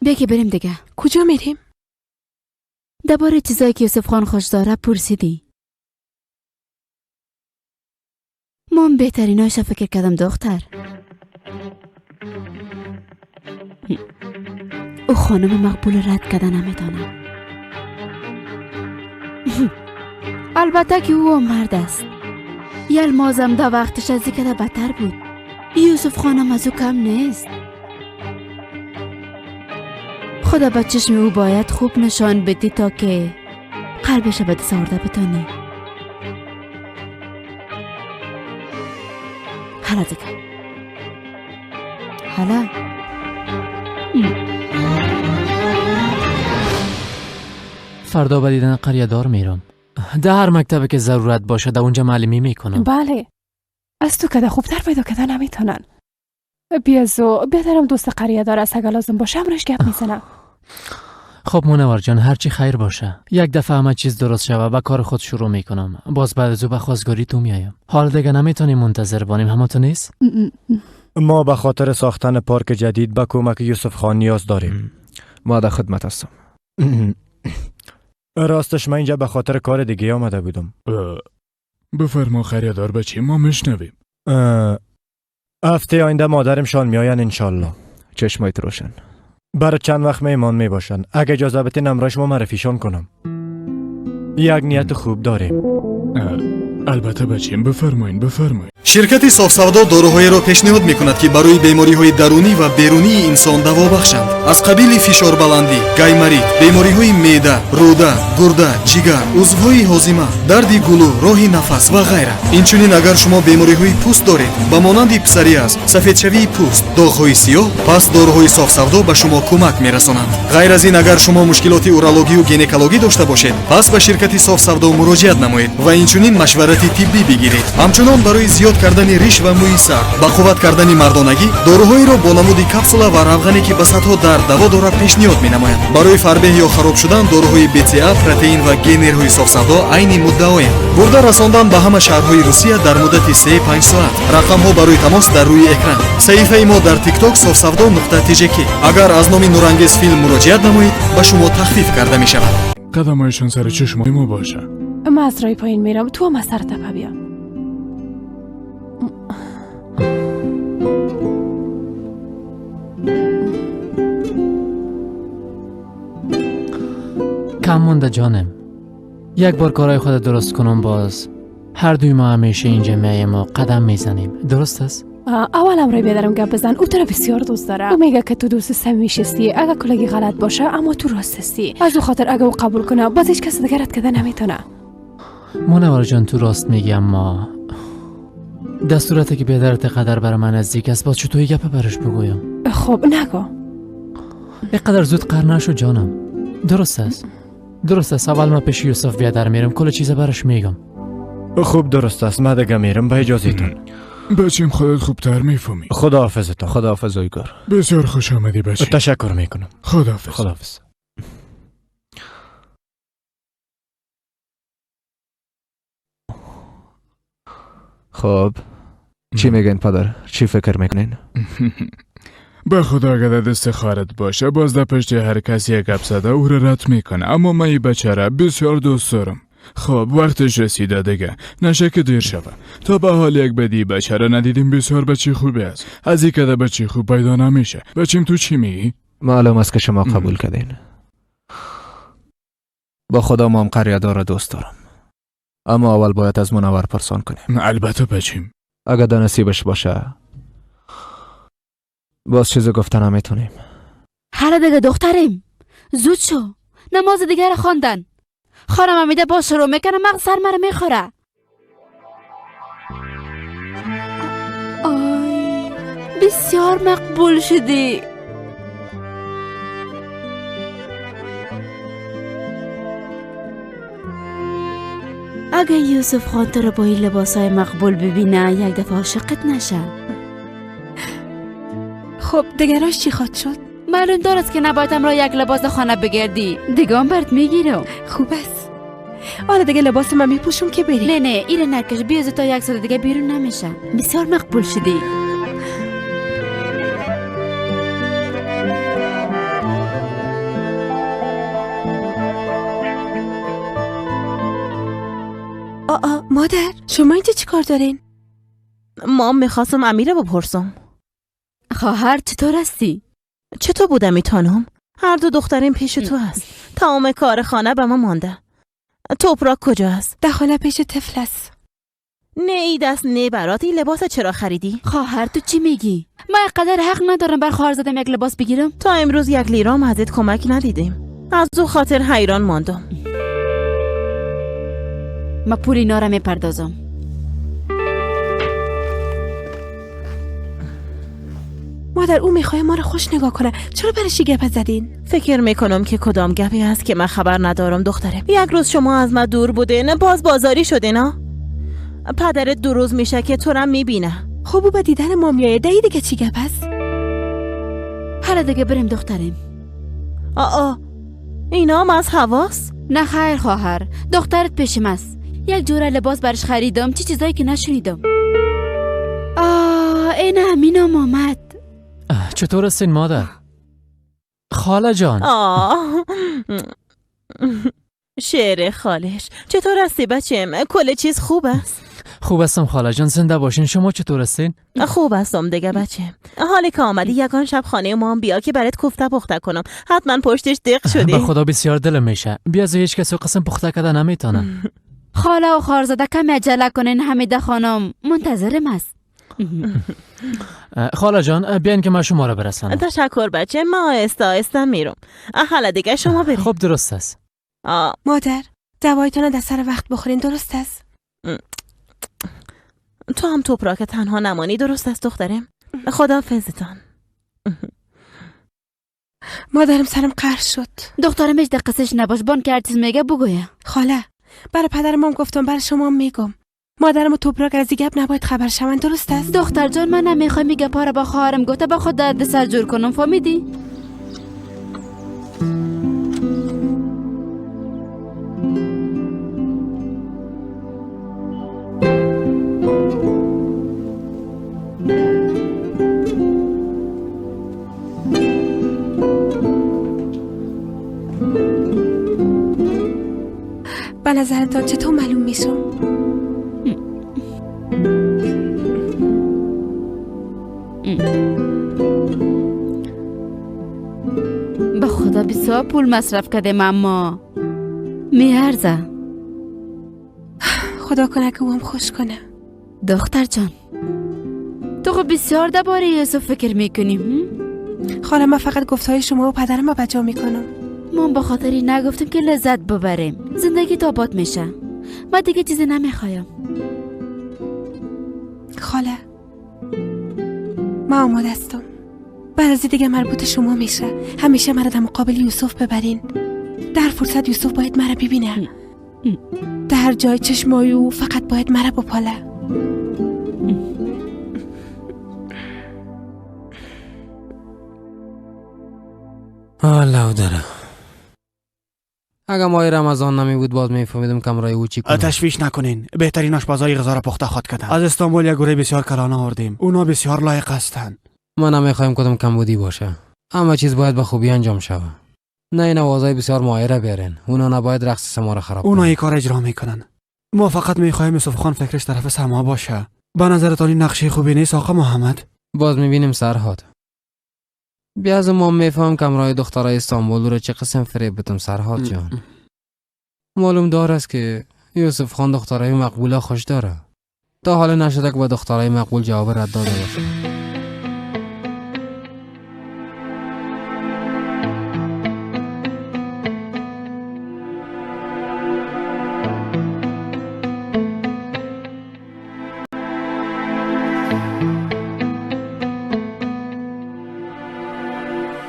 بیا که بریم دیگه. کجا میریم؟ درباره چیزایی که یوسف خان خوش داره پرسیدی. من بهترینایش فکر کردم دختر. او خانم مقبول رد کردن نمیتونه. البته که او مرد است. یه المازم دا وقتش از دیگه بدتر بود. یوسف خانم از او کم نیست. خدا به چشم او باید خوب نشان بدی تا که قلبش به دست آورده بتانی. حالا دیگه حالا فردا به دیدن قریه دار میرم. در هر مکتبی که ضرورت باشه در اونجا معلمی میکنم. بله، از تو که خوبتر پیدا کردن نمیتونن. بیازو بیادرم دوست قریه دار است، اگه لازم باشه امرش گپ میزنم. خب منور جان، هرچی خیر باشه. یک دفعه همه چیز درست شوه و کار خود شروع میکنم. باز بعد از او به خواستگاری تو میایم. حالا دیگه نمیتونیم منتظر بانیم، همونطور نیست؟ ما به خاطر ساختن پارک جدید به کمک یوسف خان نیاز داریم. ما در خدمت هستم. راستش من اینجا به خاطر کار دیگه آمده بودم. بفرما خریدار بچه، ما میشنویم. هفته آینده مادرمشان میاین انشالله. چشمایت روشن. برای چند وقت میمان میباشن. اگه اجازه بدین امرش ما معرفیشان کنم. یک نیت خوب داریم. البته بچیم، بفرمایین. شرکت صاف‌سودا داروهایی‌را پیشنهاد می‌کند که برای بیماری‌های درونی و بیرونی انسان دوا بخشند. از قبیل فشار بلندی، گایمرید، بیماری‌های معده، روده، گرده، جگر، عضوهای هاضمه، درد گلو، راه نفس و غیره. اینچنین اگر شما بیماری‌های پوست دارید، با مانند پسوریاز، سفیدشوی پوست، داغ‌های سیاه، پس داروهای صاف‌سودا به شما کمک می‌رسانند. غیر از این اگر شما مشکلات اورولوژی و گینکولوژی داشته باشید، پس به شرکت صاف‌سودا مراجعت نمایید و اینچنین مشورت طبی بگیرید. همچنین برای زیاد کردن ریش و موی سر، با قوت کردن مردانگی، داروهایی را با نمود کپسولا و روغنی که به صدها درد دوا دارد پیشنهاد می‌نمایند. برای فربه یا خراب شدن داروهای BCA، پروتئین و گنرهای صاف‌سودا عین مدعایند. برده رساندن به همه شهرهای روسیه در مدت 3-5 ساعت. رقم‌ها برای تماس در روی اکران. صفحه ما در تیک تاک sofsavdo.tjk. اگر از نام نورانگیز فیلم مراجعت نمایید، به شما تخفیف کرده می‌شود. قدمایشان سر چشمای ما باشه. من از رای پایین میرم، تو هم از سر تپه بیا. کم مونده جانم. یک بار کارهای خود درست کنم، باز هر دوی ما همیشه اینجا میایم و قدم میزنیم. درست است؟ اول امرای بیادرم گپ بزن. او تو را بسیار دوست داره. او میگه که تو دوست صمیمیش هستی. اگه کلگی غلط باشه اما تو راست هستی. از او خاطر اگه او قبول کنه باز هیچ کس دیگه رد کرده نمیتونه. منور جان تو راست میگی، اما در صورتی که بیادرت قدر برای من نزدیک است، باز چطوری گپ برش بگویم؟ خب نگو. اینقدر زود قهر نشو جانم. درست است. اول ما پیش یوسف بیادر میرم، کل چیز برش میگم. خوب درست است. من دیگه میرم به اجازهتون. بچیم خودت خوبتر میفهمی. خداحافظتان. خداحافظ اویگار. بسیار خوش آمدی بچیم. تشکر میکنم. خداحافظ. خب چی میگین پدر؟ چی فکر میکنین؟ به خدا اگر دست خارت باشه باز در پشت هر کسی گپ زده او را رد میکنه، اما من این بچه را بسیار دوست دارم. خب وقتش رسیده دیگه، نشه که دیر شوه. تا به حال یک بدی بچه را ندیدیم. بسیار بچه خوبی است. از این که بچه خوب پیدا نمیشه. بچیم تو چی میگی؟ معلوم است که شما قبول کردین. با خدا ما هم قریه دار دوست دارم، اما اول باید از منور پرسان کنیم. البته بچیم. اگر در نصیبش باشه باز چیزی گفتن نمیتونیم. حالا دیگه دختریم، زود شو. نماز دیگه را خواندن. خانم امیده با شروع میکنه، مغز سر مرا میخوره. آی بسیار مقبول شدی. اگه یوسف خان تو رو با این لباسای مقبول ببینه یک دفعه عاشقت نشه. خب دیگراش چی خواد شد؟ معلوم دارست که نباید را یک لباس خانه بگردی. دیگه هم برات میگیرم. خوب است. حالا دیگه لباس من میپوشم که بری. نه ایره نکش. بیا زود تا یک ساعت دیگه بیرون نمیشه. بسیار مقبول شدی. مادر شما اینجا چی کار دارین؟ ما میخواستم امیره بپرسم. خواهر چطور هستی؟ چطور بودم میتانم؟ هر دو دخترین پیش تو هست. تمام کار خانه به ما مانده. توپراک کجا است؟ در خانه پیش طفل است. نه ای دست نه برات. این لباس چرا خریدی؟ خواهر تو چی میگی؟ من اینقدر حق ندارم بر خواهر زدم یک لباس بگیرم؟ تا امروز 1 لیرام ازت کمک ندیدیم. از او خاطر حیران ماندم. من پول اینا رو میپردازم. مادر او میخواه ما رو خوش نگاه کنه. چرا برش گپ زدین؟ فکر میکنم که کدام گپی هست که من خبر ندارم دخترم. 1 روز شما از من دور بودین باز بازاری شدین ها؟ پدرت 2 روز میشه که تو رو میبینه. خب او به دیدن ما میایه. دهی دیگه چی گپ هست؟ حالا دیگه بریم دخترم. اینا هم از حواس؟ نه خیر خواهر، دخترت پیشم است. یک جوره لباس برش خریدم. چی چیزایی که نشنیدم. این همینم آمد. چطور هستین مادر؟ خاله جان. شعر خالش. چطور هستی بچم؟ کل چیز خوب است؟ خوب هستم خاله جان، زنده باشین. شما چطور هستین؟ خوب هستم دیگه بچم. حالی که آمدی یگان شب خانه ما هم بیا که برات کوفته پخته کنم. حتما پشتش دق شدی. به خدا بسیار دلم میشه. بیا از هیچ کسی قسم پخته کرده نمیتونم. خاله و خارزاده کم عجله کنین. حمیده خانم منتظرم است. خاله جان بیاین که من شما رو برسانم. تشکر بچه. ما آهسته میرم. حالا دیگه شما برید. خب درست است. مادر دوایتون در سر وقت بخورین. درست است؟ تو هم توپراک تنها نمانی. درست است دخترم. خداحافظتان. مادرم سرم قهر شد. دخترم هیچ دقیقش نباش. بان که هر چیز میگه بگویه. خاله برای پدرم هم گفتم برای شما هم میگم. مادرم و توپراک از این گپ نباید خبر شون. درست است؟ دختر جان من نمیخوام میگه پاره با خواهرم گفته با خود درد سر جور کنم. فهمیدی؟ به نظرتان چطور معلوم میشم؟ به خدا بسیار پول مصرف کردیم اما میارزه. خدا کنه که او هم خوش کنه. دختر جان تو خب بسیار درباره یوسف فکر میکنیم. خاله من فقط گفتهای شما و پدرم رو بجا میکنم. ما به خاطری نگفتیم که لذت ببریم. زندگی تا آباد میشه. من دیگه چیزی نمیخوایم. خاله من آماده هستم. بعد از دیگه مربوط شما میشه. همیشه مرا در مقابل یوسف ببرین. در فرصت یوسف باید مرا ببینه. در هر جای چشمای او فقط باید مرا بپاله. الله داره. اگه ماه رمضان نمی بود باز میفهمیدم کمرای او چی کنه. تشویش نکنین. بهترین آشپزای غذا را پخته خود کردن. از استانبول یک گروه بسیار کلانه آوردیم. اونا بسیار لایق هستند. ما نمیخوایم کدام کمبودی باشه. همه چیز باید به خوبی انجام شود. نه این آوازای بسیار ماهره بیارین. اونا نباید رقص ما را خراب کنن. اونا این کار اجرا میکنن. ما فقط میخوایم یوسف خان فکرش طرف سما باشه. به نظرتان این نقشه خوبی نیست آقا محمد؟ باز میبینیم سرحاد. بیا از ما میفهم کمرای دخترای استانبول رو چه قسم فریب بدم سرحاد جان. معلوم دار است که یوسف خان دخترای مقبوله خوش داره. تا حالا نشده که به دخترای مقبول جواب رد داده باشه.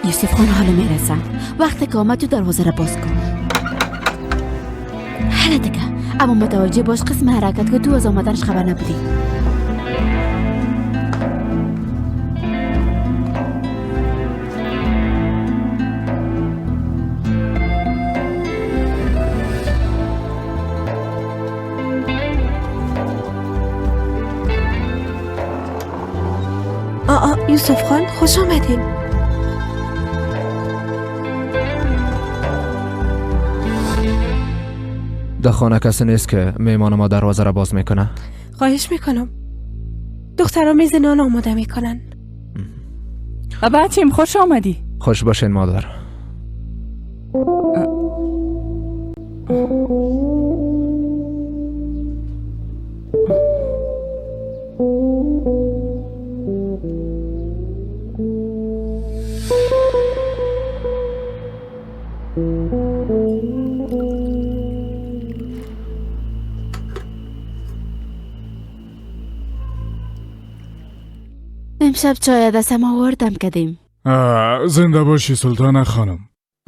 یوسف خان حالا میرسه. وقتی که آمد تو دروازه را باز کن. حالا دیگه اما متوجه باش قسم حرکت که تو از آمدنش خبر نبودی. یوسف خان خوش آمدین. در خانه کسی نیست که میمان ما دروازه را باز میکنه؟ خواهش میکنم. دخترها میز نان آماده میکنن. بچیم خوش آمدی. خوش باشین مادر. امشب چای دستم آوردم کدیم. زنده باشی سلطانه خانم.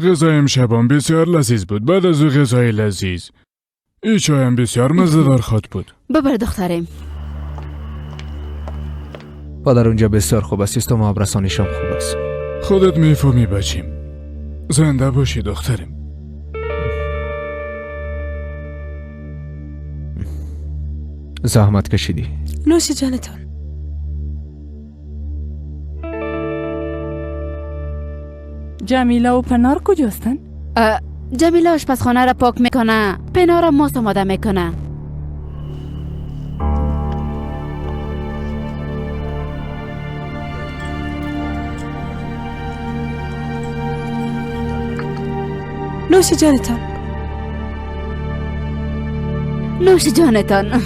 غذای امشبم بسیار لذیذ بود. بعد از او غذای لذیذ این چایم بسیار مزه‌دار خود بود. ببر دخترم. پدر اونجا بسیار خوب است. سیستم آبرسانیشم خوب است. خودت میفهمی بچیم. زنده باشی دخترم. زحمت کشیدی. نوش جانتان. جمیله و پنار کجاستن؟ جمیله آشپزخانه را پاک میکنه. پنار را ماست آماده میکنه. نوش جانتان. نوش جانتان.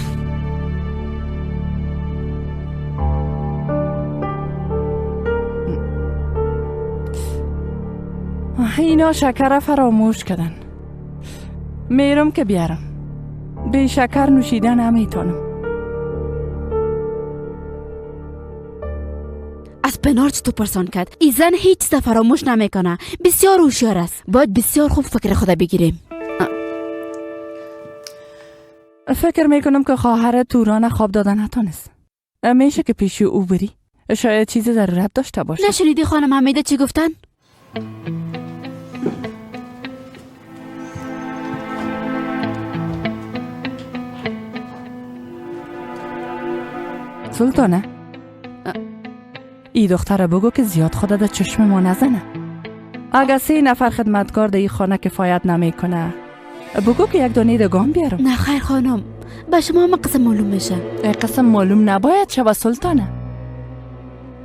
اینا شکر فراموش کردن. میرم که بیارم. بی شکر نوشیدن نمیتونم. از پنار چطور پرسان کرد؟ ای زن هیچ چیز فراموش نمیکنه. بسیار هوشیار است. باید بسیار خوب فکر خود بگیریم. فکر میکنم که خواهر توران خواب دادن نتونست. میشه که پیش او بری؟ شاید چیزی ضرورت داشته باشه. نشنیدی خانم حمیده چی گفتن؟ سلطانه ای دختره بگو که زیاد خدا در چشم ما نزنه. اگر 3 نفر خدمتگار در این خانه کفایت نمیکنه بگو که یک دانه دگان بیارم. نه خیر خانم، به شما هم قسم معلوم میشه. قسم معلوم نباید شود سلطانه.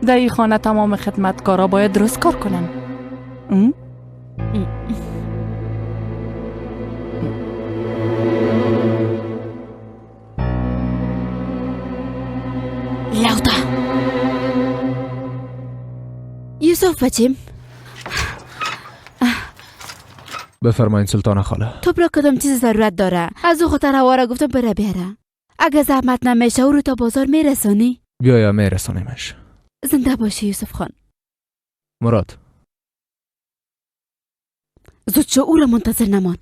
در این خانه تمام خدمتگارا باید درست کار کنن. لوتا یوسف بچیم. بفرمایین سلطانه خاله. تو برا کدام چیز ضرورت داره؟ از او خاطر هوا را گفتم بره بیاره. اگه زحمت نمیشه او رو تا بازار میرسونی؟ بیایا میرسونیمش. زنده باشی یوسف خان. مراد زود شو، او را منتظر نمان.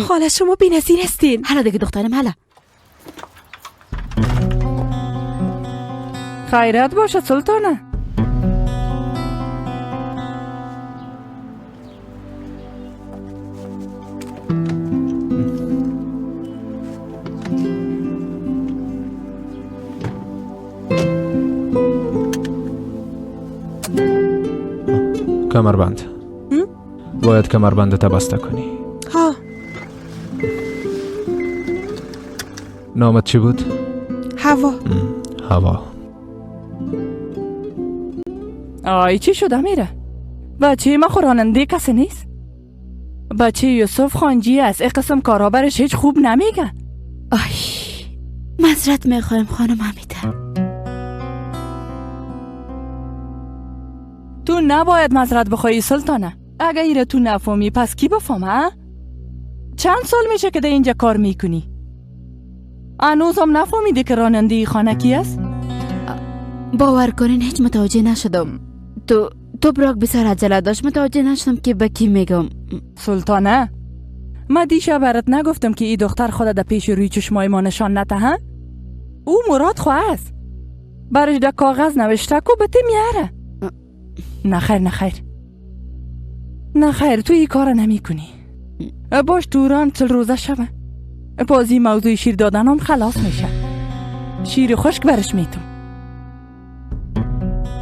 خاله شما بی‌نظیر هستین. حالا دیگه دخترم حالا. خیرت باشه سلطانه. کمربند. باید کمربندت بسته کنی. ها. نامت چی بود؟ هوا. هوا. آی چی شده میره؟ بچه ما خوراننده کسی نیست. بچه یوسف خانجی است. این قسم کارا برش هیچ خوب نمیگن. آی معذرت میخوایم خانم حمیده. تو نباید معذرت بخوای سلطانه. اگه ایره تو نفهمی پس کی بفهمه؟ چند سال میشه که در اینجا کار میکنی؟ هنوز هم نفهمیده که راننده ای خانه کی است؟ باور کنین هیچ متوجه نشدم. تو براک بسیار عجله داشت، متوجه نشدم که به کی میگم. سلطانه ما دیشب برات نگفتم که این دختر خود در پیش روی چشمای ما نشان نده؟ او مراد خواه است. برش در کاغذ نوشته کو بته میاره. نخیر تو این کار نمی کنی. باش توران 40 روزه شبه. بازی موضوع شیر دادن هم خلاص میشه. شیر خشک برش میتون.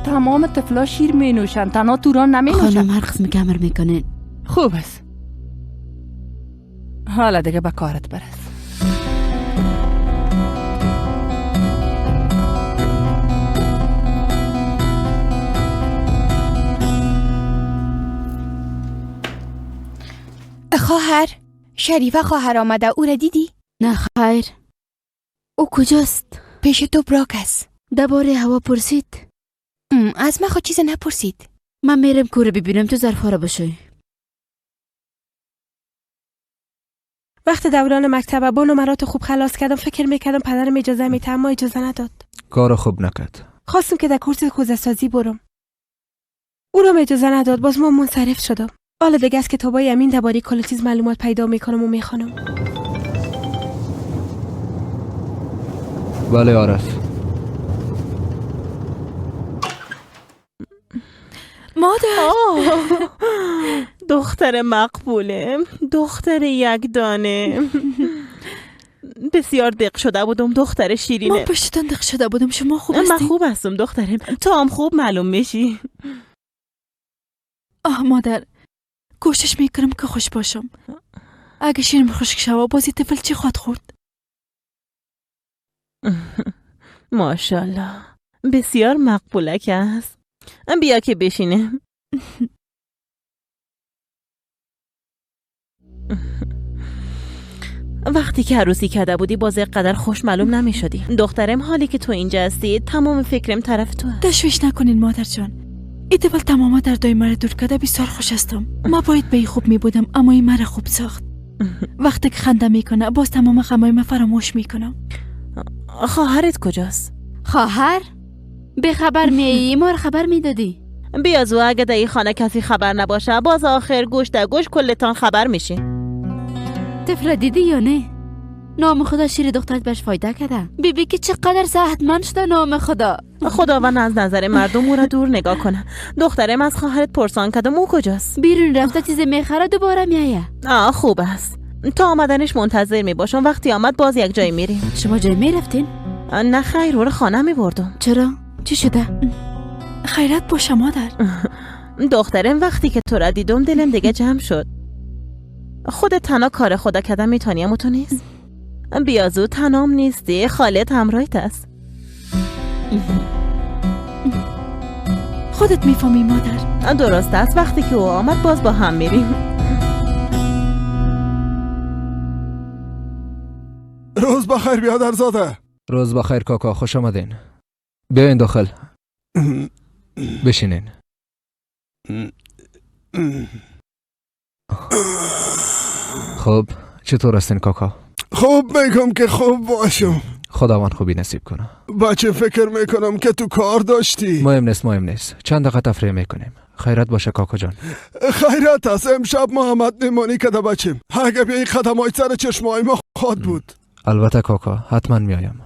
تمام طفلا شیر می نوشن، تنها توران نمی نوشن. خانم هر قسم که امر میکنین. خوب است. حالا دیگه به کارت برس. خواهر شریفه خواهر آمده، او را دیدی؟ نه خیر. او کجاست؟ پیش توبراک است. درباره هوا پرسید؟ از من خود چیز نپرسید. من میرم کوره ببینم، تو ظرفا را بشوی. وقت دوران مکتب با نمرات خوب خلاص کردم، فکر میکردم پدرم اجازه میده، اما اجازه نداد. کار خوب نکرد. خواستم که در کورس خوزه‌سازی برم، او را اجازه نداد. باز ما منصرف شدم. حالا دیگه از کتابای امین درباره کل چیز معلومات پیدا میکنم و میخوانم. بله عارف. مادر. دختر مقبوله، دختر یک دانه. بسیار دق شده بودم، دختر شیرینه. ما پشتتان دق شده بودم. شما خوب هستی؟ من خوب هستم دخترم، تو هم خوب معلوم میشی. مادر، کوشش میکنم که خوش باشم. اگه شیرم خشک شوا بازی طفل چی خواهد خورد؟ ماشاءالله، بسیار مقبولک است. بیا که بشینه. وقتی که عروسی کرده بودی باز قدر خوش معلوم نمی شدی. دخترم، حالی که تو اینجا هستی تمام فکرم طرف تو هست. تشویش نکنین مادر جان. این طفل تماما در دای مرا دور کرده بسیار خوش هستم. ما باید به این خوب می بودم، اما این مرا خوب ساخت. وقتی که خنده میکنه باز تمام غمای من فراموش میکنم. خواهرت کجاست؟ خواهر؟ به خبر میایی؟ ما رو خبر میدادی. بیا زو، اگه در این خانه کسی خبر نباشه باز آخر گوش در گوش کلتان خبر میشی. طفل دیدی یا نه؟ نام خدا شیر دخترت بهش فایده کرده. بیبی که چقدر صحتمند شده. نام خدا. خداوند از نظر مردم او را دور نگاه کنه. دخترم از خواهرت پرسان کردم او کجاست؟ بیرون رفته، چیزی میخره دوباره میایه. خوب است. تا آمدنش منتظر میباشم. وقتی آمد باز یک جای میریم. شما جای میرفتین؟ نه خیر، او را خانه میبردم. چرا؟ چی شده؟ خیرت باشه مادر. دخترم، وقتی که تو را دیدم دلم دیگه جمع شد. خودت تنها کار خدا کردن میتونی، اما تو نیست. بیا زود، تنام نیستی، خالت همراهت است. خودت میفهمی مادر. درست است. وقتی که او آمد باز با هم میریم. روز بخیر بیادرزاده. روز بخیر کاکا، خوش آمدین. بیاین داخل. بشینین. خب چطور هستین کاکا؟ خوب میگم که خوب باشم. خداوند خوبی نصیب کنه. بچه فکر میکنم که تو کار داشتی. مهم نیست. چند دقیقه تفریح میکنیم. خیرت باشه کاکا جان. خیرت هست. امشب محمد نمانی کده بچیم. اگه بیایی خدمای سر چشمای ما خواد بود. البته کاکا، حتما میایم.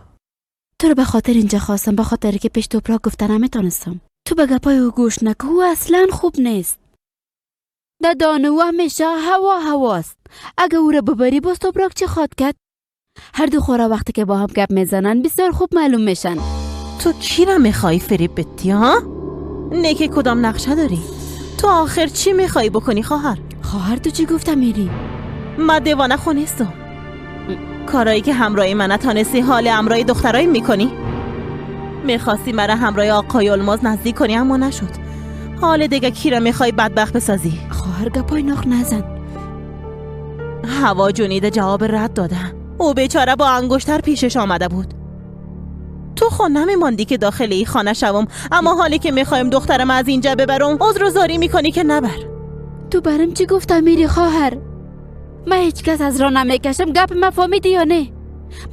تو رو به خاطر اینجا خواستم، به خاطر که پیش توبراک گفتن نمیتونستم. تو به گپای او گوش نکن، او اصلا خوب نیست. در دانه او همیشه هواست. اگه او رو ببری باز توبراک چی خواد کرد؟ هر دو خورا وقتی که با هم گپ میزنن بسیار خوب معلوم میشن. تو کی را میخوای فریب بدی ها؟ نیکی کدام نقشه داری؟ تو آخر چی میخوای بکنی خواهر؟ خواهر تو چی گفته میری؟ من دیوانه خونیستم. کارایی که همراهی من نتانستی حال همراهی دخترایی میکنی؟ میخواستی مرا همراه آقای الماس نزدیک کنی اما نشد. حال دیگه کی را میخوای بدبخت بسازی؟ خواهر گپای ناخ نزن. هوا جونیده جواب رد داده. او بیچاره با انگشتر پیشش آمده بود. تو خود نمیماندی که داخل این خانه شوم، اما حالی که میخوایم دخترم از اینجا ببرم عذر و زاری میکنی که نبر. تو برام چی گفته میری خواهر؟ من هیچ کس از راه نمیکشم. گپ من فهمیدی یا نه؟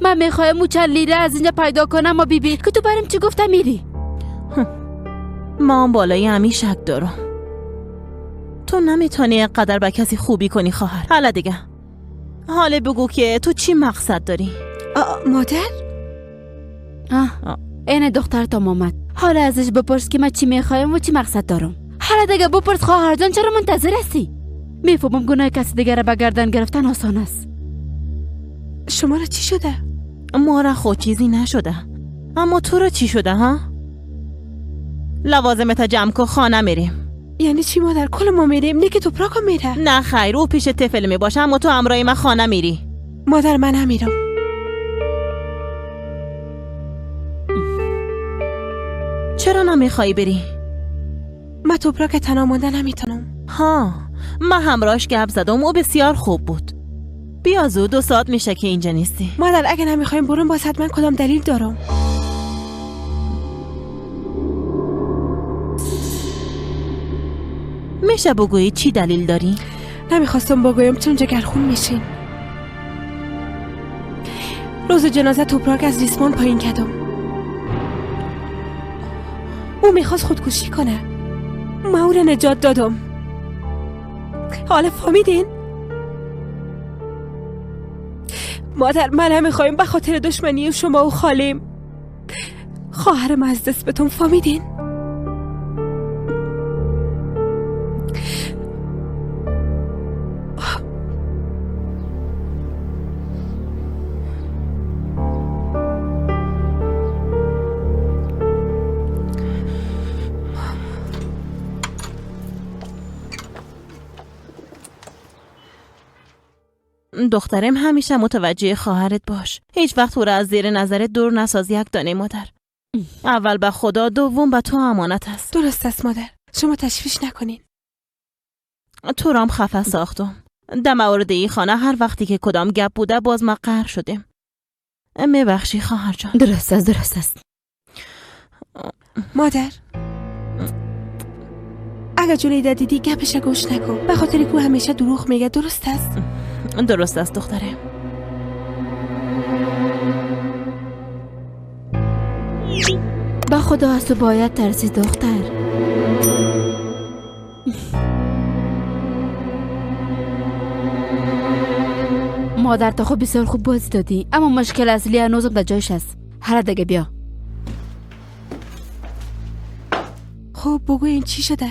من میخوایم او چند لیره از اینجا پیدا کنم و بیبی که تو برام چی گفته میری؟ ما بالای همی شک دارم. تو نمیتونی اینقدر به کسی خوبی کنی خواهر. حالا دیگه حالا بگو که تو چی مقصد داری؟ مادر؟ این دختر تام آمد. حالا ازش بپرس که من چی میخوایم و چی مقصد دارم. حالا دیگه بپرس خواهر جان، چرا منتظر هستی؟ میفهمم گناه کسی دیگه را به گردن گرفتن آسان است. شما را چی شده؟ ما را خود چیزی نشده، اما تو را چی شده ها؟ لوازمت جمع کن، خانه میریم. یعنی چی مادر؟ کل ما میریم؟ نه که توبراک هم میره. نه خیر، او پیش طفل میباشه اما تو همراه من خانه میری. مادر من نمیرم. چرا نمیخوای بری؟ من توبراک تنها مانده نمیتونم. من همراهش گپ زدم و بسیار خوب بود. بیا زود، 2 ساعت میشه که اینجا نیستی. مادر اگه نمیخوایم برون باز حتما کدام دلیل دارم. میشه بگویی چی دلیل داری؟ نمیخواستم بگویم چون جگرخون میشین. روز جنازه توپراک از ریسمان پایین کردم. او میخواست خودکشی کنه. ما او را نجات دادم. حالا فهمیدین؟ مادر من نمیخوایم به خاطر دشمنی شما و خالیم خواهرم از دست بتون. فهمیدین؟ دخترم همیشه متوجه خواهرت باش. هیچ وقت او را از زیر نظرت دور نساز یک دانه مادر. اول به خدا، دوم به تو امانت است. درست است مادر، شما تشویش نکنین. تو رام خفه ساختم. در مورد این خانه هر وقتی که کدام گپ بوده باز ما قهر شدیم. میبخشی خواهر جان. درست است. مادر اگه جلیده دیدی گپش گوش نکن، به خاطر که همیشه دروغ میگه. درست است؟ درست است دخترم. با خدا از تو باید ترسی دختر. مادر تا خوب بسیار خوب بازی دادی، اما مشکل اصلی هنوزم در جایش است. هر دیگه بیا. خب بگو این چی شده؟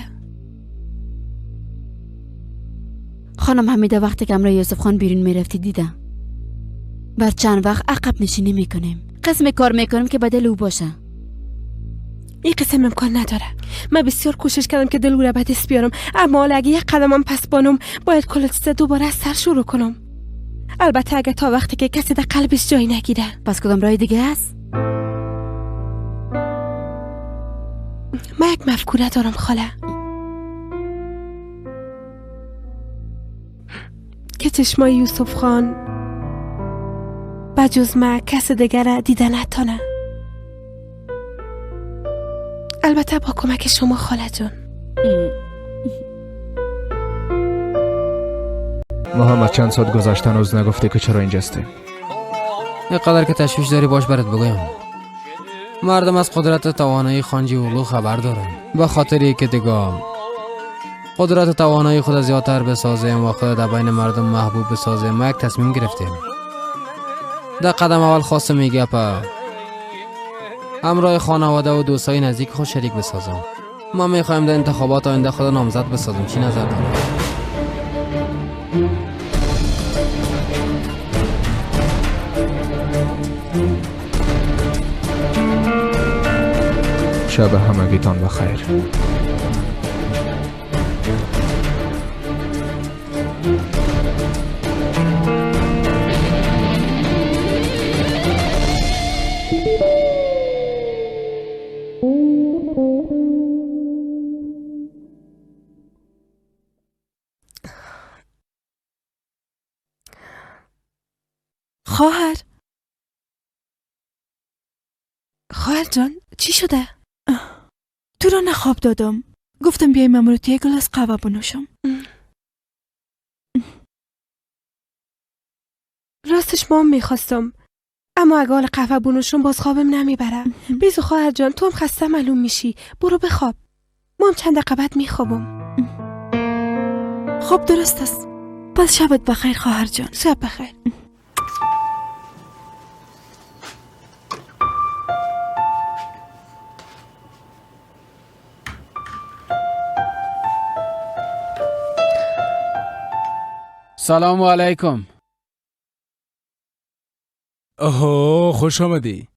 خانم حمیده وقتی که امروز یوسف خان بیرون میرفتی دیدم. بر چند وقت عقب نشینی میکنیم، قسم کار میکنیم که بدل او باشه. این قسم امکان نداره. من بسیار کوشش کردم که دل او را به دست بیارم، اما حالا اگه یک قدمم پس بانم باید کل چیز دوباره از سر شروع کنم. البته اگه تا وقتی که کسی در قلبش جای نگیره. پس کدام راه دیگه است؟ من یک مفکوره دارم خاله، که چشمای یوسف خان بجز من کس دیگر دیده نتانه. البته با کمک شما خاله جون. محمد چند ساعت گذشته هنوز نگفتی که چرا اینجا هستی؟ اینقدر که تشویش داری باش برات بگویم. مردم از قدرت توانایی خانجی اولو خبر دارن، به خاطری که دیگه قدرت توانایی خود زیادتر بسازیم و خود در بین مردم محبوب بسازیم. ما یک تصمیم گرفتیم. در قدم اول خواست میگه همراه خانواده و دوستای نزدیک خود شریک بسازم. ما میخوایم در انتخابات آینده خود نامزد بسازیم. چی نظر داری؟ شب همگیتان بخیر. خواهر جان چی شده؟ تو را نخواب دادم. گفتم بیایم امروز یک گلاس قهوه بنوشم. راستش ما هم میخواستم، اما اگه حال قهوه بنوشم باز خوابم نمیبره. بیزو خواهر جان، تو هم خسته معلوم میشی، برو بخواب. ما هم چند دقیقه بعد میخوابم. خب درست است. پس شبت بخیر خواهر جان. شب بخیر. سلام علیکم. اوه خوش آمدی.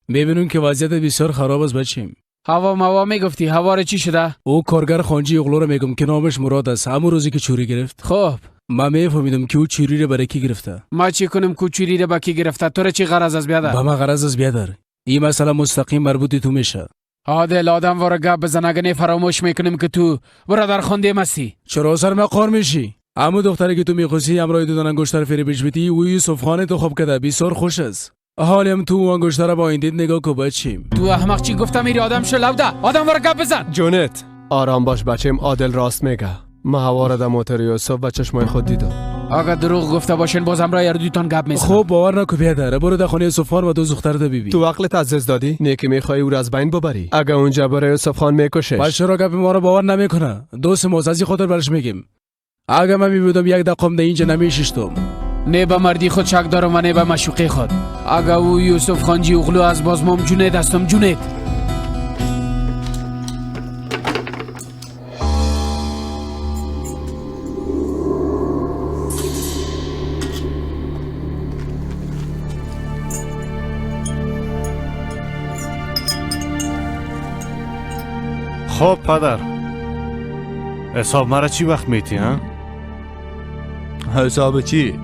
میبینم که وضعیت بسیار خراب است بچیم. هوا میگفتی هوا رو چی شده؟ او کارگر خانجی اغلو رو میگم که نامش مراد است. همون روزی که چوری گرفت. خب من میفهمیدم که او چوری رو برای کی گرفته. ما چی کنیم که چوری رو با کی گرفته؟ تو را چی غرض از بیادر؟ با ما غرض از بیادر. این مسئله مستقیم مربوط تو میشه. عادل آدم واره گپ بزن اگه فراموش میکنیم که تو برادر خونده مستی. چرا سر من قار میشی؟ اما دختری که تو میخواستی همراه دودن انگشتر فری پیش بیتی او یوسف خان تو خوب کده بسیار خوش است. حالیم تو انگشتر با این دید نگاه که بچیم. تو احمق چی گفتم میری آدم شو لوده آدم واره گپ بزن. جونت آرام باش بچم، عادل راست میگه. ما هوار ده موتر یوسف و چشمای خود دیدم. اگه دروغ گفته باشین بازم را یردوتان گپ میزنم. خب باور نکو بیادر، برو در خانه یوسف خان و دو دختر ده بیبی. تو عقلت عزیز دادی؟ نیکی میخوای او را از بین ببری. اگه اونجا برای یوسف خان میکشش. باشه چرا گپ ما رو باور نمیکنه؟ دوست معززی خاطر برش میگیم. اگه من میبودم یک دقیقه ده اینجا نمیشستم. نه به مردی خود شک دارم و نه به مشوقی خود. اگه او یوسف خان جی اغلو از بازمام جونید هستم جونید. خب پدر، حساب مرا چی وقت میتی ها؟ حساب چی؟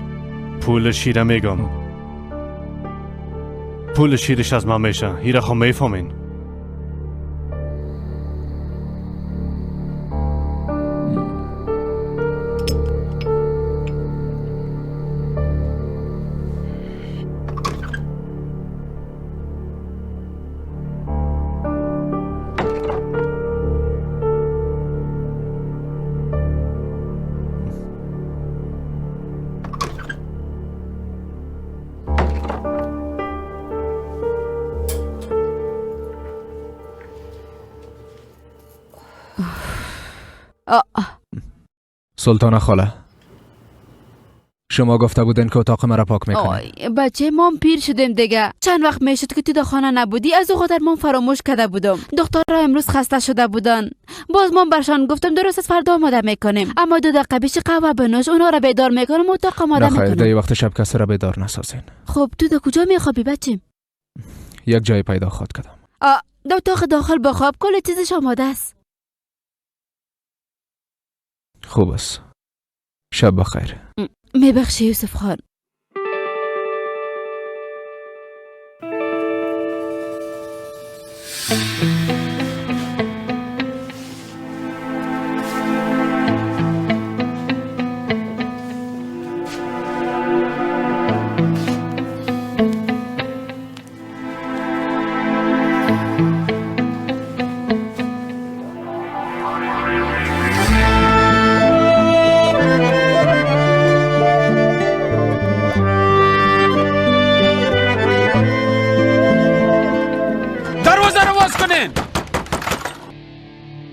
پول شیره میگم. پول شیرش از من میشه، هیره خو میفهمین. سلطانه خاله، شما گفته بودین که اتاق مرا پاک میکنه. آی بچه مام پیر شدیم دیگه. چند وقت میشد که تو در خانه نبودی، از او خاطر مام فراموش کرده بودم. دخترها امروز خسته شده بودن. باز مام برشان گفتم درست از فردا آماده میکنیم، اما 2 دقیقه بیش قهوه بنوش اونا را بیدار میکنم و اتاق آماده میکنم. نخیر، در وقت شب کسی را بیدار نسازین. خب تو در کجا میخوابی بچه؟ یک جای پیدا خود کردم. در اتاق داخل بخواب، کل چیزش آماده است. خوب است. شب بخیر. میبخشی یوسف خان.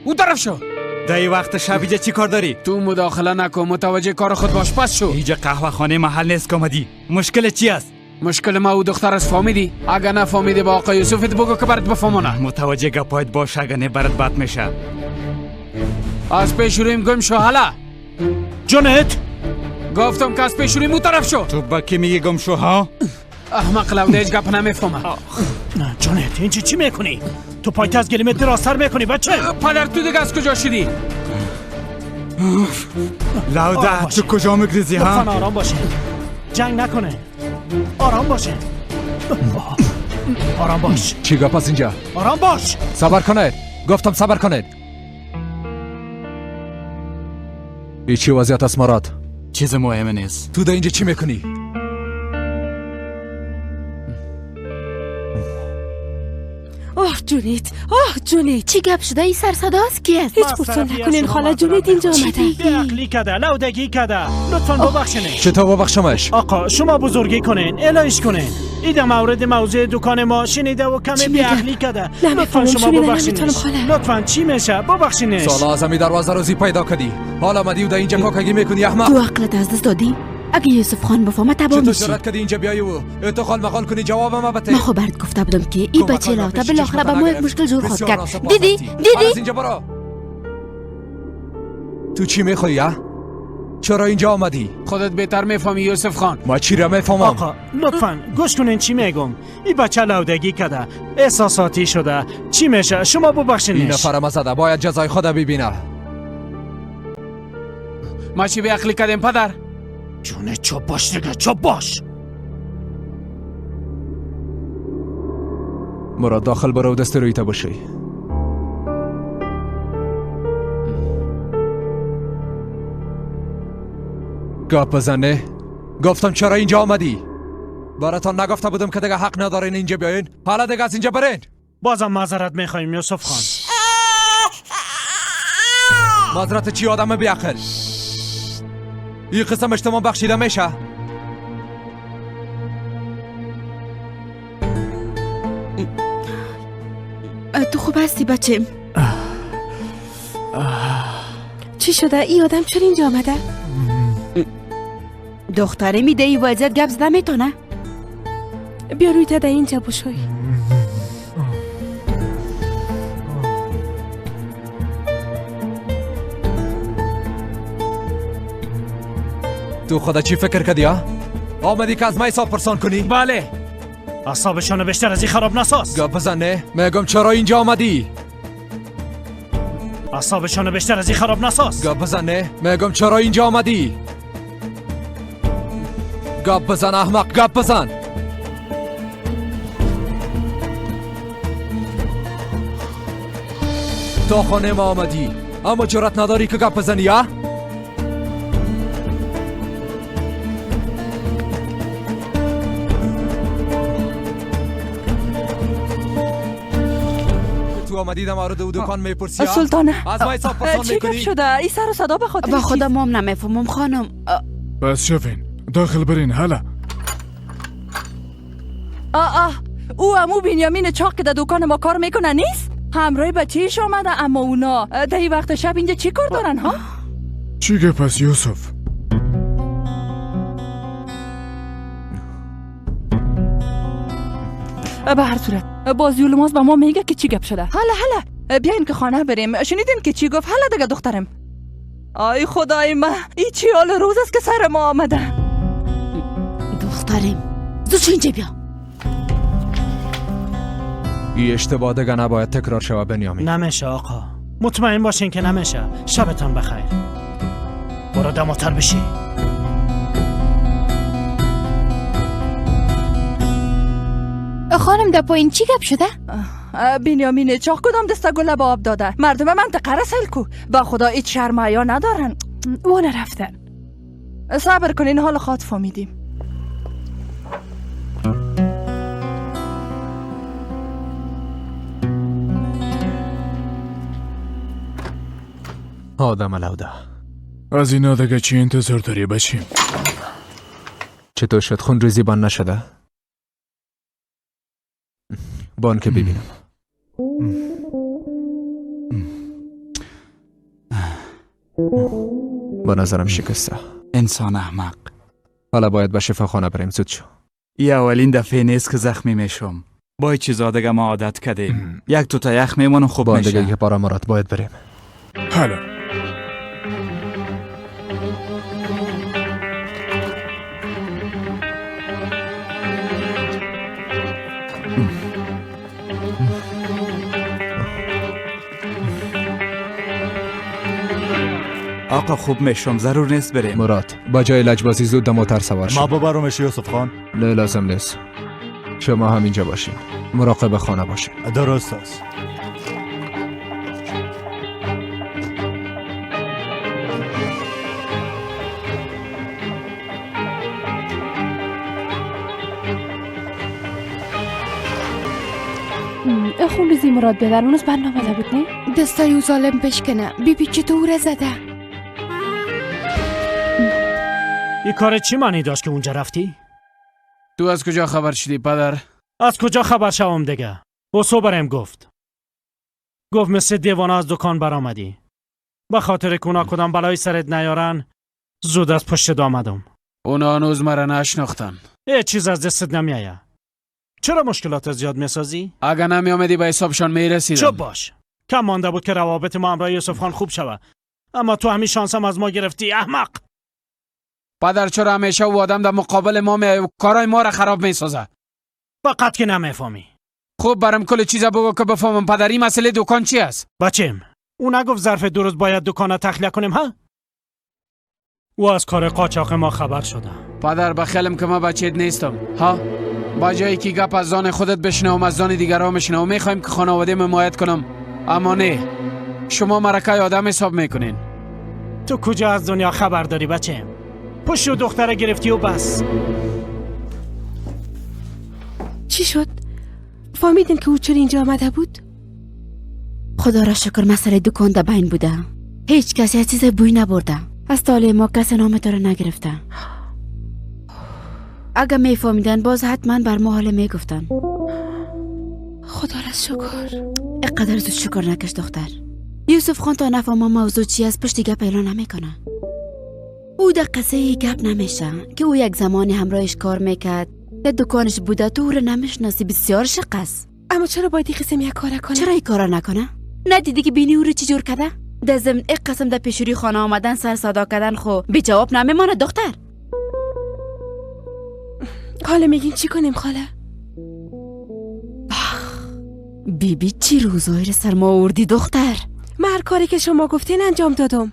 اون طرف شو. دایی وقت شب اینجا چی کار داری؟ تو مداخله نکن، متوجه کار خود باش. پس شو. اینجا قهوه خانه محل نیست که آمدی. مشکل چی است؟ مشکل ما او دختر از فهمیدی؟ اگه نفهمیدی با آقا یوسفت بگو که برات بفهمونه. متوجه گپایت باش، اگه نه برات بد میشه. از پیش رویم گم شو. حالا جونت گفتم که از پیش رویم اون طرف شو. تو با کی میگی گم شو ها؟ احمق لوده هیچ گپ نمیفهمه. جونت اینجا چی میکنی؟ تو پایت از گلیمت دراستر میکنی بچه؟ پدر تو دیگه از کجا شدی؟ لوده تو کجا میگریزی ها؟ لطفاً آرام باشه، جنگ نکنه. آرام باشه. آرام باش. چی گپ است اینجا؟ آرام باش. صبر کنید. گفتم صبر کنید. ای چی وضعیت است مراد؟ چیز مهمه نیست. تو در اینجا چی میکنی؟ جونیت جونیت چی گپ شده؟ این سر صداست کی است؟ هیچ پرسان نکنین خاله، جونیت اینجا آمده. بیعقلی کده، لودگی کده. لطفاً ببخشنش. چطور ببخشمش؟ آقا شما بزرگی کنین، الهش کنین. ایده مورد موضوع دکان ما شنیده و کمی بیعقلی کده. لطفاً شما ببخشینش. لطفاً چی میشه؟ ببخشینش. سال اعظمی دروازه روزی پیدا کردی. حالا آمدی و در اینجا کاکگی میکنی احمق. تو عقلت از دست دادی؟ اگه یوسف خان بفهمه تبا میشی. چطور جرأت کردی اینجا بیایی و تو خال مقال کنی جواب ما بده؟ ما خب برات گفته بودم که این بچه لاوته بالاخره با ما یک مشکل جور خواست کرد. دیدی؟ از اینجا برو. تو چی میخوایی ها؟ چرا اینجا آمدی؟ خودت بهتر میفهمی یوسف خان. ما چی را میفهمم؟ آقا لطفاً گوش کنین چی میگم. این بچه لودگی کرده، احساساتی شده. چی میشه؟ شما ببخشینش. این نفر زده باید جزای خود ببینه. ما چی بیعقلی کردیم پدر؟ جونه چوب باش دیگه، چوب باش. مراد داخل برو دست روی تا باشی. گپ بزنه. گفتم چرا اینجا آمدی؟ براتون نگفته بودم که دیگه حق ندارین اینجا بیاین؟ حالا دیگه از اینجا برین. بازم معذرت میخوایم یوسف خان. معذرت چی آدم بیعقل؟ این قسم اجتماع بخشیده میشه؟ تو خوب هستی بچم؟ چی شده؟ این آدم چرا اینجا آمده؟ دختره میده ای وضعیت گپ زده میتونه؟ بیا روی تا در اینجا بشوی. تو خدا چی فکر کردی ها؟ آمدی که از من حساب پرسان کنی؟ بله. اعصابشانو بیشتر از این خراب نساز. گپ بزنه. میگم چرا اینجا آمدی؟ اعصابشانو بیشتر از این خراب نساز. گپ بزنه. میگم چرا اینجا آمدی؟ گپ بزن احمق، گپ بزن. تا خانه ما آمدی اما جرأت نداری که گپ بزنی ها؟ تو آمدی در مورد او دکان میپرسی ها؟ سلطانه از ما حساب پرسان چی میکنی؟ گپ شده؟ این سر و صدا به خاطر با خودم هم نمیفهمم خانم. بس شوین داخل برین حالا. او امو بنیامین چاق که در دکان ما کار میکنه نیست؟ همراه بچه‌اش آمده اما اونا در این وقت شب اینجا چی کار دارن ها؟ چی گپ است یوسف؟ به هر صورت بازی الماس به ما میگه که چی گپ شده. حالا بیاین که خانه بریم. شنیدین که چی گفت؟ حالا دیگه دخترم. آی خدای من، این چی حال روز است که سر ما آمده؟ دخترم زود اینجا بیا. این اشتباه دیگه نباید تکرار شوه بنیامین. نمیشه آقا، مطمئن باشین که نمیشه. شبتان بخیر. برو دماتر بشی. خانم در پایین چی گپ شده؟ بنیامین چاق کدام دسته گل به آب داده؟ مردم منطقه را سیل کو. با خدا هیچ شرم حیا ندارن. وانه رفتن. صبر کنین حال خاط فهمیدیم. آدم لوده. از اینا دیگه چی انتظار داری بچیم؟ چطور شد؟ خون ریزی بان نشده؟ بان که ببینم. با نظرم شکسته. انسان احمق. حالا باید به شفاخانه بریم. زود شو. ای اولین دفعه نیست که زخمی میشم. با این چیزا دیگه ما عادت کردیم. یک تو تا یخ میمونم خوب میشه. با دیگه که پارا مراد باید بریم. حالا آقا خوب میشم، ضرور نیست بریم. مراد با جای لجبازی زود در موتر سوار شو. ما ببرمش یوسف خان؟ نه لازم نیست. شما هم اینجا باشین. مراقب خانه باشین. درست است. خون ریزی مراد ببر. اونوز برنامه بود نه؟ دستای او ظالم بشکنه. بی چطور زده؟ این کار چی معنی داشت که اونجا رفتی؟ تو از کجا خبر شدی پدر؟ از کجا خبر شوم دیگه؟ بوسو برم گفت مثل دیوانه از دکان برآمدی. به خاطر که اونا کدام بلای سرت نیارن زود از پشت آمدم. اونا هنوز مرا نشناختن. یه چیز از دستت نمیایه. چرا مشکلات زیاد میسازی؟ اگه نمی آمدی به حسابشان میرسیدم. چوب باش. کم مانده بود که روابط ما همراه یوسف خان خوب شوه. اما تو همین شانسم از ما گرفتی احمق. پدر چرا همیشه او آدم در مقابل ما و کارای ما را خراب میسازه؟ فقط که نمیفهمی. خوب برام کل چیزا بگو که بفهمم پدر. این مسئله دکان چی است؟ بچم او نگفت ظرف 2 روز باید دکان تخلیه کنیم ها؟ او از کار قاچاق ما خبر شده. پدر بخیلم که ما بچه‌ت نیستم ها؟ با جایی که گپ از زان خودت بشنوم از زان دیگران میشنوم. میخوایم که خانواده حمایت کنم اما نه، شما مرکه آدم حساب میکنین. تو کجا از دنیا خبر داری بچم؟ پشت و دختره گرفتی و بس. چی شد؟ فهمیدین که او چرا اینجا آمده بود؟ خدا را شکر مسئله دکان در بین بوده. هیچ کسی از چیز بوی نبرده. از طالع ما کسی نام تو را نگرفته. اگه میفهمیدن باز حتما بر ما حال میگفتن. خدا را شکر. اقدر زود شکر نکش دختر. یوسف خان تا نفهمه موضوع چی از پشت گپ اعلان نمیکنه. او در قصه گپ نمیشه که او یک زمانی همراهش کار میکرد، در دکانش بوده، تو او را نمیشناسی، بسیار شق است. اما چرا باید این قسم یک کار کنه؟ چرا این کارا نکنه؟ ندیدی که بینی او رو چی جور کرده؟ در ضمن یک قسم در پیشوری خانه آمدن سر صدا کردن خو بی جواب نمیمانه دختر. حالا میگین چی کنیم خاله؟ بیبی چی روزایی رو سر ما آوردی دختر؟ من هر کاری که شما گفتین انجام دادم.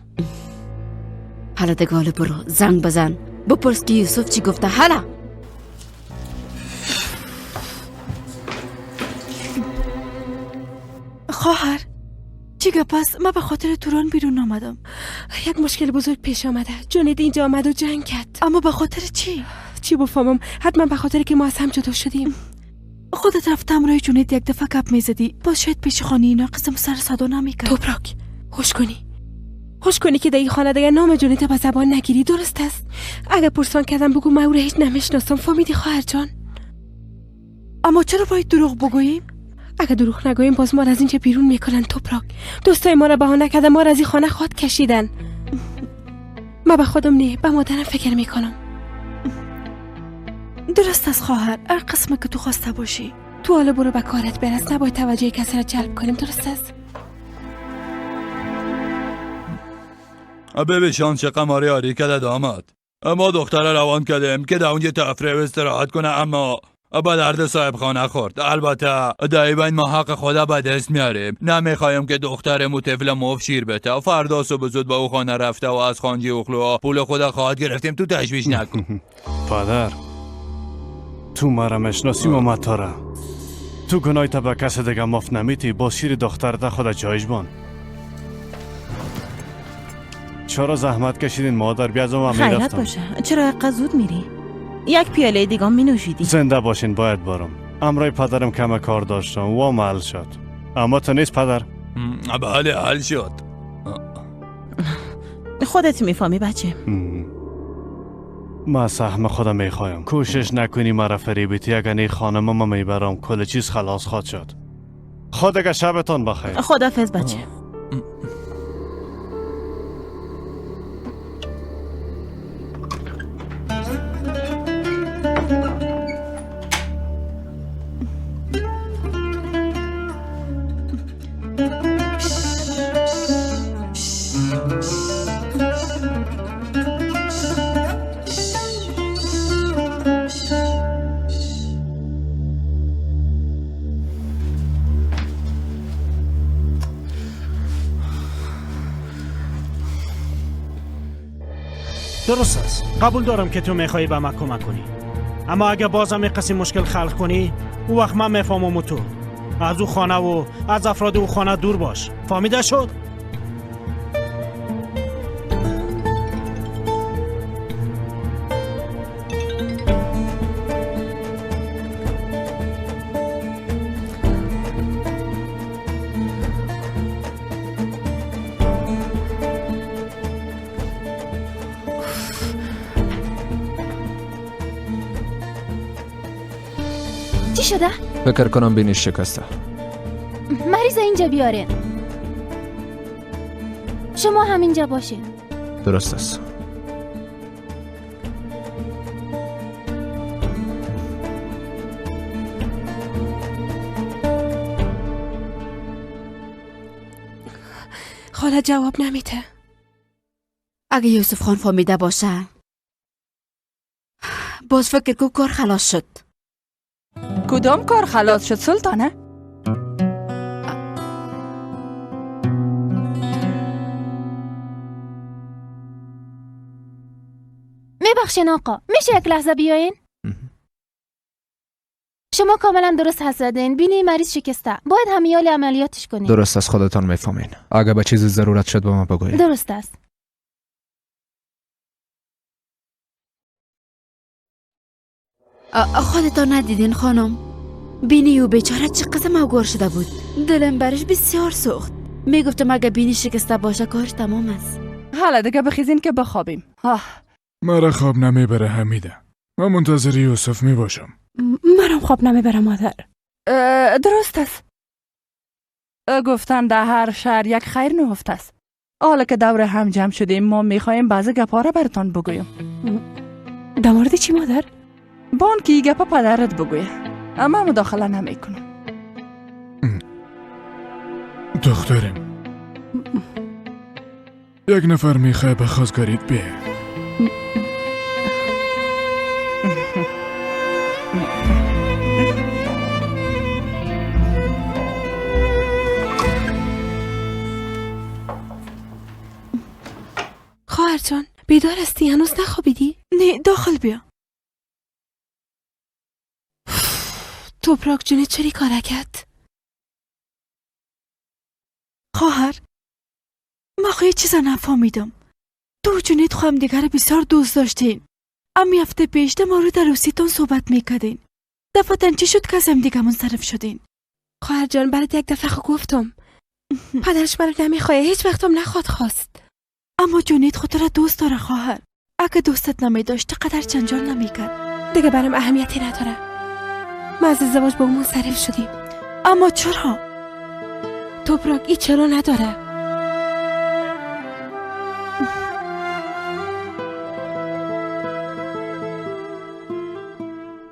حالا دگاله برو زنگ بزن بپرس که یوسف چی گفته. حالا خواهر چی گپ است؟ من به خاطر توران بیرون آمدم. یک مشکل بزرگ پیش آمده. جنید اینجا آمد و جنگ کرد. اما به خاطر چی بفهمم؟ حتما به خاطر که ما از هم جدا شدیم. خودت رفتم رای جنید یک دفعه گپ میزدی، باز شاید پیش خانه اینا قسم سر صدا نمیکرد. توبراک خوش کنی که در این خانه دیگه نام جنید به زبان نگیری. درست است؟ اگه پرسان کردم بگو من او را هیچ نمیشناسم. فهمیدی خواهر جان؟ اما چرا باید دروغ بگوییم؟ اگه دروغ نگوییم باز ما را از اینجا بیرون میکنن. توبراک دوستای ما را بهانه کردن، ما را از این خانه خود کشیدن. من به خودم نه، به مادرم فکر میکنم. درست است خواهر، هر قسم که تو خواسته باشی. تو حالا برو به کارت برس، نباید توجه کسی را جلب کنیم. درست است؟ ببیشان چه قماری آری کده داماد. ما دختره روان کردیم که در اونجا تفریح و استراحت کنه، اما با درد صاحب خانه خورد. البته دایما ما حق خدا به دست میاریم. نمیخوایم که دخترمو طفل موف شیر بته. فردا صبح زود به او خانه رفته و از خانجی اخلو پول خدا خواهد گرفتیم. تو تشویش نکن. پدر تو مرا مشناسی و متاره. تو گناهی تا به کسی دیگه ماف نمیتی، با شیر دختر ده خدا جایش بان. چرا زحمت کشیدین مادر؟ بیازم هم میرفتم. خیرت باشه. چرا اقا زود میری؟ یک پیاله دیگه می نوشیدی. زنده باشین، باید برم. امرای پدرم کم کار داشتم و محل شد. اما تو نیست پدر؟ بله حل شد. خودت میفهمی بچه. ما سهم خودم میخوایم. کوشش نکنی مرا فریبیتی. اگر نی خانم ما میبرم کل چیز خلاص خواهد شد. خدا شبتان بخیر. خداحافظ بچه. درست است. قبول دارم که تو میخوایی به من کمک کنی، اما اگه بازم یک قسم مشکل خلق کنی، او وقت من میفهمم تو از او خانه و از افراد او خانه دور باش. فهمیده شد؟ چی شده؟ فکر کنم بینیش شکسته. مریض اینجا بیارین. شما هم اینجا باشین. درست است. خاله جواب نمیده. اگه یوسف خان فهمیده باشه باز فکر که کار خلاص شد. کدام کار خلاص شد سلطانه؟ میبخشین آقا، میشه یک لحظه بیاین؟ شما کاملا درست حد زدین. بینی مریض شکسته، باید همیال عملیاتش کنین. درست است، خودتان میفهمین. اگه به چیزی ضرورت شد به ما بگویید. درست است. خودتان ندیدین خانم؟ بینی او بیچاره چه قسم اوگار شده بود. دلم برش بسیار سوخت. میگفتم اگه بینی شکسته باشه کارش تمام است. حالا دیگه بخیزین که بخوابیم. مرا خواب نمیبره حمیده. من منتظر یوسف میباشم. مرام خواب نمیبره مادر. درست است. گفتن در هر شهر یک خیر نهفته است. حالا که دور هم جمع شدیم ما میخوایم بعضی گپا را براتان بگویم. در مورد چی مادر؟ بان که این گپا پدرت بگویه. اما مداخله نمیکنم. دخترم یک نفر میخواه به خواستگاریت بیه. خواهر جان بیدار هستی؟ هنوز نخوابیدی؟ نه داخل بیا. توپراک جونت چری کاره کرد؟ خواهر من خواهی چیزا نفهمیدم. تو جونت خواهم دیگر بسیار دوست داشتین. امی هفته پیش در مورد عروسیتون صحبت میکردین. دفعتن چی شد که از هم دیگه منصرف شدین؟ خواهر جان برات یک دفعه گفتم پدرش برات نمیخواه، هیچ وقتم نخواد خواست. اما جونیت خود را دوست داره خواهر. اگه دوستت نمیداشت قدر جنجال نمیکرد. دیگه برام اهمیتی نداره. ما از ازدواج با اون منصرف شدیم. اما چرا؟ توپراک ای چرا نداره.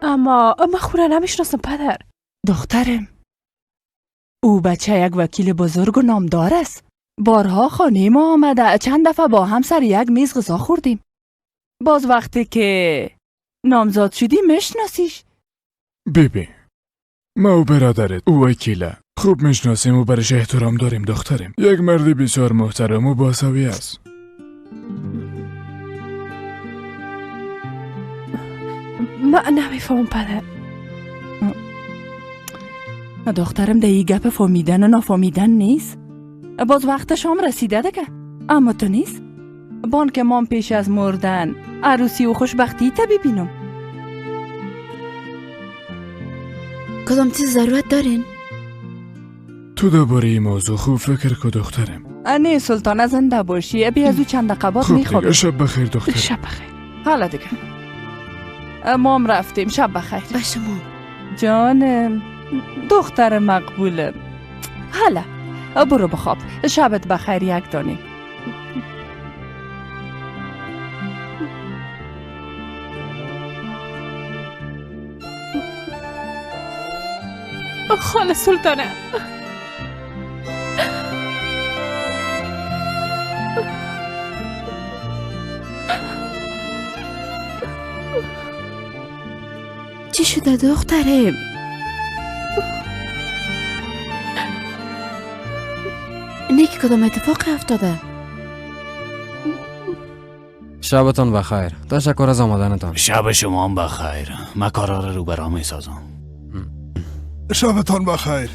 اما خوره نمیشناسم پدر. دخترم او بچه یک وکیل بزرگ و نامدار است. بارها خانه ما آمده. چند دفعه با هم سر یک میز غذا خوردیم. باز وقتی که نامزاد شدی میشناسیش. بیبی ما و برادرت او وکیله خوب میشناسیم و برش احترام داریم دخترم. یک مردی بسیار محترم و باسوی است. من نمیفهم پدر. دخترم ده ای گپ فهمیدن و نفهمیدن نیست. باز وقت شام رسیده دیگه. اما تو نیست. بان که من پیش از مردن عروسی و خوشبختی تا ببینم. کدام چیز ضرورت دارین؟ تو درباره این موضوع خوب فکر کن دخترم. نه سلطانه زنده باشی. بی از او چند دقیقه بعد میخوابیم. خب شب بخیر دخترم. شب بخیر. حالا دیگه ما هم رفتیم. شب بخیر. به شما جانم دختر مقبولم. حالا برو بخواب. شبت بخیر یک دانی. خاله سلطانه چی شده دخترم؟ نیکی کدام اتفاقی افتاده؟ شبتان بخیر. تشکر از آمدنتان. شب شما هم بخیر. من کارا رو برام میسازم. شبتان بخیر.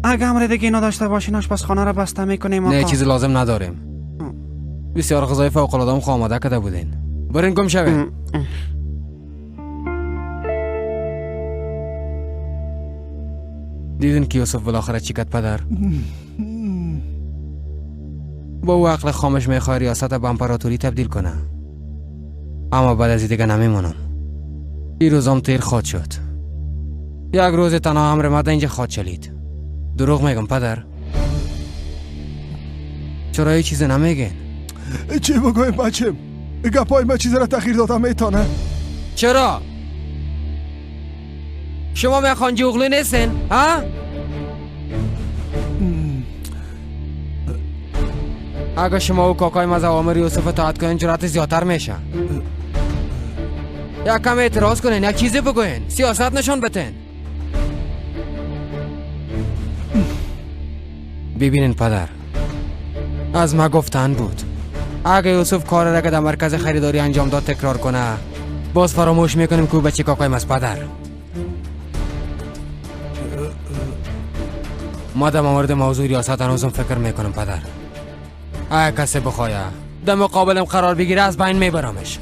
اگه امر دیگه نداشته باشین آشپزخانه رو بسته میکنیم. نه چیزی لازم نداریم. بسیار غذای فوق العاده هم آماده کرده بودین. برین گم شوین. دیدین که یوسف بالاخره چی کرد پدر؟ با او عقل خامش میخواه ریاست به امپراتوری تبدیل کنه. اما بعد از دیگه نمیمونم. این روزم تیر خواد شد. یک روز تنها امر مده اینجا خواد چلید. دروغ میگم پدر؟ چرا یه چیز نمیگین؟ چی بگویم بچم؟ گپای ما چیز را تخیر دادم میتانه؟ چرا؟ شما میخوان جوغلی نیستین؟ ها؟ اگه شما و کاکای از اوامر یوسف اطاعت کنین جرات زیادتر میشه. یا کم اعتراض کنین یا چیزی بگوین. سیاست نشان بتین. ببینین پدر، از ما گفتن بود اگه یوسف کار را که در مرکز خریداری انجام داد تکرار کنه باز فراموش میکنیم که بچه کاکایم از پدر. ما در مورد موضوع ریاست هنوزم فکر میکنم پدر. اگه کسی بخواه در مقابلم قرار بگیره از بین میبرمش.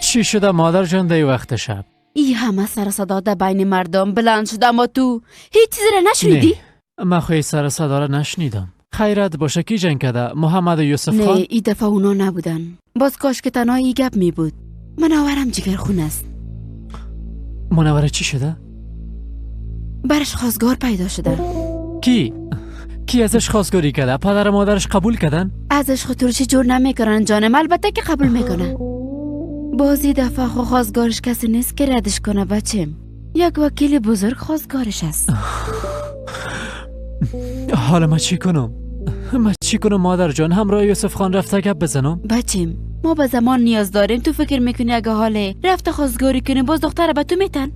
چی شده مادر جان دی وقت شب؟ ای همه سر صدا در بین مردم بلند شده، اما تو هیچ چیزی را نشنیدی؟ نه من خوی سر صدا را نشنیدم. خیرت باشه کی جنگ کرده؟ محمد و یوسف خان؟ نه ای دفعه اونا نبودن. باز کاش که تنها ای گپ می بود. منورم جگرخون است. منوره چی شده؟ برش خواستگار پیدا شده. کی ازش خواستگاری کرده؟ پدر و مادرش قبول کردن؟ ازش خطورشی جور نمیکنن جانم، البته که قبول میکنه. بازی دفعه خواستگارش کسی نیست که ردش کنه بچم. یک وکیل بزرگ خواستگارش است. حالا ما چی کنم؟ مادر جان؟ همراه یوسف خان رفته گپ بزنم؟ بچم ما به زمان نیاز داریم. تو فکر میکنی اگه حاله رفته خواستگاری کنیم باز دختر به تو میتن؟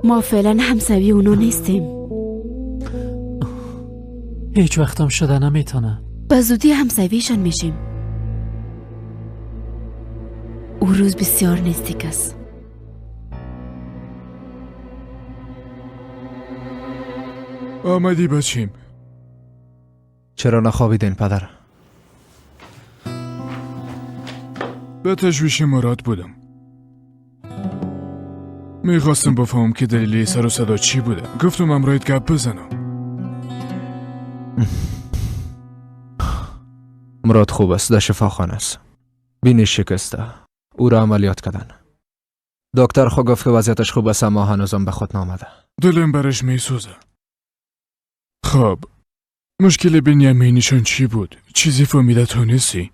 ما فعلا همسوی اونا نیستیم. هیچ وقتم شده نمیتونه. به زودی همسویشان میشیم. او روز بسیار نزدیک است. آمدی بچیم. چرا نخوابیدین پدر؟ به تشویش مراد بودم. میخواستم بفهم که دلیلی سر و صدا چی بوده. گفتم امرایت گپ بزنم. مراد خوب است، در شفاخانه است. بینیش شکسته. او را عملیات کردن. دکتر خود گفت که وضعیتش خوب است اما هنوزم به خود نامده. دلم برش میسوزه. خب مشکل بنیامینشان چی بود؟ چیزی فهمیده تونستی؟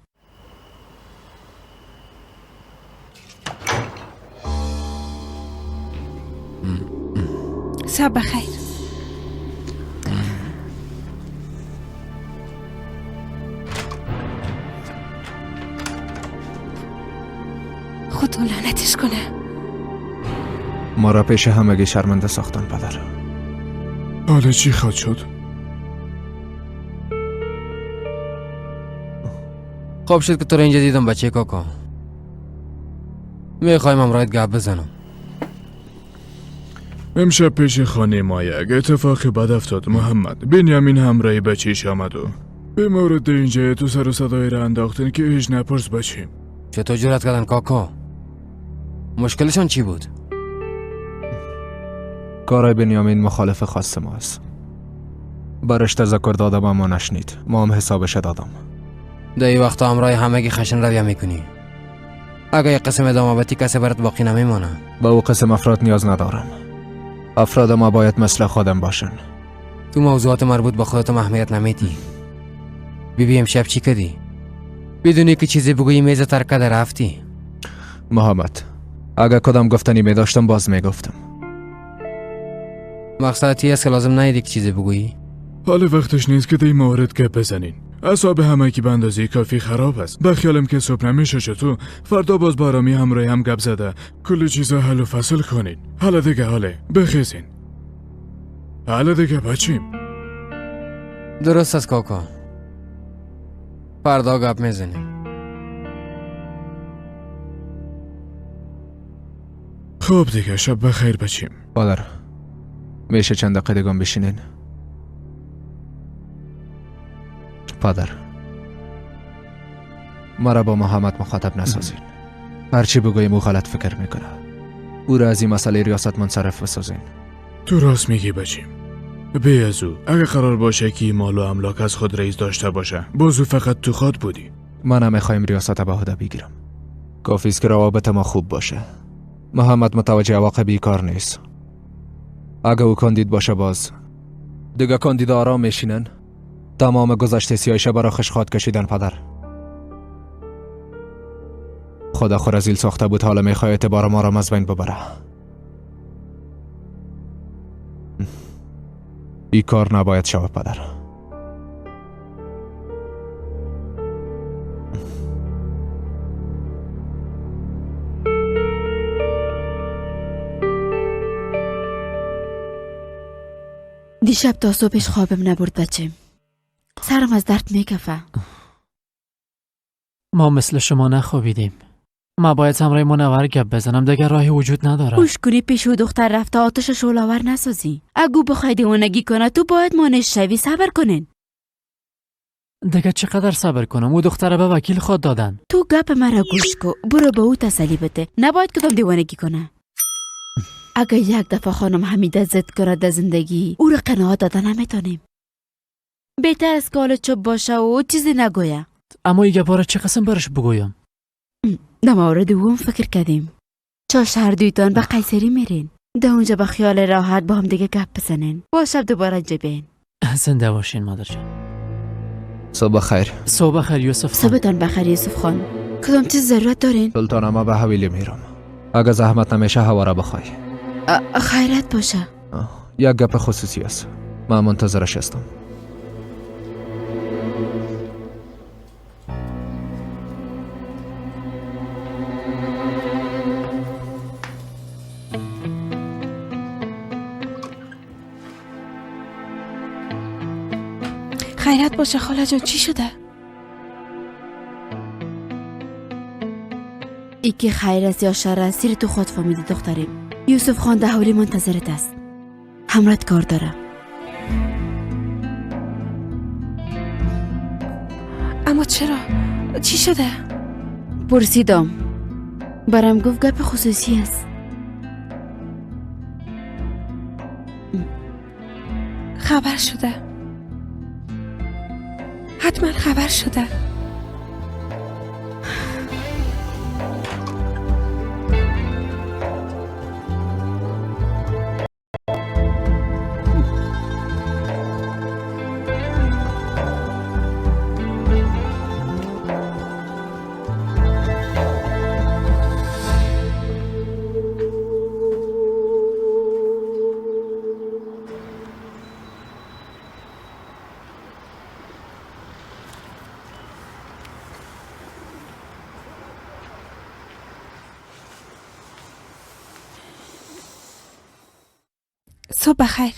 صبح بخیر. خدا لعنتش کنه. ما را پیش همگی شرمنده ساختن پدر. حالا چی خواهد شد؟ خوب شد که تو را اینجا دیدم بچه کاکا. میخوایم امرایت گپ بزنم. امشب پیش خانه ما یک اتفاقی بد افتاد محمد. بنیامین همراهی بچهش آمد و به مورد اینجا تو سر و صدایی را انداختن که هیچ نپرس بچیم. چطور جرأت کردن کاکا؟ مشکلشان چی بود؟ کارای بنیامین مخالف خواست ما است. برش تذکر دادم اما نشنید. ما هم حسابش دادم. در این وقتا همراه همگی خشن رویه میکنی. اگه یک قسم ادامه کسی برات باقی نمیمانه. با او قسم افراد نیاز ندارم. افراد ما باید مثل خودم باشن. تو موضوعات مربوط به خودت اهمیت نمیدی. بیبی امشب چی کردی؟ بدونی که چیزی بگویی میز ترک کرده رفتی. محمد اگه کدام گفتنی میداشتم باز میگفتم. مقصدی است که لازم نیدی که چیزی بگویی. حالا وقتش نیست که در این مورد گپ بزنین. اعصاب همگی به اندازه کافی خراب است. بخیالم که صبح نمیشه چطور فردا باز بارامی همراه هم گپ زده کل چیزا حل و فصل کنین. حالا دیگه حاله بخیزین. حالا دیگه بچیم. درست است کاکا. فردا گپ میزنیم. خوب دیگه شب بخیر بچیم. پدر میشه چند دقیقه دیگه بشینین؟ پدر مرا با محمد مخاطب نسازین. هرچی بگویم او غلط فکر میکنه. او را از این مسئله ریاست منصرف بسازین. تو راست میگی بچیم. بی از او اگه قرار باشه که مال و املاک از خود رئیس داشته باشه بازو فقط تو خود بودی. من هم میخوایم ریاست به عهده بگیرم. کافیست که روابط ما خوب باشه. محمد متوجه عواقب کار نیست. اگه او کاندید باشه باز دیگه کاندید آرام میشینن. تمام گذشته سیایشه برا خشخات کشیدن پدر. خدا خورزیل ساخته بود حالا میخواه اعتبار ما را از بین ببره. این کار نباید شود پدر. دیشب تا صبحش خوابم نبرد بچم. سرم از درد میکفه. ما مثل شما نخوابیدیم. ما باید همراه منور گپ بزنم، دیگه راهی وجود نداره. گوش کنی پیش او دختر رفته آتش شعله‌آور نسازی. اگه بخوای دیوانگی کنه تو باید مانش شوی. صبر کنین. دیگه چقدر صبر کنم؟ او دختره به وکیل خود دادن. تو گپ مرا گوش کو. برو به او تسلی بده. نباید کدام دیوانگی کنه. اگه یک دفعه خانم حمیده ضد کنه در زندگی، او را قناعت دادن نمیتونیم. بهتر از کال چوب باشه و چیزی نگویه. اما ایگه باره چه قسم برش بگویم؟ در مورد او فکر کردیم. چاش هر دویتان به قیصری میرین. در اونجا به خیال راحت با هم دیگه گپ بزنین. با شب دوباره جبین. زنده باشین مادر جان. صبح خیر. صبح خیر یوسف خان. صبحتان بخیر یوسف خان. کدام چیز ضرورت دارین؟ سلطان ما به حویلی میرم. اگه زحمت نمیشه هوا را بخوای. خیرت باشه. یک گپ خصوصی است. من منتظرش هستم. خیرت باشه خاله جان. چی شده؟ ای که خیر است یا شر است سیر تو خود فهمیدی دختریم. یوسف خان در حولی منتظرت است. همرات کار داره. اما چرا؟ چی شده؟ پرسیدم. برام گفت گپ خصوصی است. خبر شده. حتما خبر شده. صبح بخیر.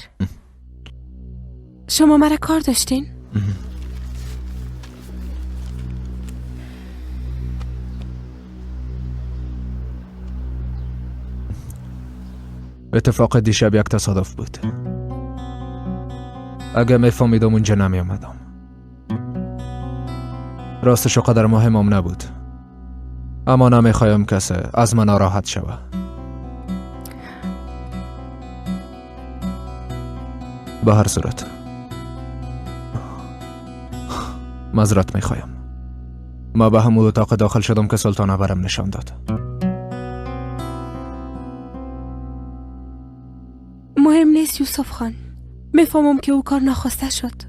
شما مرا کار داشتین؟ اتفاق دیشب یک تصادف بود. اگه میفهمیدم اونجا نمی آمدم. راستشو قدر مهمم نبود. اما نمیخوایم کسی از من ناراحت شوه. به هر صورت معذرت میخوایم. ما به همون اتاق داخل شدم که سلطانه برم نشان داد. مهم نیست یوسف خان. میفهمم که او کار ناخواسته شد.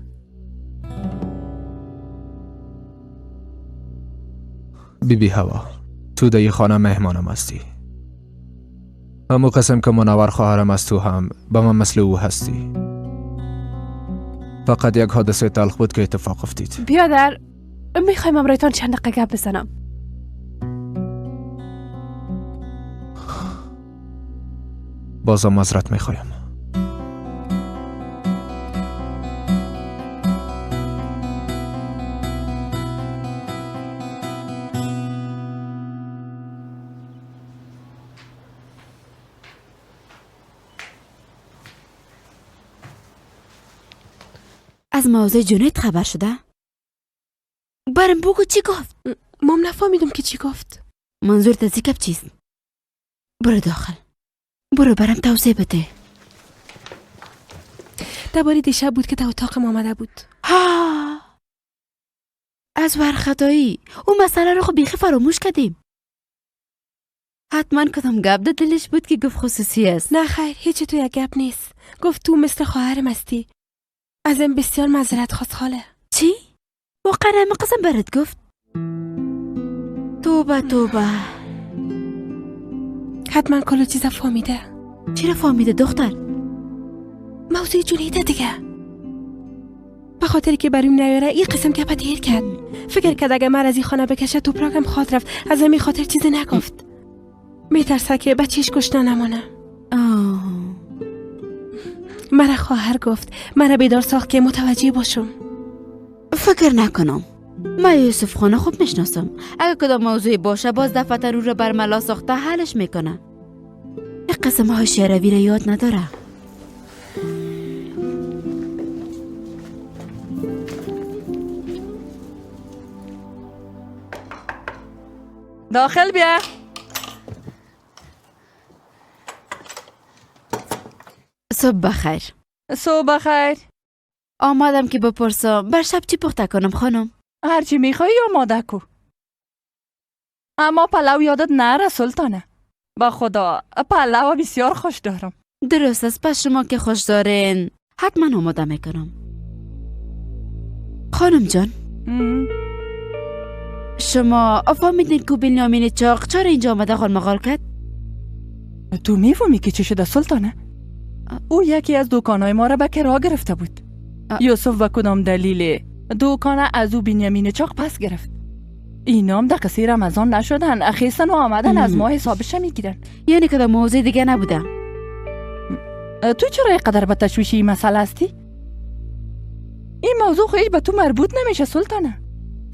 بیبی هوا، تو در خانه مهمانم هستی. همون قسم که منور خواهرم از تو هم به من مثل او هستی. فقط یک حادثه تلخ بود که اتفاق افتید. بیادر، میخوایم امرایتان چند دقیقه گپ بزنم. بازم معذرت میخوایم. از موضوع جنید خبر شده؟ برم بگو چی گفت؟ مام نفهمیدم که چی گفت. منظورت از گپ چیست؟ برو داخل. برو برم توضیح بده. درباره دیشب بود که در اتاق ما آمده بود. ها، از ورخطایی اون مسئله رو خب بیخی فراموش کردیم. حتما کدام گپ در دلش بود که گفت خصوصی است. نه خیر، هیچ تو یک گپ نیست. گفت تو مثل خواهرم هستی. ازم بسیار معذرت خواست خاله. چی؟ واقعا همه قسم برات گفت؟ توبه توبه. حتما کلو چیزا فهمیده. چرا فهمیده دختر؟ موضوع جنیده دیگه. به خاطر که بریم نیاره این قسم گپ دیر کرد. فکر کرد اگه من از این خانه بکشه توپراکم خواد رفت. از همین خاطر چیزی نگفت. میترسه که بچهش گشنه نمانه. مرا خواهر گفت، مرا بیدار ساخت که متوجه باشم. فکر نکنم. من یوسف خانه خوب میشناسم. اگه کدام موضوعی باشه باز دفتر رو بر ملا ساخته حلش میکنه. این قسم های شعروی را یاد نداره. داخل بیا. صبح بخیر. صبح بخیر. آمدم که بپرسم بر شب چی پخته کنم خانم؟ هرچی میخوایی آماده کو. اما پلو یادت نره سلطانه. با خدا پلو بسیار خوش دارم. درست است، پس شما که خوش دارین حتما آماده میکنم. خانم جان شما فهمیدین که بنیامین چاق چرا اینجا آمده غالمغال کرد؟ تو میفهمی که چی شده سلطانه؟ او یکی از دکانهای ما را به کرا گرفته بود. یوسف به کدام دلیل دکانه از او بنیامین چاق پس گرفت. اینا هم دقیقه رمضان نشدن، اخیستن و آمدن از ما حسابش میگیرن. یعنی که موضوع دیگه نبوده؟ تو چرا اینقدر به تشویشی این مسئله هستی؟ این موضوع خیلی به تو مربوط نمیشه سلطانه.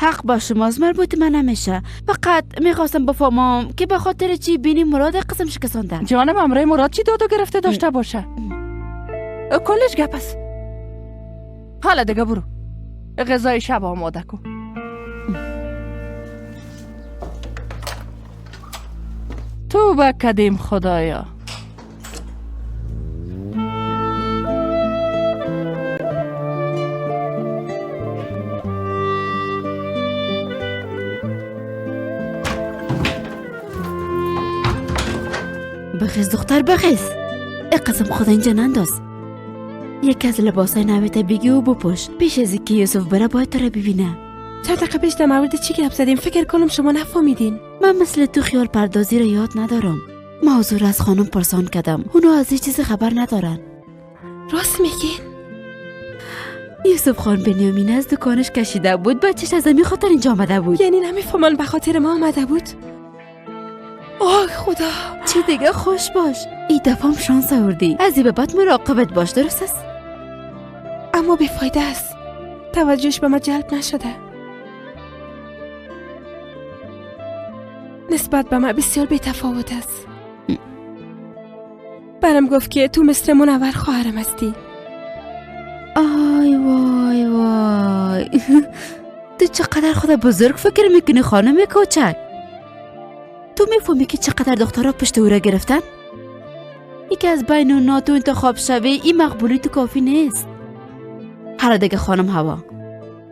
حق با شماست، مربوط من نمیشه. فقط میخواستم بفهمم که به خاطر چی بینی مراد قسم شکستاندن. جانم امرای مراد چی دادو گرفته داشته باشه؟ کلش گپ است. حالا دیگه برو غذای شب آماده کن. تو بکدیم خدایا. بخیز دختر بخیز. ای قسم خدا اینجا ننداز. یک از لباسای نویت بگی و بپوش. پیش از اینکه یوسف بره باید تو را ببینه. چند دقیقه پیش در مورد چی گپ زدیم؟ فکر کنم شما نفهمیدین. من مثل تو خیال پردازی را یاد ندارم. موضوع را از خانم پرسان کردم، اونا از این چیزی خبر ندارن. راست میگین؟ یوسف خان بنیامین از دکانش کشیده بود، بچهش از همین خاطر اینجا آمده بود. یعنی نمیفهمن به خاطر ما آمده بود؟ آه خدا. چی دیگه خوش باش. این دفعه هم شانس آوردی. از این به بعد مراقبت باش، درست است؟ اما بیفایده است. توجهش به ما جلب نشده. نسبت به من بسیار بی‌تفاوت است. برام گفت که تو مثل منور خواهرم هستی. آی وای وای. تو چقدر خدا بزرگ فکر میکنی خانم کوچک. تو میفهمی که چقدر دخترها پشت او را گرفتن؟ یکی از بین اونا تو انتخاب شوی، این مقبولی تو کافی نیست. حالا دیگه خانم هوا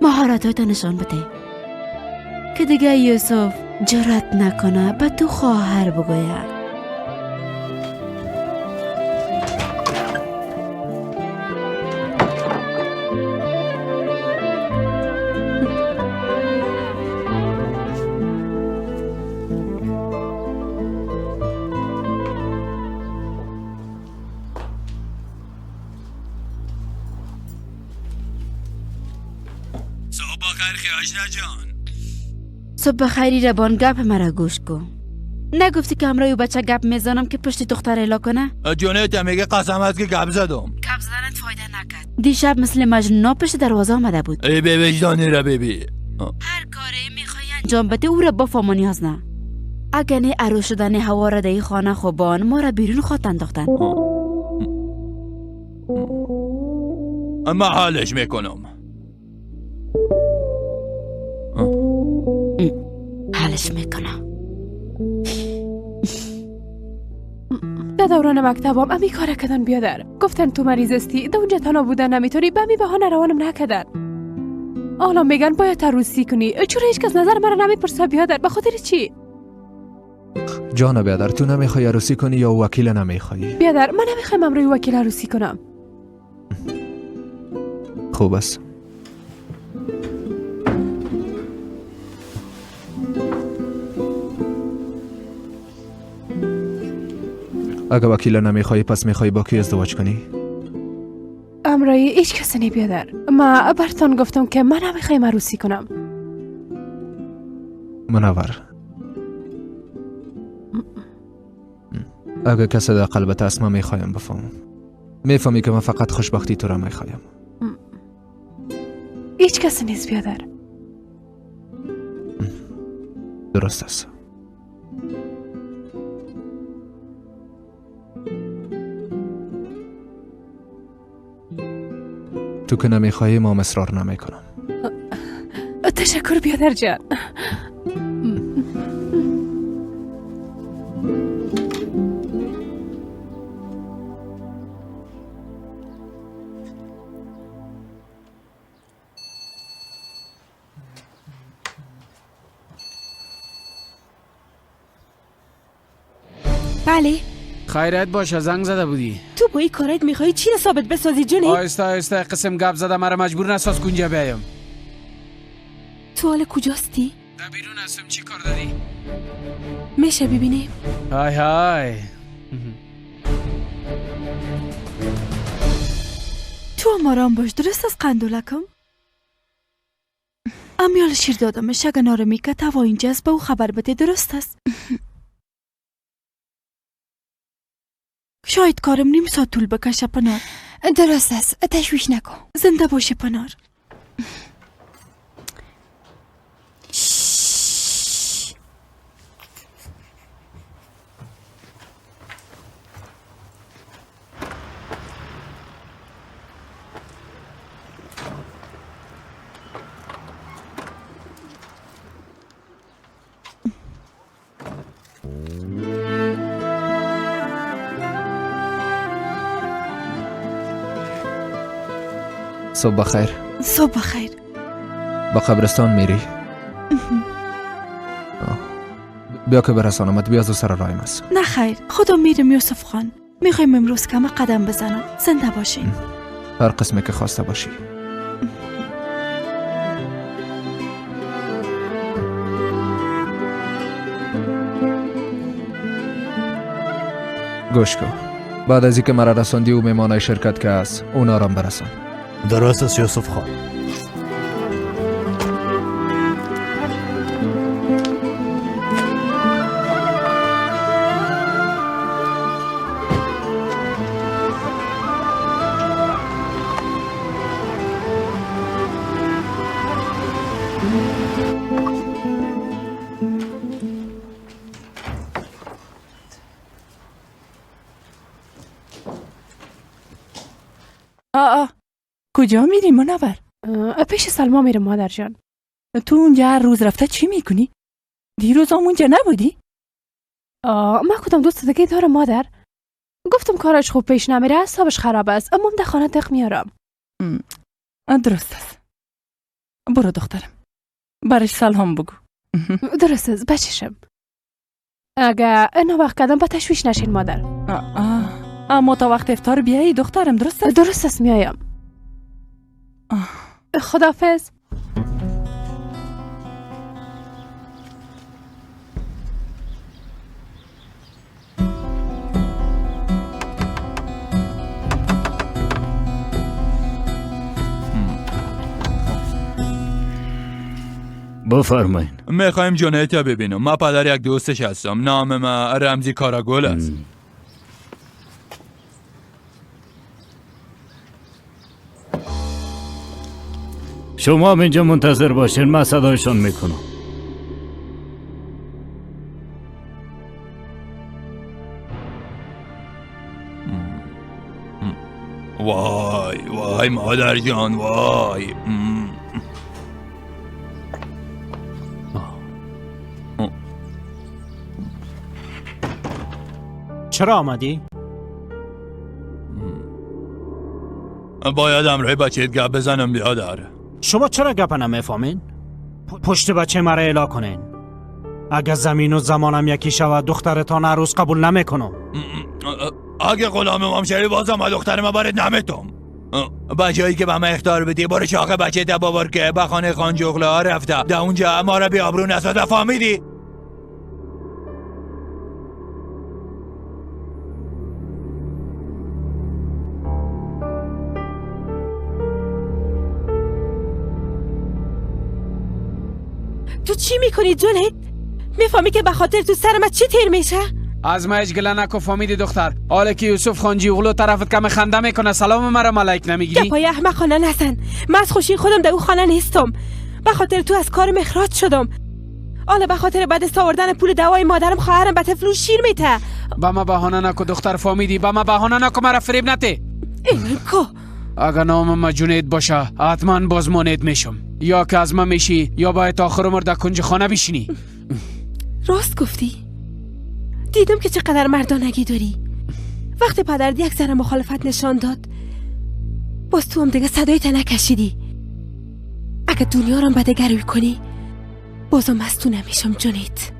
مهارت‌هایت نشان بده که دیگه یوسف جرأت نکنه به تو خواهر بگوید. صبح خیری ربان گپ مرا گوش کن. نگفتی که همراه بچه گپ میزنم که پشت دختر الا کنه؟ جونت میگه قسم است که گپ زدم. گپ زدنت فایده نکرد. دیشب مثل مجنونا پشت دروازه آمده بود. ای به وجدانی را ببی. هر کاری میخوای انجام بده او را بفهم نیاز نه. اگه نه عروس شدن هوا را در خانه خوبان ما را بیرون خواهد انداختن. اما حالش میکنم. حالش میکنم. در دوران مکتبام امی کار کردن بیادر. گفتن تو مریض استی، در اونجا تنها بودن نمیتونی، به امی بهانه روانم نکردن. حالا میگن باید عروسی کنی. چرا هیچ کس نظر مرا نمیپرسه بیادر؟ به خاطر چی؟ جان بیادر، تو نمیخوای عروسی کنی یا وکیل نمیخوای؟ بیادر من نمیخوایم امروی وکیل عروسی کنم. خوب است. اگه وکیل نمیخوای پس میخوای با کی ازدواج کنی؟ امرای هیچ کسی نی بیادر. ما برتان گفتم که من نمیخوایم عروسی کنم. منور، اگه کسی در قلبت است من میخوایم بفهمم. میفهمی که من فقط خوشبختی تو را میخوایم. هیچ کسی نیست بیادر. درست است. تو که نمیخواهی ما اصرار نمیکنم. تشکر بیادر جان. بله. خیرت باشه، زنگ زده بودی. تو با این کارت میخوایی چی ثابت بسازی جونی؟ آهسته آهسته قسم گپ زده، مرا مجبور نساز کنجا بیایم. تو حال کجاستی؟ در بیرون هستم. چی کار داری؟ میشه ببینیم؟ های های. تو هم آرام باش، درست از قندولکم؟ امیال شیر دادمش، اگه نارمی که توا اینجاست به او خبر بده، درست است؟ شاید کارم نیم ساعت طول بکشه پنار. درست است، تشویش نکن. زنده باشه پنار. صبح بخیر. صبح بخیر. با قبرستان میری؟ بیا که برسانمت، بیا زو سر رایم است. نه خیر، خدا میرم یوسف خان. میخوایم امروز کم قدم بزنم. زنده باشین. هر قسمی که خواسته باشی. گوش کن، بعد از اینکه مرا رساندی و میمانای شرکت که هست اونا را برسان. درست است یوسف خان. کجا میری منور؟ پیش سلما میرم مادر جان. تو اونجا هر روز رفته چی میکنی؟ دیروز اونجا نبودی؟ من کدام دوست دیگه دارم مادر. گفتم کارش خوب پیش نمیره، حسابش خراب است، اما در خانه دق میارم. درست است. برو دخترم، برش سلام بگو. درست است بچشم. اگه اینا وقت کردم با تشویش نشین مادر. اما تا وقت افطار بیایی دخترم، درست است؟ درست است میایم. خداحافظ. بفرمایین. میخوایم جنایت رو ببینم. من پدر یک دوستش هستم. نام من رمزی کاراگل است. شما هم اینجا منتظر باشین، من صدایشان میکنم. وای وای مادر جان وای. چرا آمدی؟ باید امروی بچهت گپ بزنم بیادر. شما چرا گپ نمیفهمین؟ پشت بچه مرا اعلا کنین. اگه زمین و زمانم یکی شود دخترتان عروس قبول نمیکنم. اگه غلام امام شوی بازم دختر ما بارد نمیتم. بچه‌ای که به ما اخطار بدی برو شاخه بچه تباور که به خانه خان جغله ها رفته در اونجا ما را بی آبرو نساده، فهمیدی؟ تو چی میکنی جونت؟ میفهمی که به خاطر تو سر من چی تیر میشه؟ از ما هیچ گله نکو فامیدی دختر. حالا که یوسف خان جیغلو طرفت کم خنده میکنه سلام مرا ملک نمیگیری؟ گپای احمقانه نزن. من از خوشی خودم در او خانه نیستم. به خاطر تو از کارم اخراج شدم. حالا به خاطر بدست آوردن پول دوای مادرم خواهرم به طفلو شیر میته. با ما بهانه نکو دختر فامیدی. با ما بهانه نکو مرا فریب نته. ایمان کو اگر نام ما جونید باشه حتما بازمانید میشم. یا که از ما میشی یا باید آخر عمر در کنج خانه بشینی. راست گفتی. دیدم که چقدر مردانگی داری. وقتی پدرت یک ذره مخالفت نشان داد باز تو هم دیگه صدایت نکشیدی. اگه دنیا رو بدگروی کنی بازم از تو نمیشم جونیت.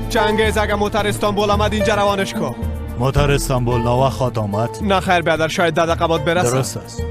چنگیز اگه موتر استانبول آمد اینجا روانش کو. موتر استانبول ناوقت آمد؟ نه خیر بیادر شاید 10 دقیقه بعد برسه. درست است.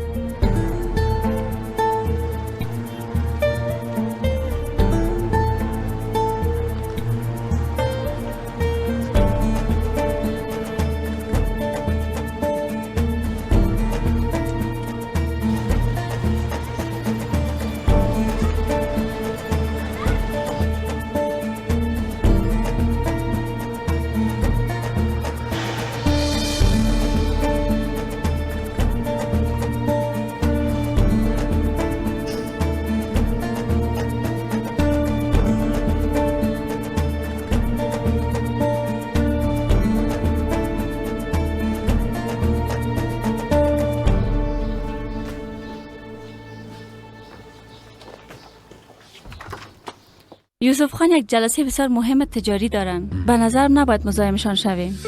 یوسف خان یک جلسه بسیار مهم تجاری دارن. به نظرم نباید مزاحمشان شویم.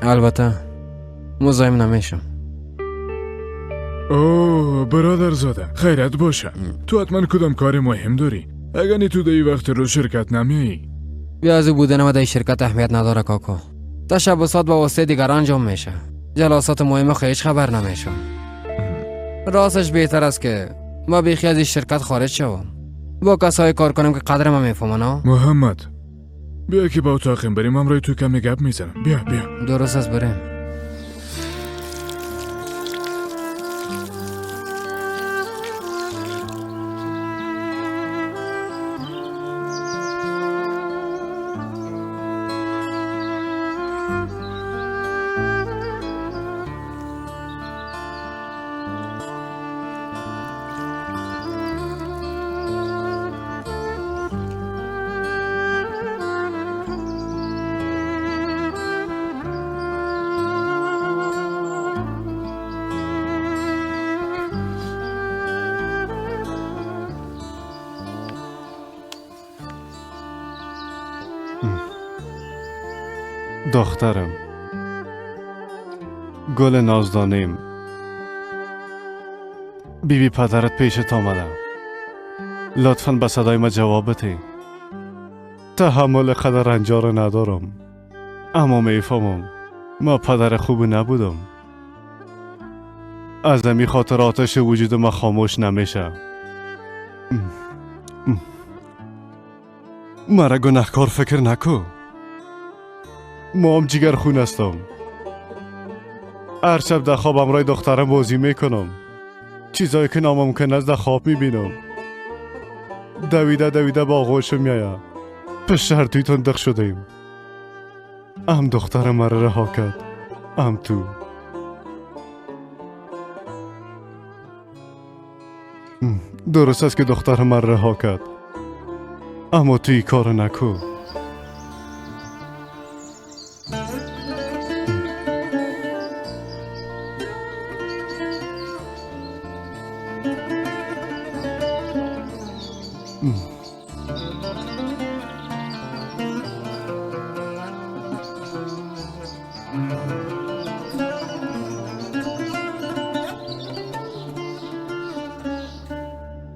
البته مزاحم نمیشم. اوه برادر زاده خیرت باشه. تو حتما کدام کار مهم داری؟ اگر نی تو دی وقت رو شرکت نمیایی. بیازی بودن ما در شرکت اهمیت نداره کاکا. تشبسات با واسطه دیگر انجام میشه. جلسات مهم خیلی خبر نمیشم. راستش بهتر است که ما بیخی از این شرکت خارج شوم. با کسایی کار کنم که قدر ما میفهمن. محمد بیا که با اتاقیم بریم امروی تو کمی گپ میزنم. بیا درست است بریم. دخترم گل نازدانیم بیبی پدرت پیشت آمده. لطفاً به صدای ما جواب بده. تحمل قدر رنجار ندارم اما میفهمم ما پدر خوبی نبودم. از همی خاطر آتش وجود ما خاموش نمیشه. مرا گناهکار فکر نکو. ما هم جگر خون هستم. هر شب در خواب امرای دخترم بازی میکنم. چیزایی که ناممکن است در خواب میبینم. دویده با آغوش میایم. به شرطی تندق شدیم. هم دخترم مرا رها کرد هم تو. درست است که دخترم مرا رها کرد اما توی کار نکو.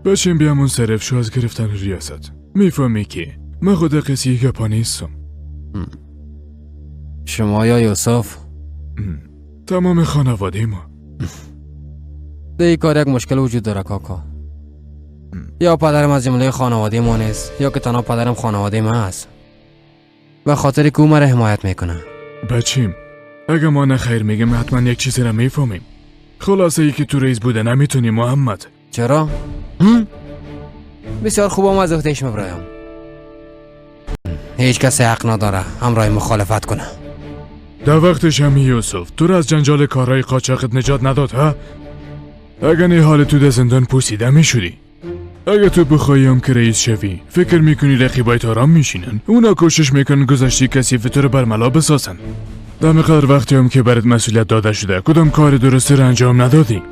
باشیم بیامون صرف شو از گرفتن ریاست. میفهمی که من خود قصی گپا نیستم. شما یا یوسف؟ تمام خانواده ما. در این کار یک مشکل وجود داره کاکا. یا پدرم از جمله خانواده ما نیست یا که تنها پدرم خانواده ما هست. به خاطر که او مرا حمایت میکنه. بچیم اگه ما نخیر میگیم حتما یک چیزی را میفهمیم. خلاصه ای که تو رئیس بوده نمیتونی محمد. چرا؟ بسیار خوب از اختیش مبرایم. هیچ کسی حق نداره همراه مخالفت کنه. در وقتش همی یوسف تو را از جنجال کارهای قاچاقت نجات نداد ها؟ اگه نه حال تو در زندان پوسیده میشدی. اگه تو بخوایی هم که رئیس شوی فکر میکنی رقیبایت آرام میشینن؟ اونا کوشش میکنن گذشتی کثیف تو رو برملا بسازن. در مقدار وقتی هم که برات مسئولیت داده شده کدام کار درستی رو انجام ندادی.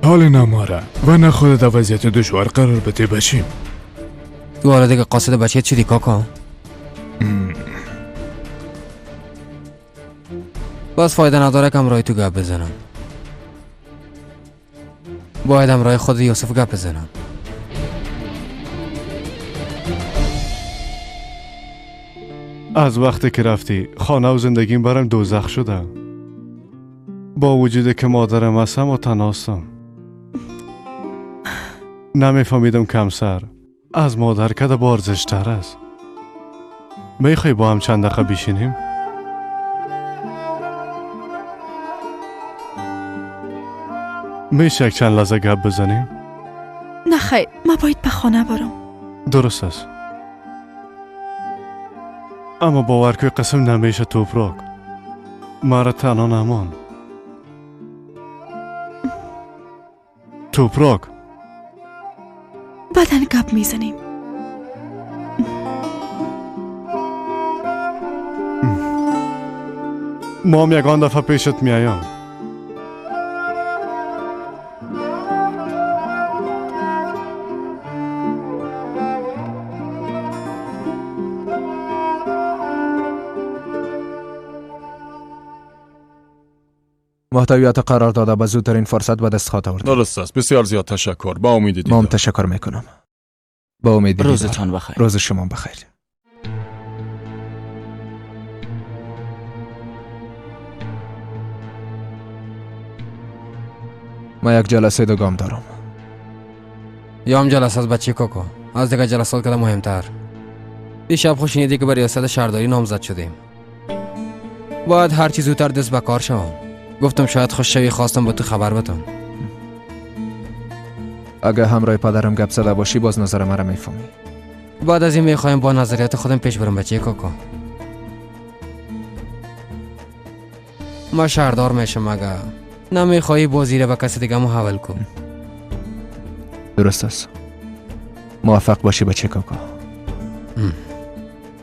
حال نماره و نه خودت وضعیت دشوار قرار بده بچیم. تو حالا دیگه قاصد بچه چی دی کاکا؟ باز فایده نداره که همراه تو گپ بزنم. باید همراه خود یوسف گپ بزنم. از وقتی که رفتی خانه و زندگیم برم دوزخ شده. با وجودی که مادرم هستم و تنهاستم. نمیفهمیدم کمسر از مادر کده بارزشتر است. میخوای با هم چند دقیقه بشینیم؟ میشه یک چند لحظه گپ بزنیم؟ نه خیر، ما باید به خانه برم. درست است. اما باور که قسم نمیشه توپراک. مرا تنها نمان. توپراک بعدن گپ میزنیم. ما هم یکان دفعه پیشت میایم. محتویات قرار داده به زودترین فرصت به دست خواهد آورد. درست است. بسیار زیاد تشکر. با امید دیدار. ما تشکر میکنم. با امید دیدار. روزتان بخیر. روز شما بخیر. ما یک جلسه دوگام دارم. یا هم جلسه از بچه کاکا. از دیگه جلسات کده مهمتر. دیشب خوشینیدی که برای ریاست شهرداری نامزد شدیم. باید هر چیز زودتر دست به کار شوم. گفتم شاید خوش شوی خواستم با تو خبر بدم. اگه همراه پدرم گپ زده باشی باز نظر مرا میفهمی. بعد از این میخوایم با نظریات خودم پیش برم بچه کاکا. ما شهردار میشم اگه نمیخوایی بازی را به کسی دیگه محول کن. درست است. موفق باشی بچه کاکا.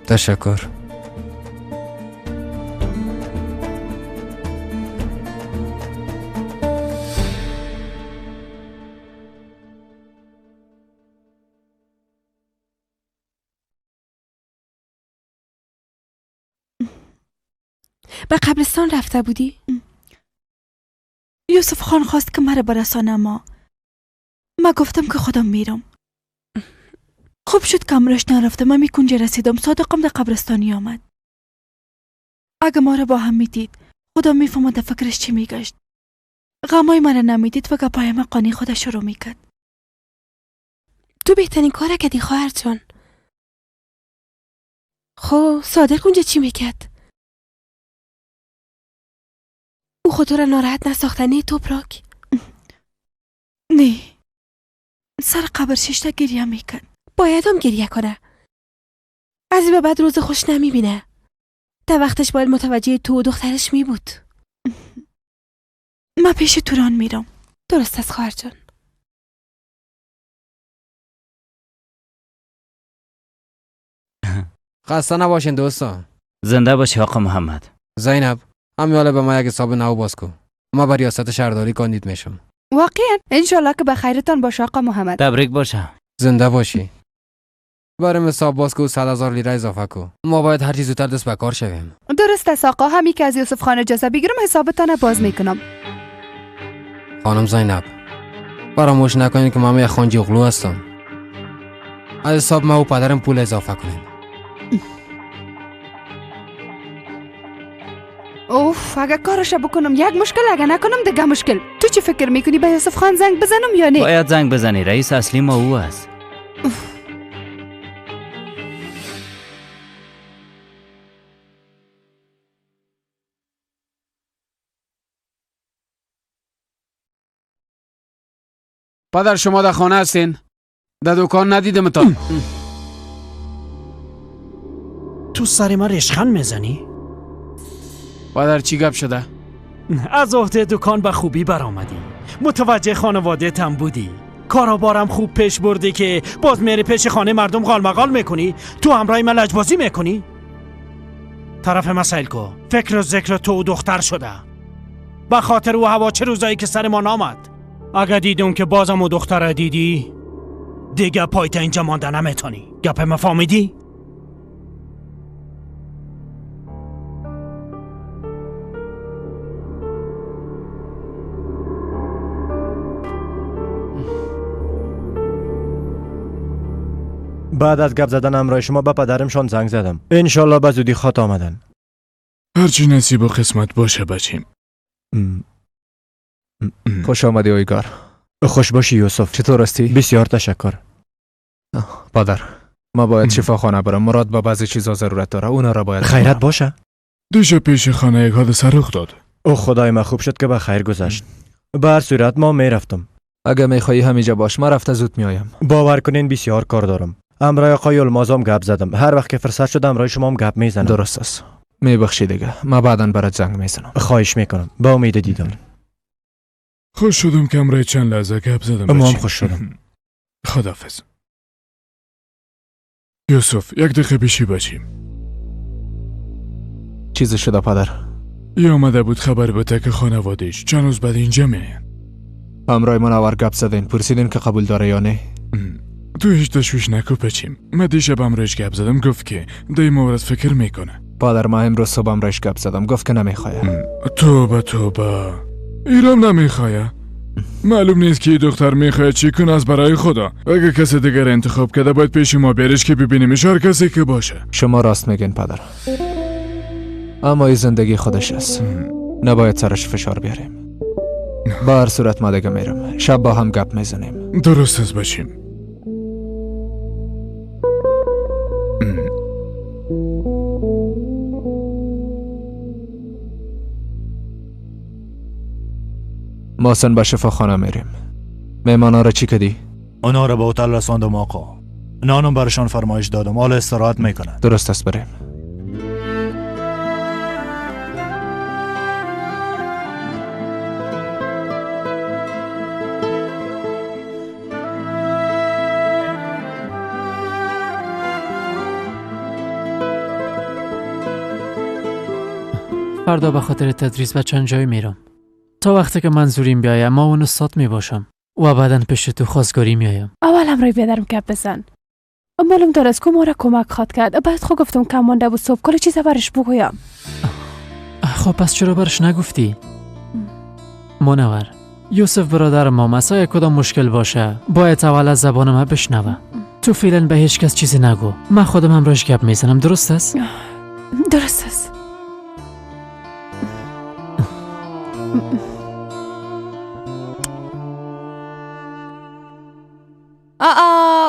تشکر. به قبرستان رفته بودی؟ یوسف خان خواست که مرا برسانه ما گفتم که خودم میرم. خوب شد که امرش نرفتم. من میکنجه رسیدم صادقم در قبرستانی آمد. اگه ما را با هم میدید خدا میفهمد در فکرش چی میگشت. غمای مرا نمیدید و گپای من قانی خودش شروع میکرد. تو بهترین کار کردی خواهر جان. خب صادق اونجا چی میکرد؟ او خود را ناراحت نساخته نه توپراک؟ نه، سر قبر ششته گریه میکرد. باید هم گریه کنه. از این به بعد روز خوش نمیبینه. در وقتش باید متوجه تو و دخترش میبود. من پیش توران میرم. درست است خواهر جان. خسته نباشین دوستان. زنده باشی آقا محمد. زینب همیاله به ما یک حساب نو باز کن. ما با ریاست شهرداری کاندید میشم. واقعا انشالله که به خیرتان باشه آقا محمد. تبریک باشه. زنده باشی. برام حساب باز کو 100,000 لیره اضافه کو. ما باید هر چیز زودتر دست به کار شویم. درست است آقا. همین که از یوسف خان اجازه بگیرم حسابتان باز میکنم. خانم زینب فراموش نکنید که من یک خانجی اغلو هستم. از حساب ما و پدرم پول اضافه کنیم. اوف اگه کارش بکنم یک مشکل، اگه نکنم دیگه مشکل. تو چی فکر میکنی به یوسف خان زنگ بزنم یا نه؟ باید زنگ بزنی. رئیس اصلی ما او است. پدر شما در خانه هستین؟ در دکان ندیدم تا. تو سر ما رشخند میزنی؟ پدر چی گپ شده؟ از عهده دکان به خوبی برآمدی، متوجه خانواده تم بودی، کارا بارم خوب پیش بردی که باز میری پیش خانه مردم غالمغال میکنی؟ تو همراه من لجبازی میکنی؟ طرف مسائل کو فکر و ذکر تو و دختر شده به خاطر او هوا چه روزایی که سر ما نامد. اگه دیدم که بازم و دختر دیدی دیگه پایت اینجا مانده نمیتونی. گپ ما فهمیدی؟ بعد از گپ زدن همراه شما به پدرمشان زنگ زدم. انشالله به زودی خط آمدن. هرچی نصیب و قسمت باشه بچیم. خوش آمدی اویگار. خوش باشی یوسف. چطور هستی؟ بسیار تشکر. پدر ما باید شفاخانه برم. مراد با بعضی چیزا ضرورت داره. اونا را باید خیرت باشه. دیشب پیش خانه یک حادثه رخ داد. او خدای من خوب شد که به خیر گذشت. به هر صورت ما میرفتم. اگه میخوایی همینجا باش، من رفته زود میایم. باور کنین بسیار کار دارم. امرای آقای المازم گپ زدم. هر وقت که فرصت شد امرای شما هم گپ میزنم. درست است. میبخشی دیگه. من بعداً برات زنگ میزنم. خواهش میکنم. با امید دیدن. خوش شدم که امرای چند لحظه گپ زدم. ما هم خوش شدم. خداحافظ. یوسف یک دقیقه بیشی بچیم. چیزی شده پدر؟ یه آمده بود خبر بده که خانوادهش چند روز بعد اینجا میاین. امرای منور گپ زدین، پرسیدین که قبول داره یا نه؟ تو هیچ تشویش نکو بچیم. من دیشب امرایش گپ زدم، گفت که دی مورد فکر میکنه. پدر ما امروز صبح امرایش گپ زدم، گفت که نمیخواه. توبه ایران نمیخواه. معلوم نیست که دختر میخواه چی کنه از برای خدا. اگه کسی دیگر انتخاب کرده باید پیش ما بیارش که ببینیمش، هر کسی که باشه. شما راست میگین پدر، اما این زندگی خودش است، نباید سرش فشار بیاریم. با هر صورت ما دیگه میرم، شب با هم گپ میزنیم. درست است باشیم. محسن به شفاخانه میریم. میمانا را چی کردی؟ اونا را به هتل رساندم آقا. نانم برشان فرمایش دادم، حالا استراحت میکنن. درست است، بریم. فردا به خاطر تدریس به چند جای میرم. تا وقتی که منظوریم بیایم ما اون استاد میباشم و بعدن پیش تو خواستگاری میایم. اول امرای بیادرم گپ بزن. معلوم دارست که ما را کمک خواد کرد. بعد خود گفتم کم مانده بود صبح کل چیزا برش بگویم. خب پس چرا برش نگفتی؟ منور، یوسف برادر ما مسای کدام مشکل باشه باید اول از زبان ما بشنوه. تو فعلا به هیچ کس چیزی نگو. من خودم امروز گپ میزنم. درست است؟ درست است.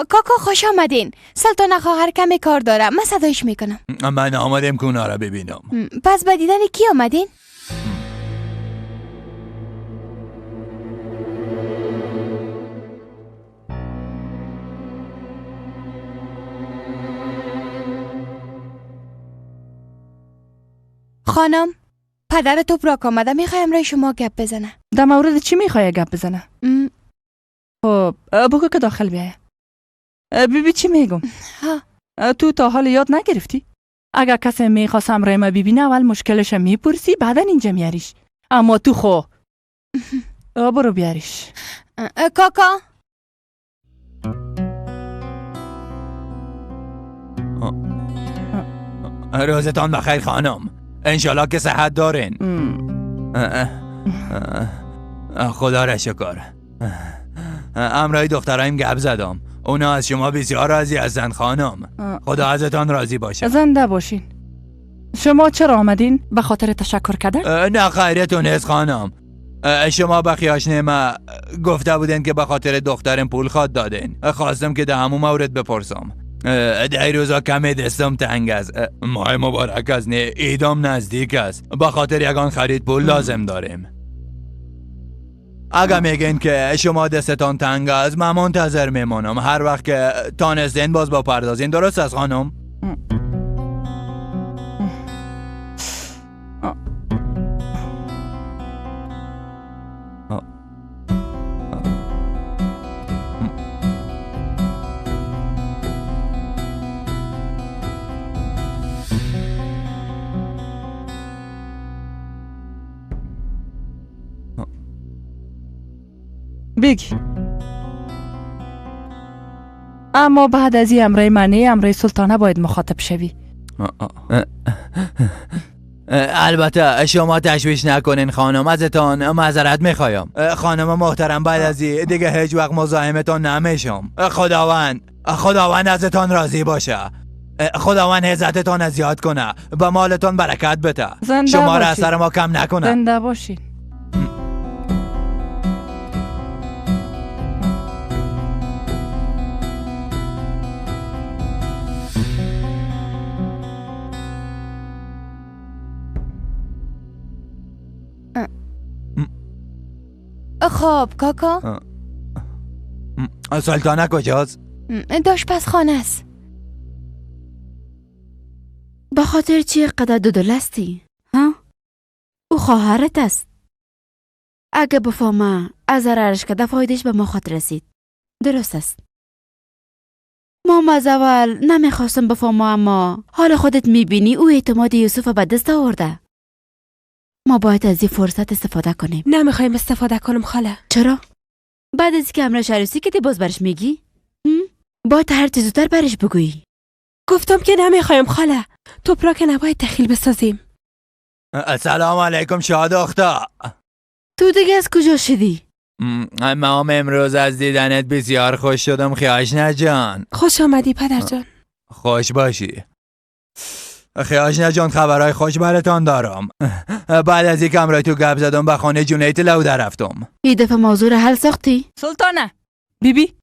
کاکا خوش آمدین. سلطان خواهر کمی کار داره، من صدایش میکنم. من آمدم که اونا را ببینم. پس به دیدن کی آمدین؟ خانم، پدر تو براک آمده، میخوای امرای شما گپ بزنه. در مورد چی میخوای گپ بزنه؟ خب بگو که داخل بیایه. بیبی چی میگم؟ تو تا حال یاد نگرفتی؟ اگر کسی میخواست امرای ما ببینه اول مشکلش میپرسی بعدا اینجا میاریش. اما تو خو برو بیاریش. کاکا روزتان بخیر خانم. انشالله که صحت دارین. خدا را شکر. امرای دخترایم گپ زدم، اونا از شما بسیار راضی هستند خانم. خدا ازتان راضی باشه. زنده باشین. شما چرا آمدین؟ به خاطر تشکر کردن؟ نه خیرتون نیست خانم. شما به خیاشنه ما گفته بودین که به خاطر دخترم پول خواد دادین. خواستم که ده همون مورد بپرسم. ده روزا کمی دستم تنگ است. ماه مبارک است، نه ایدام نزدیک است. به خاطر یگان خرید پول لازم داریم. اگه میگین که شما دستتان تنگ است من منتظر میمانم. هر وقت که تانستین باز با پردازین. درست است خانم؟ بگی. اما بعد از این امرای منی امرای سلطانه باید مخاطب شوی. البته شما تشویش نکنین خانم. ازتان معذرت میخوایم خانم محترم. بعد از این دیگه هیچ وقت مزاحمتان نمیشم. خداوند ازتان راضی باشه. خداوند عزتتان زیاد کنه. به مالتان برکت بده. شما را از سر ما کم نکنه. زنده باشین. خب کاکا سلطانه کجاست؟ داشپزخانه است. به خاطر چی قدر دودل هستی؟ ها؟ او خواهرت است. اگه بفهمه از ضررش که فایدش به ما خاطر رسید. درست است. ما از اول نمیخواستم بفهمه، اما حال خودت میبینی او اعتماد یوسف به دست آورده. ما باید از این فرصت استفاده کنیم. نمیخوایم استفاده کنم خاله. چرا؟ بعد از که امرش عروسی که باز برش میگی؟ باید هر چیز زودتر برش بگویی. گفتم که نمیخوایم خاله. توپرا که نباید دخیل بسازیم. السلام علیکم شاد اختا. تو دیگه از کجا شدی؟ ما امروز از دیدنت بسیار خوش شدم خیاشنه جان. خوش آمدی پدر جان. خوش باشی. خیاشنه جان خبرهای خوش براتان دارم. بعد از یک امرای تو گپ زدم به خانه جونیت لوده رفتم. این دفعه موضوع حل ساختی؟ سلطانه بیبی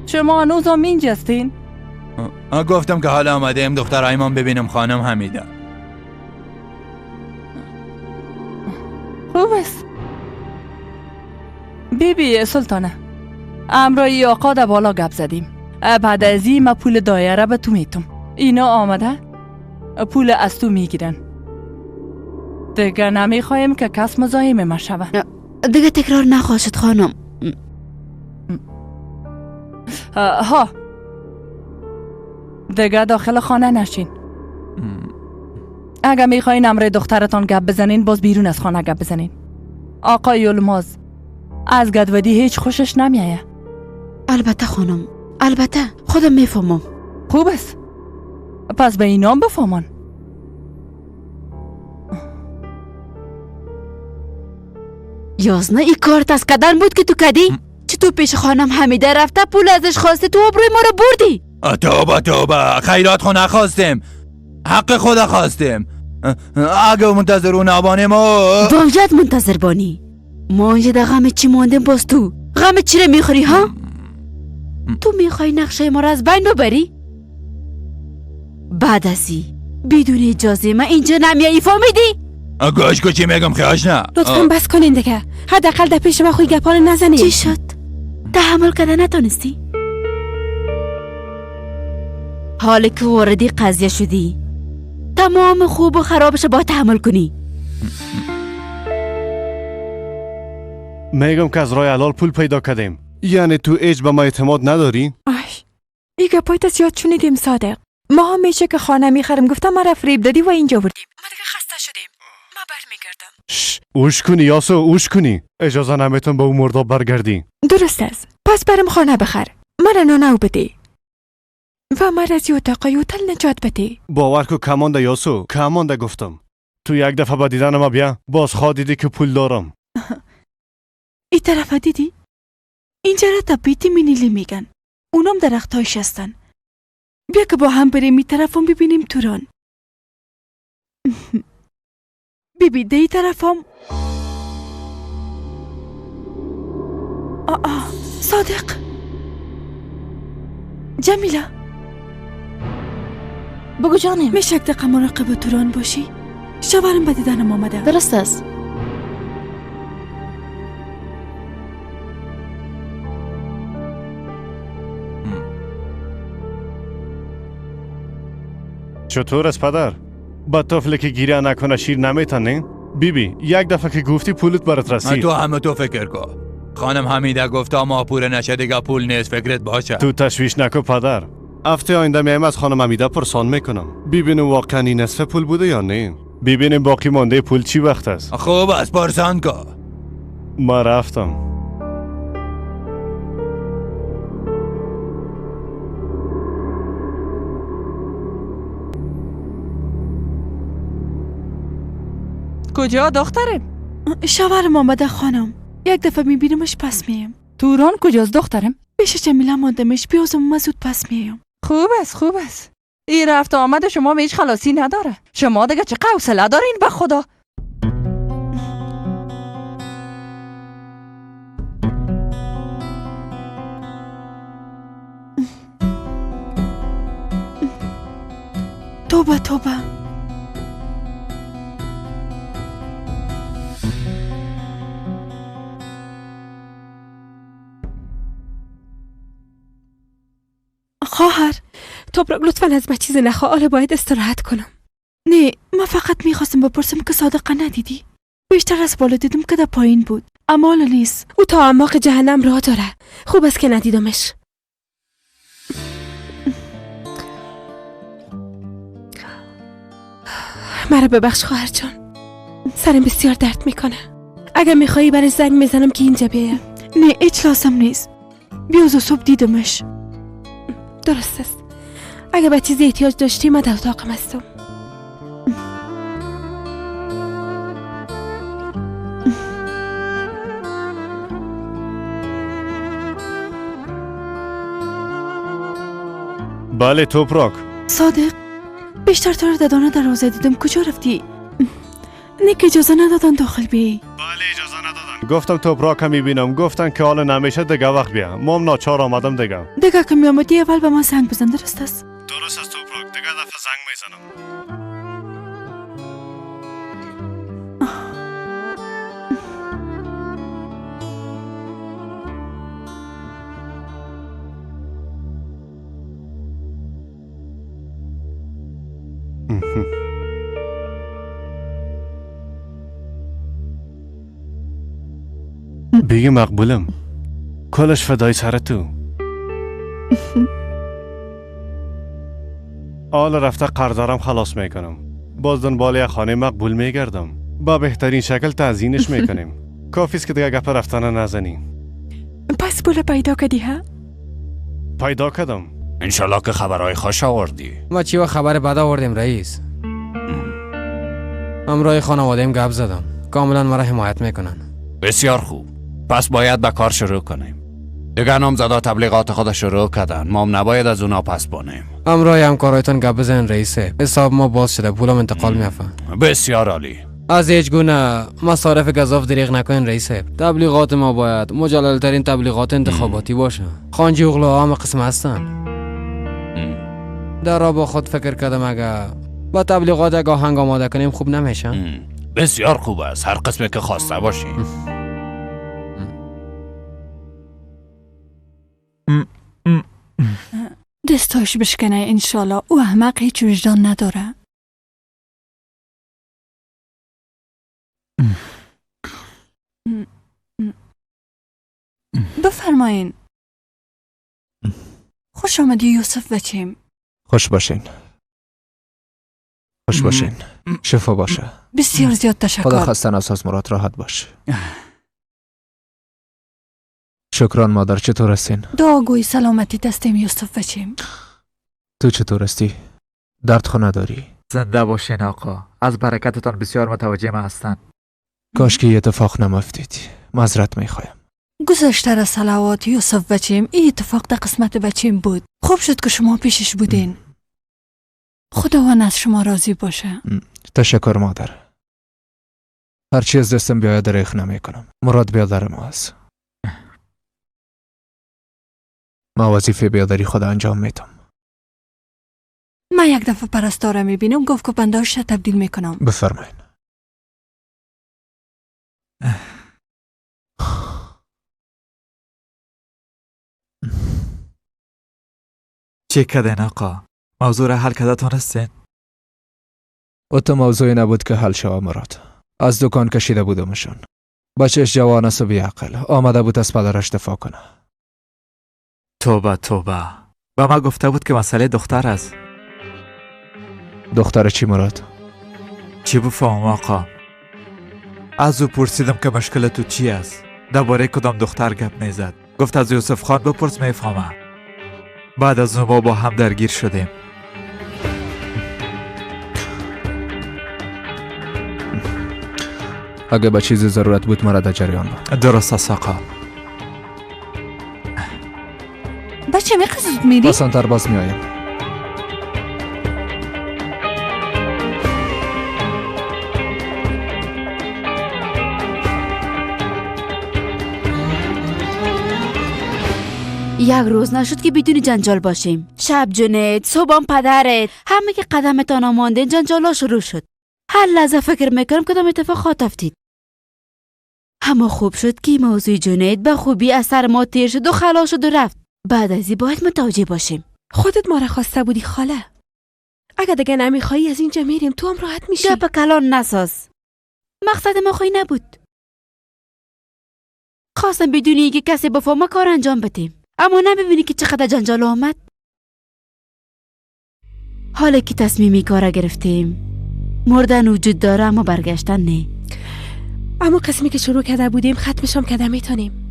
شما هنوز هم اینجا هستین؟ گفتم که حالا آمده ایم دخترایمان ببینم خانم حمیده. خوب است. بیبی سلطانه امرای آقا در بالا گپ زدیم. بعد از این ما پول دایره به تو میتم. اینا آمده پول از تو میگیرن. دیگه نمیخوایم که کس مزاحم ما شود. دیگه تکرار نخواهد خانم. ها دیگه داخل خانه نشین. اگه میخواین امر دخترتان گپ بزنین باز بیرون از خانه گپ بزنین. آقای یلماز از گدودی هیچ خوشش نمیایه. البته خانم، البته خودم میفهمم. خوب است. پس به اینام بفهمان. یازنه ای کارت از کدن بود که تو کدی؟ چه تو پیش خانم حمیده رفته پول ازش خواسته تو آبروی ما رو بردی؟ توبه خیرات خو نخواستیم، حق خدا خواستیم. اگه منتظر اون نبانیم واجد منتظر بانی. ما اینجا در غم چی ماندیم باز تو؟ غم چی رو میخوری ها؟ تو میخوای نقشه ما رو از بین ببری؟ بعد ازی بدون اجازه من اینجا نمیایی فهمیدی؟ گوش کو چی میگم خیاش نه. لطفاً بس کنین دیگه. حداقل در پیش من خوی گپانو نزنین. چی شد؟ تحمل کردن نتونستی؟ حالا که واردی قضیه شدی تمام خوب و خرابش با تحمل کنی. میگم که از راه حلال پول پیدا کردیم. یعنی تو ایج به ما اعتماد نداری؟ این گپایت زیاد شنیدیم صادق. ما هم میشه که خانه میخریم گفتم مرا فریب دادی و اینجا بردیم. ما دیگه خسته شدیم. ما برمیگردم. اوش کنی یاسو، اوش کنی. اجازه نمیتون به اون مرداب برگردی. درست است. پس برم خانه بخر. مرا نانو بده و مرا از اتاقای هتل نجات بده. باور کو کمانده یاسو، کمانده گفتم. تو یک دفعه با دیدن ما بیا. باز خواه دیدی که پول دارم. این طرف دیدی؟ اینجا را تا بیتی مینیلی میگن. اونم درختایش هستن. بیا که با هم بریم این طرف هم ببینیم توران. بیبی ده ای طرف هم. صادق جمیله بگو جانم. میشه دقیقا مراقب توران باشی؟ شوهرم به دیدنم آمده. درست است. چطور است پدر؟ با طفلی که گیره نکنه شیر نمیتنین؟ بیبی یک دفعه که گفتی پولت برات رسید. تو همه تو فکر کن. خانم حمیده گفته ما پول نشه دیگه پول نیست، فکرت باشه. تو تشویش نکن پدر. هفته آینده میایم از خانم حمیده پرسان میکنم ببینیم واقعا این نصف پول بوده یا نه. ببینیم باقی مانده پول چی وقت است. خوب است پرسان کن. ما رفتم. کجا دخترم؟ شوهرم آمده خانم. یک دفعه میبینمش پس میایم. توران کجاست دخترم؟ پیش جمیله ماندمش، بیازم زود پس میایم. خوب است. این رفت آمد شما به هیچ خلاصی نداره. شما دیگه چه حوصله دارین به خدا؟ توبه. خواهر توبرک لطفا از من چیزی نخواه. حالا باید استراحت کنم. نه، من فقط میخواستم بپرسم که صادقه ندیدی؟ بیشتر از بالا دیدم که در پایین بود، اما حالا نیست. او تا اعماق جهنم راه داره. خوب است که ندیدمش. مرا ببخش خواهر جان، سرم بسیار درد میکنه. اگر میخوایی برای زنگ میزنم که اینجا بیایم. نه هیچ لازم نیست. بیازو صبح دیدمش. درست است. اگر به چیزی احتیاج داشتی من در اتاقم هستم. بله توبرک. صادق، بیشتر تو رو ددانه دروازه دیدم. کجا رفتی؟ نه که اجازه ندادن داخل بیایی. بله اجازه ندادن. گفتم توبرک هم میبینم. گفتن که حالا نمیشه دیگه وقت بیا. ما هم ناچار آمدم دیگه. دیگه که میامدی اول به ما زنگ بزن. درست است؟ درست است توبرک. دیگه دفعه زنگ میزنم. بگی مقبولم. کلش فدای سر تو. حالا رفته قرضارم خلاص میکنم. باز دنبال یک خانه مقبول میگردم. با بهترین شکل تزیینش میکنیم. کافیست که دیگه گپ رفتن نزنیم. پس پول پیدا کردی ها؟ پیدا کردم. انشالله که خبرهای خوش آوردی. ما چی و خبر بد آوردیم رئیس. همراه خانواده‌ام گپ زدم. کاملا مرا حمایت میکنن. بسیار خوب. پس باید به کار شروع کنیم. دیگه نامزدا تبلیغات خود شروع کردن. ما هم نباید از اونا پس بانیم. همراه همکارایتان گپ بزنین رئیسه. حساب ما باز شده. پولم انتقال میافه. بسیار عالی. از هیچ گونه مصارف گزاف دریغ نکنین رئیسه. تبلیغات ما باید مجلل ترین تبلیغات انتخاباتی باشه. خانجی اغلا هم قسم هستن. در را با خود فکر کردم اگه با تبلیغات اگه آهنگ آماده کنیم خوب نمیشه. بسیار خوب است. هر قسمی که خواسته باشیم. دستاش بشکنه انشالله. او احمق هیچ وجدان نداره. بفرمایین. خوش آمدی یوسف بچیم. خوش باشین. خوش باشین. شفا باشه. بسیار زیاد تشکر. خدا خسته نساز مراد راحت باشه. شکران مادر. چطور هستین؟ دعا گوی سلامتی دستیم یوسف بچیم. تو چطور هستی؟ درد خو نداری؟ زنده باشین آقا. از برکتتان بسیار متوجه ما هستن. کاش که اتفاق نمیفتید. معذرت میخوایم. گذشته را صلوات یوسف بچیم. این اتفاق در قسمت بچیم بود. خوب شد که شما پیشش بودین. خداوند از شما راضی باشه. تشکر مادر. هرچی از دستم بیاید ریخ نمیکنم. مراد بیادر ما است. ما وظیفه بیادری خود انجام میدم. من یک دفعه پرستاره میبینم گفت که بنداشت تبدیل میکنم. بفرمایین. چی کردین آقا؟ موضوع را حل کرده تونستین؟ تو موضوعی نبود که حل شود مراد. از دکان کشیده بودمشون. بچهش جوان است و بیعقل. آمده بود از پدرش دفاع کنه. توبه توبه. با ما گفته بود که مسئله دختر است. دختر چی مراد؟ چی بفهم آقا؟ از او پرسیدم که مشکل تو چی است؟ درباره کدام دختر گپ میزد. گفت از یوسف خان بپرس میفهمم. بعد از اون ما با هم درگیر شدیم. اگه به چیزی ضرورت بود مرا در جریان بود. درست است آقا. بچه میخواست میری؟ بسانتر باز میایم. یک روز نشد که بدون جنجال باشیم. شب جنید، صبحم پدرت، همه که قدمتان آمانده جنجالا شروع شد. هر لحظه فکر میکنم کدام اتفاق خواهد افتید. اما خوب شد که موضوع جنید به خوبی از سر ما تیر شد و خلاص شد و رفت. بعد از این باید متوجه باشیم. خودت ما را خواسته بودی خاله. اگر دیگه نمیخوایی از اینجا میریم تو هم راحت میشی. گپ کلان نساز. مقصد ما خواهی نبود. خواستم بدونی اینکه کسی بفهمه کار انجام بدیم. اما نبینی که چقدر جنجال آمد. حالا که تصمیمی کار گرفتیم، مردن وجود داره اما برگشتن نه. اما قسمی که شروع کرده بودیم ختمش هم کرده میتونیم.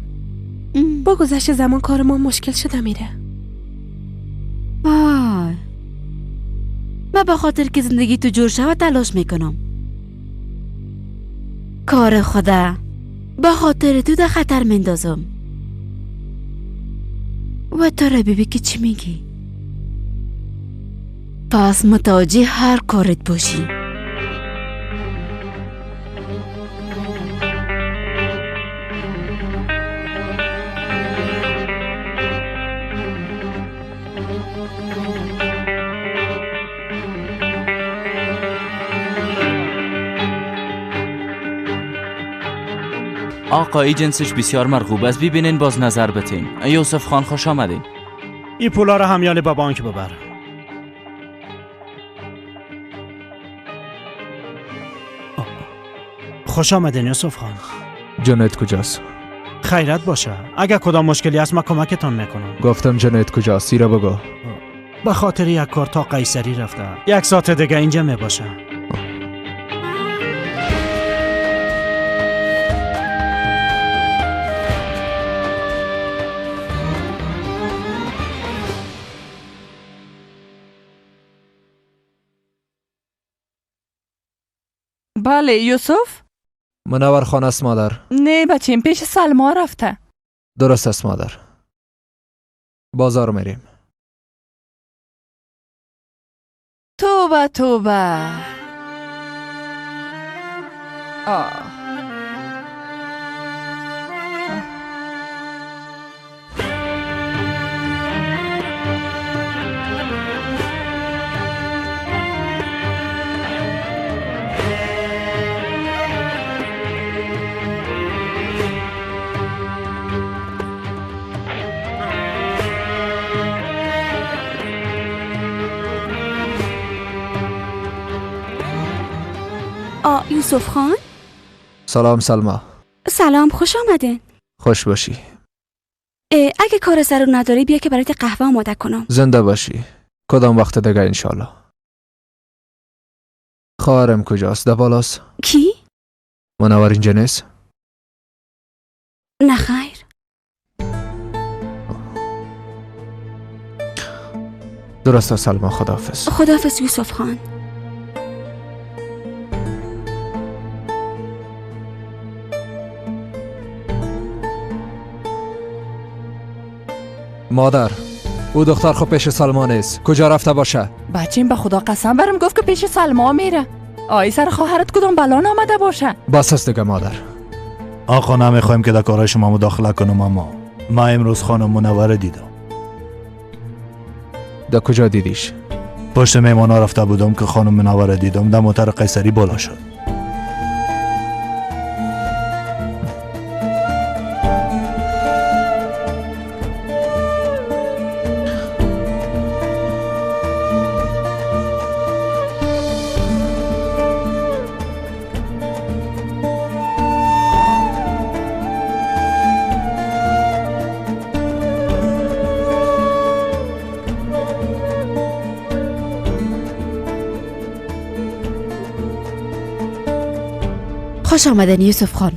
با گذشت زمان کار ما مشکل شده میره. من به خاطر که زندگی تو جور شود تلاش میکنم. کار خدا به خاطر تو در خطر مندازم. و تو را ببین که چی میگی. پس متوجه هر کارت باشی. آقا ای جنسش بسیار مرغوب است. ببینین باز نظر بتین. یوسف خان خوش آمدین. این پولا رو همیاله به بانک ببر. خوش آمدین یوسف خان. جنید کجاست؟ خیرت باشه. اگر کدام مشکلی هست من کمکتان میکنم. گفتم جنید کجاست؟ ایره بگو. به خاطر یک کار تا قیصری رفته. یک ساعت دیگه اینجا میباشه. بله یوسف؟ منور خان است مادر. نه بچیم پیش سلما رفته. درست است مادر. بازار میریم. توبه توبه. یوسف خان؟ سلام سلما. سلام، خوش آمدین. خوش باشی. اگه کار سر نداری بیا که برایت قهوه آماده کنم. زنده باشی. کدام وقت دیگه انشالله. خواهرم کجاست؟ ده بالاست؟ کی؟ منور اینجا نیست؟ نه خیر. درست است سلما. خداحافظ. خداحافظ یوسف خان. مادر او دختر خب پیش سلما نیست. کجا رفته باشه؟ بچیم به خدا قسم برم گفت که پیش سلما میره. آی سر خواهرت کدوم بلان آمده باشه. بس است دیگه مادر. آقا نمیخوایم که در کارهای شما مداخله کنم اما من امروز خانم منوره دیدم. در کجا دیدیش؟ پشت میمانا رفته بودم که خانم منوره دیدم در موتر قیصری بالا شد. خوش آمدن یوسف خان.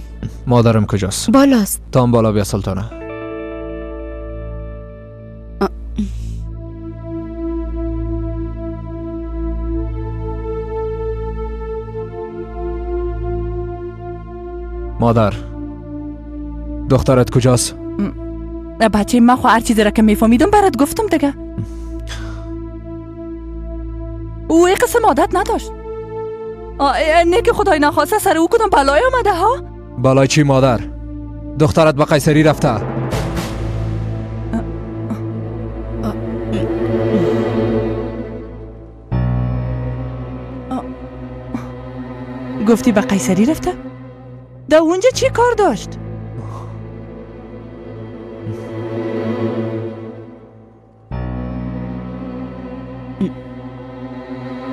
مادرم کجاست؟ بالاست. تام بالا بیا سلطانه. مادر دخترت کجاست؟ بچه من خو هر چیزی را که میفهمیدم برات گفتم دیگه. او ای قسم عادت نداشت. نه که خدای نخواسته سر او کدام بلای آمده ها؟ بلای چی مادر؟ دخترت به قیصری رفته. گفتی به قیصری رفته؟ دا اونجا چی کار داشت؟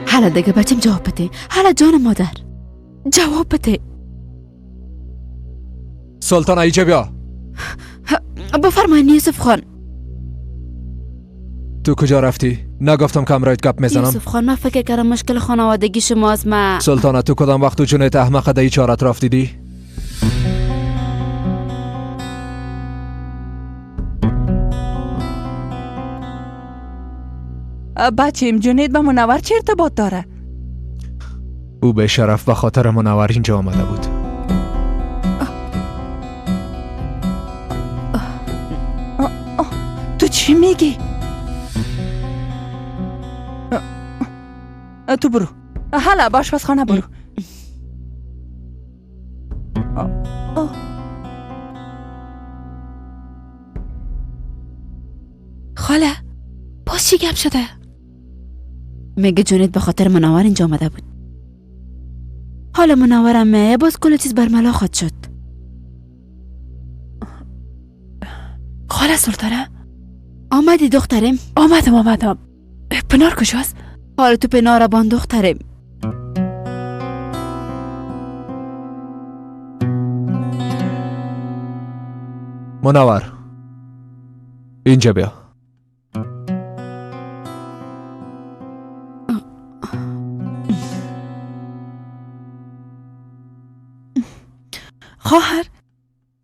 حالا دیگه بچم جواب بده. حالا جان مادر جواب بده. سلطان ایجا بیا. بفرمایید یوسف خان. تو کجا رفتی؟ نگفتم کامرایت گپ میزنم. یوسف خان من فکر کردم مشکل خانوادگی شماست. ما سلطانه تو کدام وقت تو جنیت احمق دهی چارت رفت دیدی؟ بچیم جنید به منور چه ارتباط داره؟ او به شرف به خاطر منور اینجا آمده بود. تو چی میگی؟ تو برو. حالا باش بس خانه برو. خاله باز چی گپ شده؟ میگه جنید به خاطر منور اینجا آمده بود. حالا منورم میه باز کل چیز برملا خواهد شد. خاله سلطانه آمدی دخترم؟ آمدم. پنار کجاست؟ حالا تو پنار بان دخترم. منور اینجا بیا.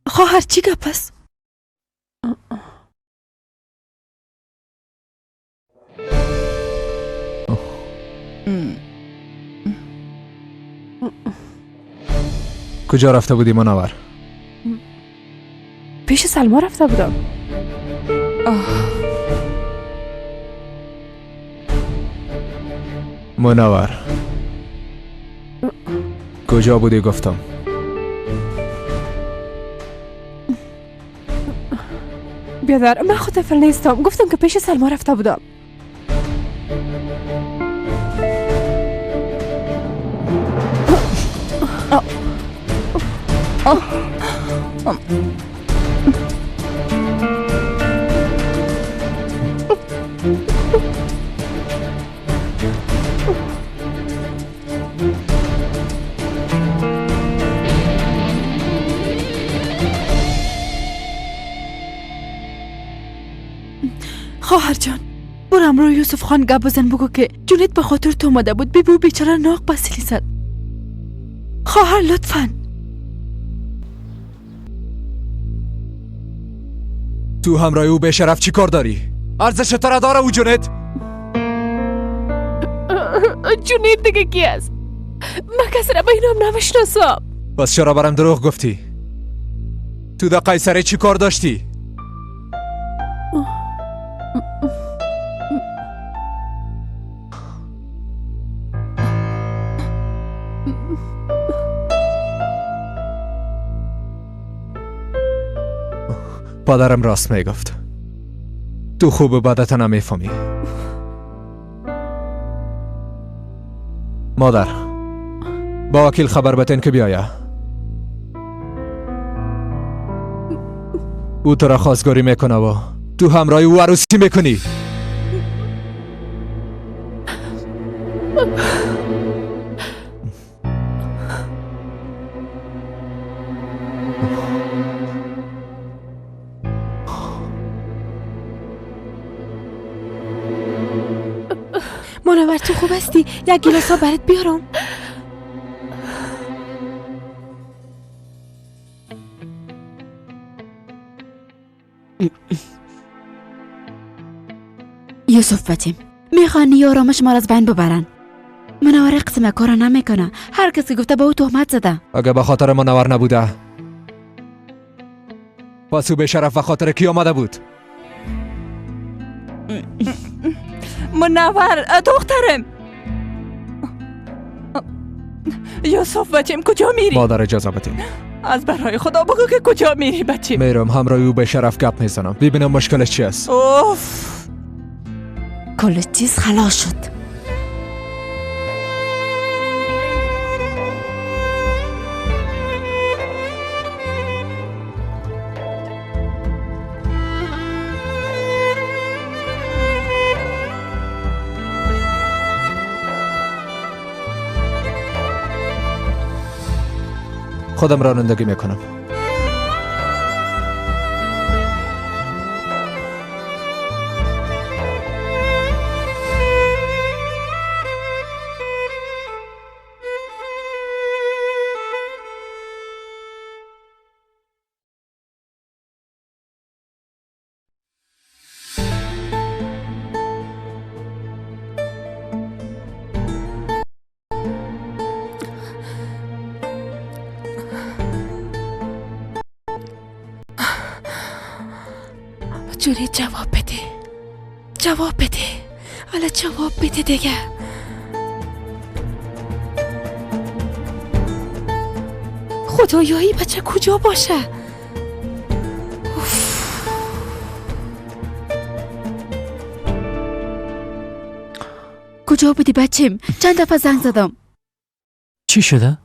خواهر چی گپ است؟ کجا رفته بودی منور؟ پیش سلما رفته بودم. منور کجا بودی گفتم؟ بیادر من خود طفل نیستم. گفتم که پیش سلما رفته بودم. خواهر جان برو امرو یوسف خان گپ بزن بگو که جنید به خاطر تو اومده بود. ببین بیچاره ناق بسیلی زد. خواهر لطفاً. تو همراه او به شرف چی کار داری؟ ارزش تره داره او جنید؟ جنید دیگه کی است؟ من کسی را به اینام نمیشناسم. پس چرا برام دروغ گفتی؟ تو در قیصری چی کار داشتی؟ پدرم راست میگفت. تو خوب بدت نمیفهمی. مادر با وکیل خبر بتین که بیایه. او تو را خواستگاری میکنه و تو همراهی او عروسی میکنی. منور تو خوب هستی؟ یک گیلاس برات بیارم. یوسف بچیم میخوان آرامش ما را از بین ببرن. منور قسم کارا نمیکنه. هر کسی گفته با او تهمت زده. اگه به خاطر منور نبوده پس او به شرف و خاطر کی آمده بود؟ منور دخترم. یوسف بچیم کجا میری؟ مادر اجازه بتین. از برای خدا بگو که کجا میری بچیم. میرم همراه او به شرف گپ میزنم ببینم مشکلش چی است. اوف کل چیز خلاص شد. خودم رانندگی میکنم. جونی جواب بده. جواب بده. حالا جواب بده دیگه. خدایایی بچه کجا باشه؟ کجا بودی بچیم؟ چند دفعه زنگ زدم. چی شده؟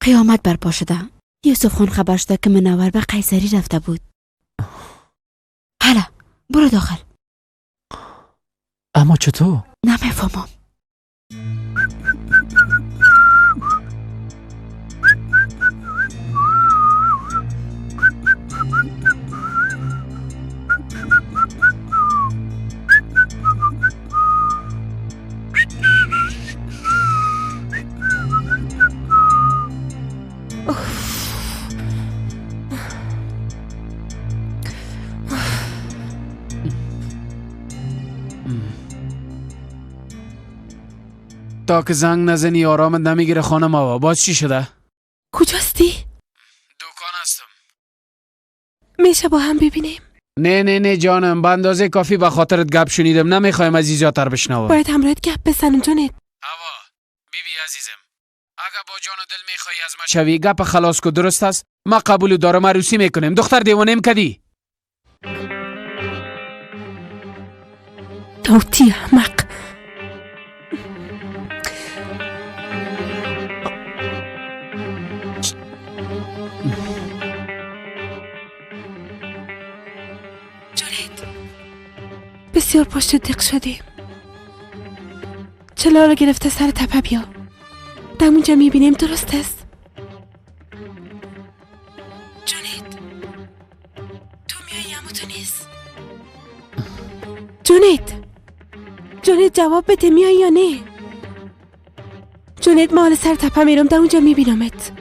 قیامت برپا شده. یوسف خان خبر شده که منور به قیصری رفته بود. حالا برو داخل. اما چطور؟ نمیفهمم. تا که زنگ نزنی آرامت نمیگیره خانم آوا. باز چی شده؟ کجاستی؟ دکان هستم. میشه با هم ببینیم؟ نه جانم، به اندازه کافی به خاطرت گپ شنیدم. نمیخوایم از زیادتر بشنوم. باید همراهت گپ بزنم جونت. آوا بیبی عزیزم، اگه با جان و دل میخوای از ما شوی گپ خلاص کو. درست است؟ ما قبول دارم، عروسی میکنیم. دختر دیوانه کدی؟ توتی احمق. بسیار پشت دق شدیم. چلا رو گرفته سر تپه بیا. دمونجا میبینیم. درست است؟ جونید تو میایی اما تو نیست. جونید جواب بده میایی یا نه؟ جونید ما حالا سر تپه میرم. دمونجا میبینمت.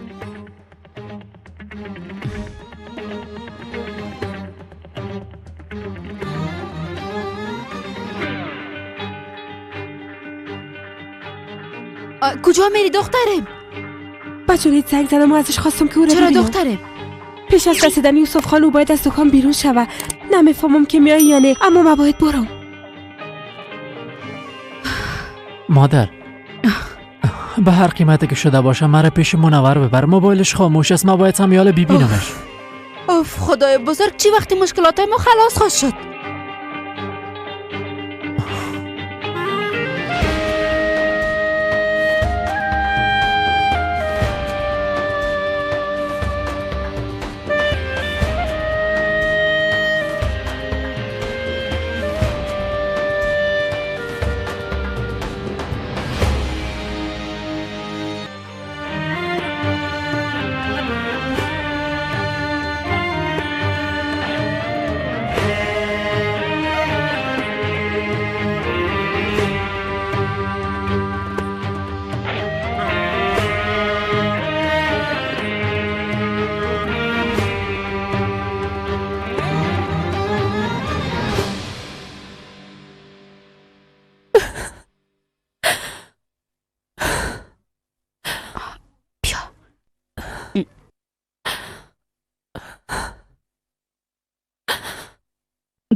کجا میری دخترم؟ بچونید زنگ زدم و ازش خواستم که او را چرا ببینم. دخترم؟ پیش از رسیدن یوسف خان او باید از دکان بیرون شوه. نمیفهمم که میایی یا نه، اما من باید برم. مادر به هر قیمتی که شده باشه مرا پیش منور ببر. موبایلش خاموش است. ما باید سمیال ببینمش. اوف خدای بزرگ، چی وقتی مشکلات ما خلاص خواهد شد؟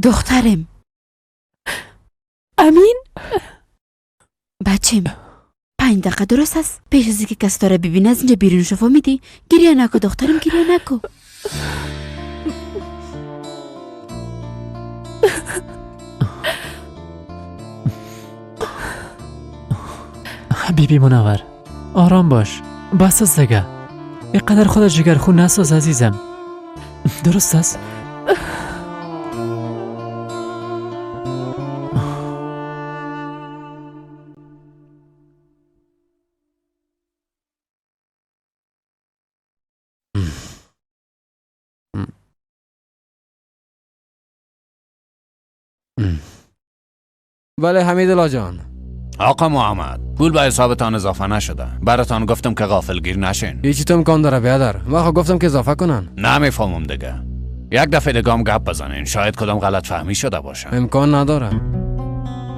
دخترم. امین؟ بچم 5 دقیقه درست است؟ پیش از اینکه کس داره ببینه از اینجا بیرون شو. فهمیدی؟ گریه نکو دخترم، گریه نکو. بیبی منور آرام باش. بس است دیگه. اینقدر خودت جگرخون نساز عزیزم. درست است؟ بله حمیدالله جان. آقا محمد، پول به حسابتان اضافه نشده. براتان گفتم که غافلگیر نشین. هیچی تو امکان داره بیادر. من خب گفتم که اضافه کنن. نمیفهمم دیگه. یک دفعه دیگه هم گپ بزنین. شاید کدام غلط فهمی شده باشه. امکان نداره.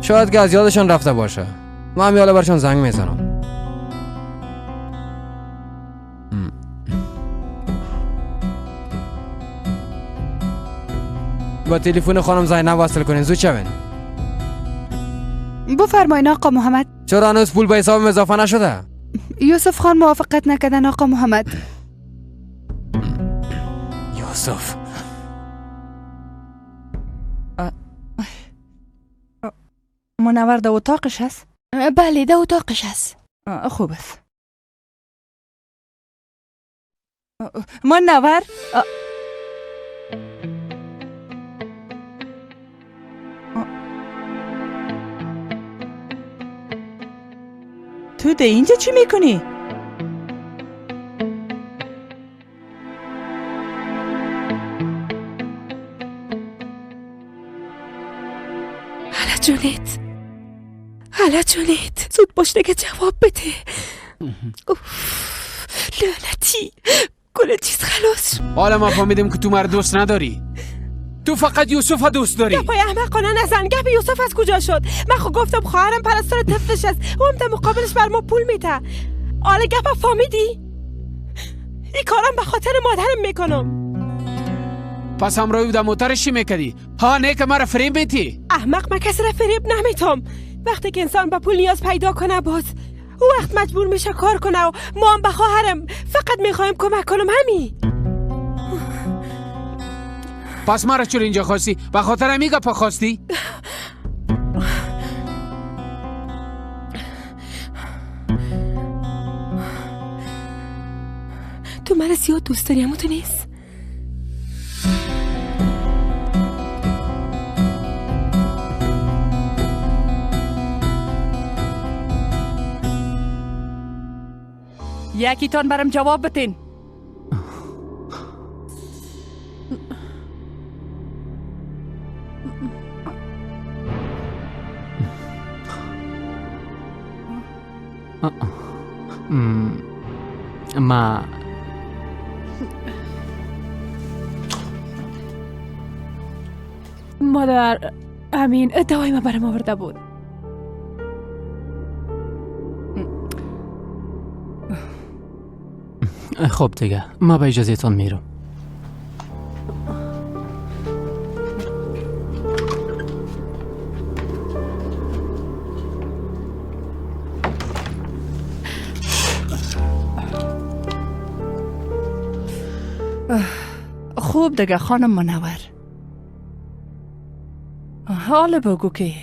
شاید که از یادشان رفته باشه. من هم یاله برشان زنگ میزنم. با تلفن خانم زینب وصل کنین. زود شوین. بفرمایین آقا محمد. چرا هنوز پول به حسابم اضافه نشده؟ یوسف خان موافقت نکردن آقا محمد. یوسف منور در اتاقش هست؟ بله در اتاقش هست. خوب است. منور تو ده اینجا چی میکنی؟ حالا جونیت زود باش دیگه جواب بده. لعنتی کل چیز خلاص. حالا ما فهمیدیم که تو مرا دوست نداری. تو فقط یوسف دوست داری. گپای احمقانه نزن. گپ یوسف از کجا شد؟ من خب گفتم خواهرم پرستار طفلش است. اون در مقابلش بر ما پول میده. حالا گپ فهمیدی؟ این کارم به خاطر مادرم میکنم. پس همراهی در موترشی میکردی؟ ها نه که مرا فریب میتی؟ احمق، من کسی را فریب نمیتم. وقتی که انسان به پول نیاز پیدا کنه باز او وقت مجبور میشه کار کنه و ما هم به خواهرم فقط میخوایم کمک کنم. همین. پس مرا چرا اینجا خواستی؟ به خاطر همی گپا خواستی؟ تو من زیاد دوست داری اما تو نیست. یکی تان برام جواب بتین. ما مادر امین دوای ما برام آورده بود. خب دیگه ما به اجازهتون میرم. خوب دیگه خانم منور. حالا بگو که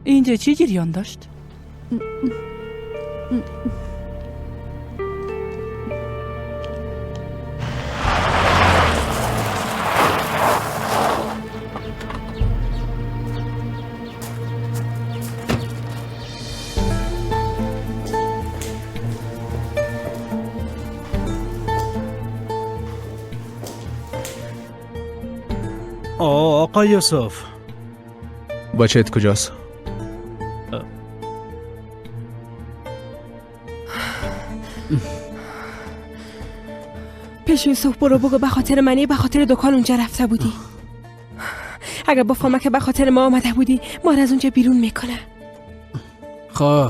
اینجا چی جریان داشت؟ آقا یوسف بچه‌ت کجاست؟ پیش یوسف برو بگو به خاطر منی، به خاطر دکان اونجا رفته بودی. اگر بفهمه که به خاطر ما آمده بودی ما از اونجا بیرون میکنه. خب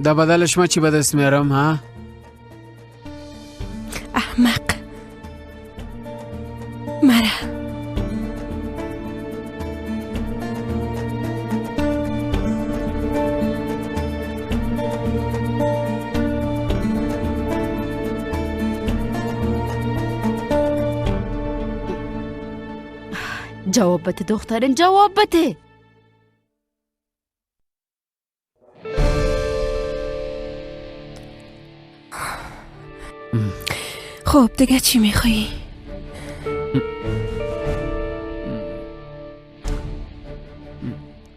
در بدلش ما چی به دست میارم ها؟ احمق. مرا جواب بده دخترم، جواب بده. خب دیگه چی میخوایی؟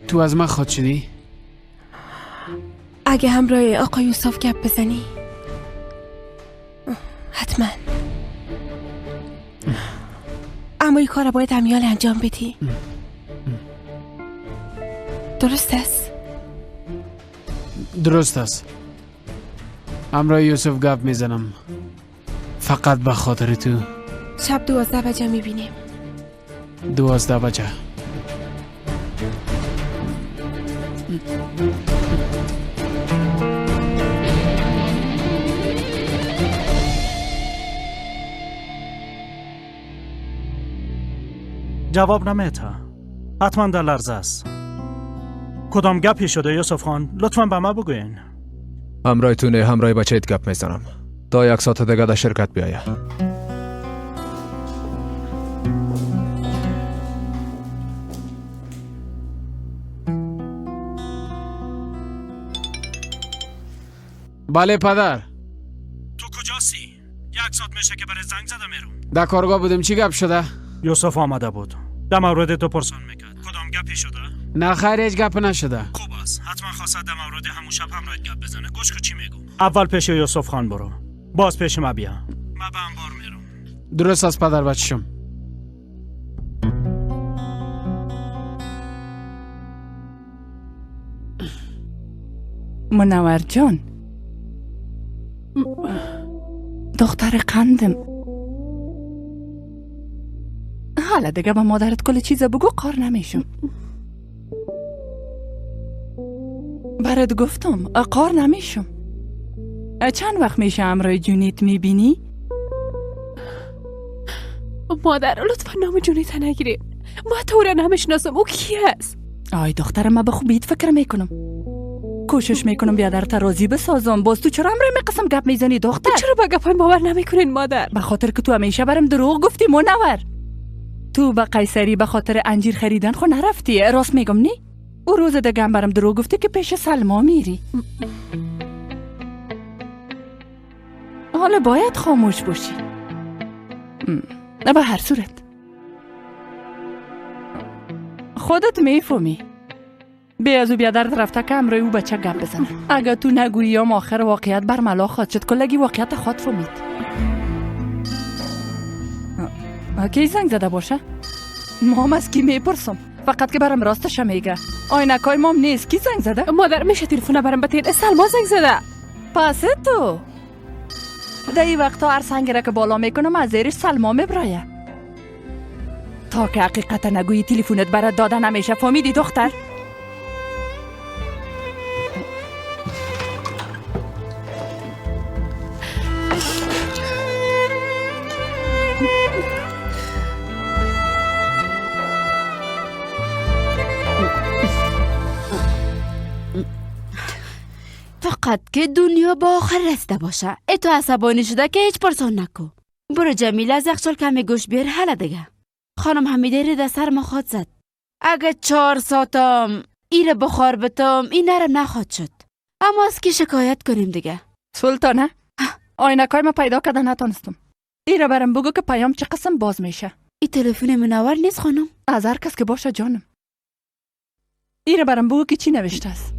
تو از من خود شدی؟ اگه همراه آقا یوسف گپ بزنی حتما، اما این کار باید امیال انجام بدی. درست است؟ درست است. همراه یوسف گپ میزنم، فقط به خاطر تو. شب 12 بجه میبینیم. 12 بجه. جواب نمیده. حتما در لرزه است. کدام گپی شده یوسف خان؟ لطفاً به ما بگوین. همراه تونه، همراه بچه‌ت گپ میزنم تا 1 ساعت دیگه در شرکت بیایه. بله پدر. تو کجاسی؟ 1 ساعت میشه که برای زنگ زده میرم. در کارگاه بودم. چی گپ شده؟ یوسف آمده بود. در مورد تو پرسان میکرد. کدام گپی شده؟ نه خیر، هیچ گپ نشده. خوب است. حتما خواست در مورد همون شب همراه گپ بزنه. گوش کن چی میگم. اول پیش یوسف خان برو. باز پیش ما بیا. ما به انبار میرم. درست است پدر بچشم. منور جان، دختر قندم، حالا دیگه با مادرت کل چیز بگو، قار نمیشم. برات گفتم قار نمیشم. چند وقت میشه همراه جونیت میبینی؟ مادر لطفا نام جونیت نگیری. ما تو را نمیشناسم. او کی است؟ آی دخترم، من به خوبیت فکر میکنم، کوشش میکنم بیادرت راضی بسازم. باز تو چرا همراه قسم گپ میزنی دختر؟ چرا با گپای باور نمیکنین مادر؟ به خاطر که تو همیشه برام دروغ گفتی منور. تو به قیصری به خاطر انجیر خریدن خو نرفتی؟ راست میگم نی؟ او روز دیگه هم برام دروغ گفتی که پیش سلما میری. حالا باید خاموش باشی. به هر صورت خودت میفهمی. بیازو بیادرت رفته که همراه او بچه گپ بزنه. اگه تو نگویی یا آخر واقعیت برملا خواهد شد. کلگی واقعیت خواهد فهمید. کی زنگ زده باشه؟ مام از کی میپرسم؟ فقط که برام راستش میگه. آینکای مام نیست. کی زنگ زده؟ مادر میشه تلفن برام بتین؟ سلما زنگ زده. پس تو در این وقتا هر سنگی را که بالا میکنم از زیرش سلما میبرایه. تا که حقیقت نگویی تلفنت برات داده نمیشه. فهمیدی دختر؟ فقط که دنیا با آخر رسیده باشه. ای تو عصبانی شده که هیچ پرسان نکو. برو جمیل از یخچال کمی گوش بیار. حالا دیگه خانم حمیده رید سر ما خواد زد. اگه 4 ساعتم ایره بخار بتم این نرم نخواد شد. اما از کی شکایت کنیم دیگه؟ سلطانه آینکای ما پیدا کردن نتونستم. ایره برم بگو که پیام چه قسم باز میشه. این تلفن منور نیست خانم؟ از هر کس که باشه جانم. ایره برم بگو که چی نوشته است.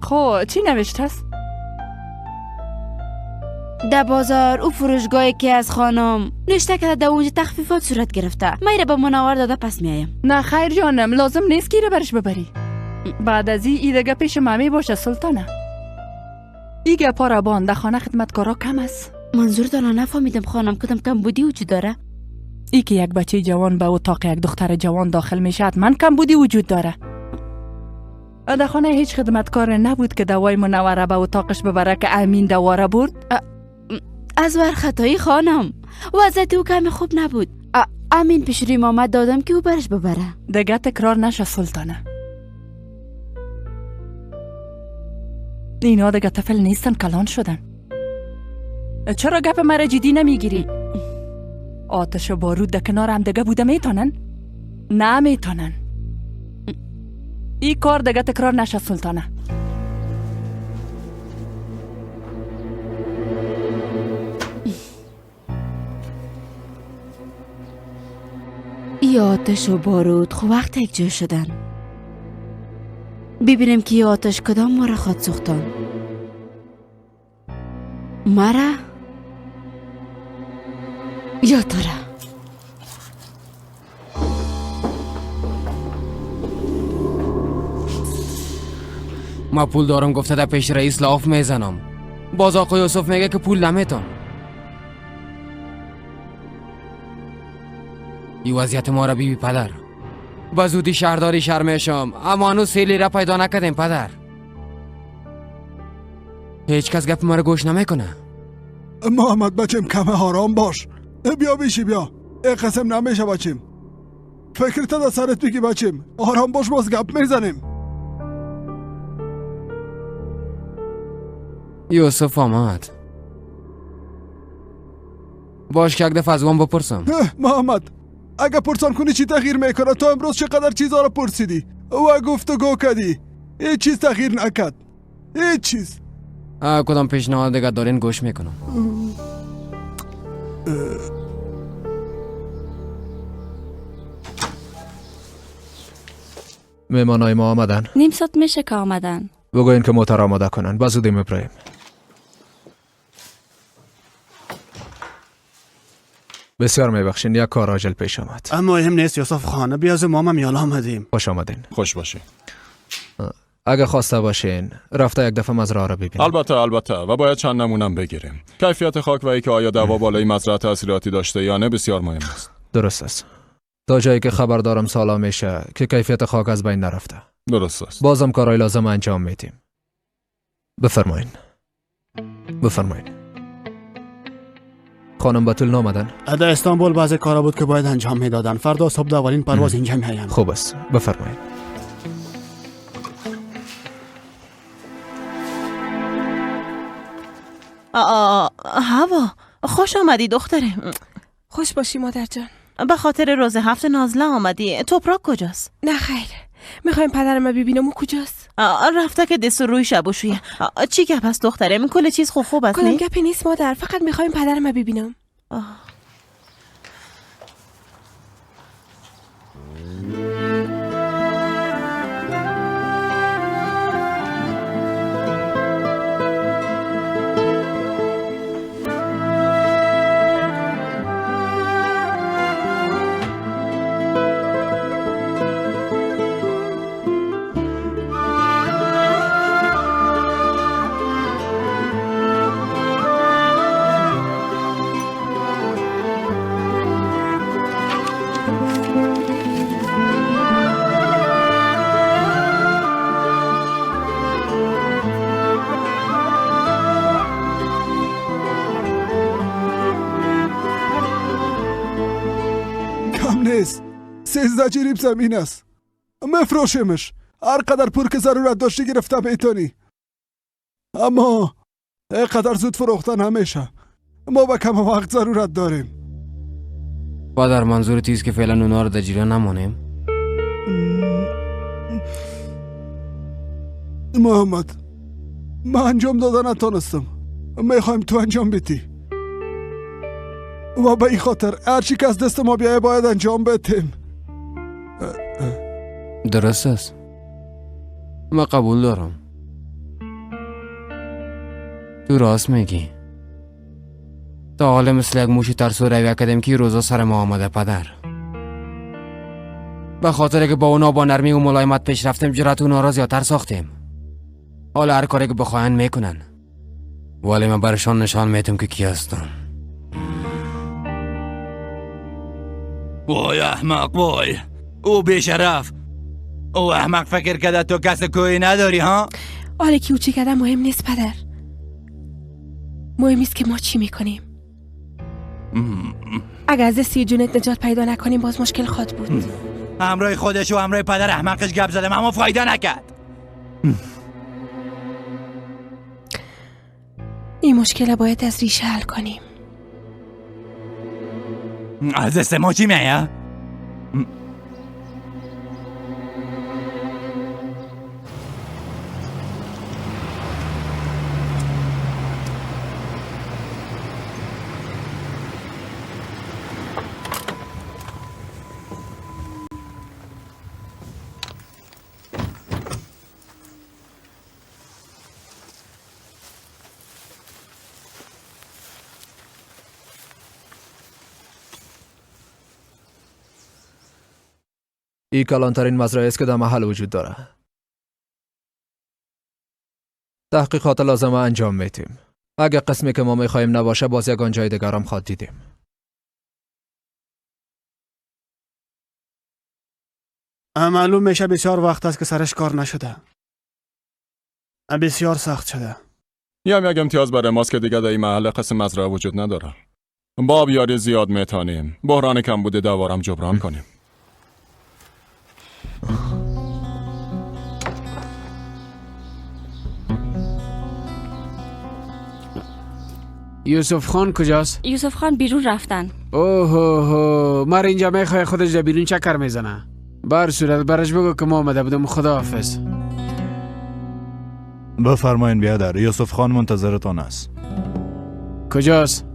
خب چی نوشته است؟ در بازار او فروشگاهی که از خانم نشته که در اونجا تخفیفات صورت گرفته. من ایره با منور داده پس میایم. نه خیر جانم، لازم نیست که ایره برش ببری. بعد از این دیگه پیش مامی باشه سلطانه. ایگه پارا بان در خانه خدمتکارا کم است. منظور دارا نفهمیدم خانم. کدام کم بودی وجود داره؟ ای که یک بچه جوان به اتاق یک دختر جوان داخل میشه حتما کم بودی وجود داره. در خانه هیچ خدمتکار نبود که دوای منوره به اتاقش ببره که امین دواره برد. از ور خطایی خانم، وضعیت او کمی خوب نبود. امین پیش ریم آمد دادم که او برش ببره. دیگه تکرار نشه سلطانه. اینا دیگه طفل نیستن، کلان شدن. چرا گپ مرا جدی نمیگیری؟ آتش و بارود در کنار هم دیگه بوده میتونن؟ نه میتونن. این کار دیگه تکرار نشه سلطانه. ای آتش و بارود خو وقت یک جا شدن. ببینیم که ای آتش کدام ما را خواد سوختان. مرا یا تو را؟ ما پول دارم گفته در پیش رئیس لاف میزنم. باز آقا یوسف میگه که پول نمیتم. این وضعیت ما را بی پدر. با زودی شهرداری شهر میشم، اما هنوز 3 لیره پیدا نکردیم پدر. هیچ کس گپ ما را گوش نمیکنه. محمد بچم کمه آرام باش. بیا بیشی بیا. این قسم نمیشه بچم. فکرت در سرت بگی بچم. آرام باش باز گپ میزنیم. یوسف آمد. باش که یک دفعه از وان بپرسم. محمد اگه پرسان کنی چی تغییر میکنه؟ تو امروز چقدر چیزا رو پرسیدی و گفتگو کردی، هیچ چیز تغییر نکرد. هیچ چیز. کدام پیشنهاد دیگه دارین گوش میکنم. مهمانای ما آمدن. نیم ساعت میشه که آمدن. بگوین که موتر آماده کنن. با زودی میپریم. بسیار میبخشین، یک کار عاجل پیش آمد. اما مهم نیست یوسف خانه، بیاز ما هم یالا آمدیم. خوش آمدین. خوش باشین. اگه خواسته باشین رفته یک دفعه مزرعه را ببینیم. البته و باید چند نمونم بگیریم. کیفیت خاک و اینکه آیا دوا بالای مزرعه تاثیراتی داشته یا نه بسیار مهم است. درست است. تا جایی که خبر دارم سالا میشه که کیفیت خاک از بین نرفته. درست است. بازم کارهای لازم انجام میدیم. بفرمایین. خانم بتول نامدن؟ در استانبول بعضی کارا بود که باید انجام میدادن. فردا صبح اولین پرواز اینجا میایم. خوب است. بفرمایین. هوا خوش آمدی دختره. خوش باشی مادر جان. به خاطر روز 7 نازله آمدی. توپراک کجاست؟ نه خیر، میخوایم پدرم ببینم. او کجاست؟ رفته که دست روی شبوشویه. چی گپ است دختره؟ من کل چیز خوب است. کدام گپی نیست مادر، فقط میخوایم پدرم ببینم. کم نیست. 13 جریب زمین است. مفروشمش. هر قدر پول که ضرورت داشتی گرفته میتونی. اما اینقدر زود فروختن همیشه. ما به کم وقت ضرورت داریم. پدر منظور تیز که فعلا اونا رو در جریان نمانیم؟ محمد من انجام دادن نتونستم. میخوایم تو انجام بدی و به این خاطر هرچی که از دست ما بیایه باید انجام بدیم. درست است. من قبول دارم. تو راست میگی. تا حال مثل یک موشی ترسو روی کردیم که روزا سر ما آمده پدر. به خاطر که با اونا با نرمی و ملایمت پیش رفتیم جرأت اونا را زیادتر ساختیم. حالا هر کاری که بخواین میکنن، ولی من برشان نشان میدم که کی هستم. وای احمق وای، او بیشرف. او احمق فکر کرده تو کس کوی نداری ها؟ حالا که او چی کرده مهم نیست پدر. مهم نیست که ما چی میکنیم. اگر از دستی جونت نجات پیدا نکنیم باز مشکل خواهد بود. همراه خودش و همراه پدر احمقش گپ زدم اما فایده نکرد. این مشکل باید از ریشه حل کنیم. از استما چی میگه؟ این کلانترین مزرعه است که در محل وجود داره. تحقیقات لازمه انجام میتیم. اگه قسمی که ما میخوایم نباشه باز یگان جای دیگر هم خواد دیدیم. معلوم میشه بسیار وقت است که سرش کار نشده. بسیار سخت شده. یک امتیاز برای ماست که دیگه در این محل قسم مزرعه وجود نداره. با بیاری زیاد میتونیم بحران کمبود دوارم جبران کنیم. یوسف خان کجاست؟ یوسف خان بیرون رفتن. اوه مر اینجا میخوای خودش در بیرون چکر میزنه. بر صورت برش بگو که ما آمده بودم. خداحافظ. بفرمایین بیادر، یوسف خان منتظرتان است. کجاست؟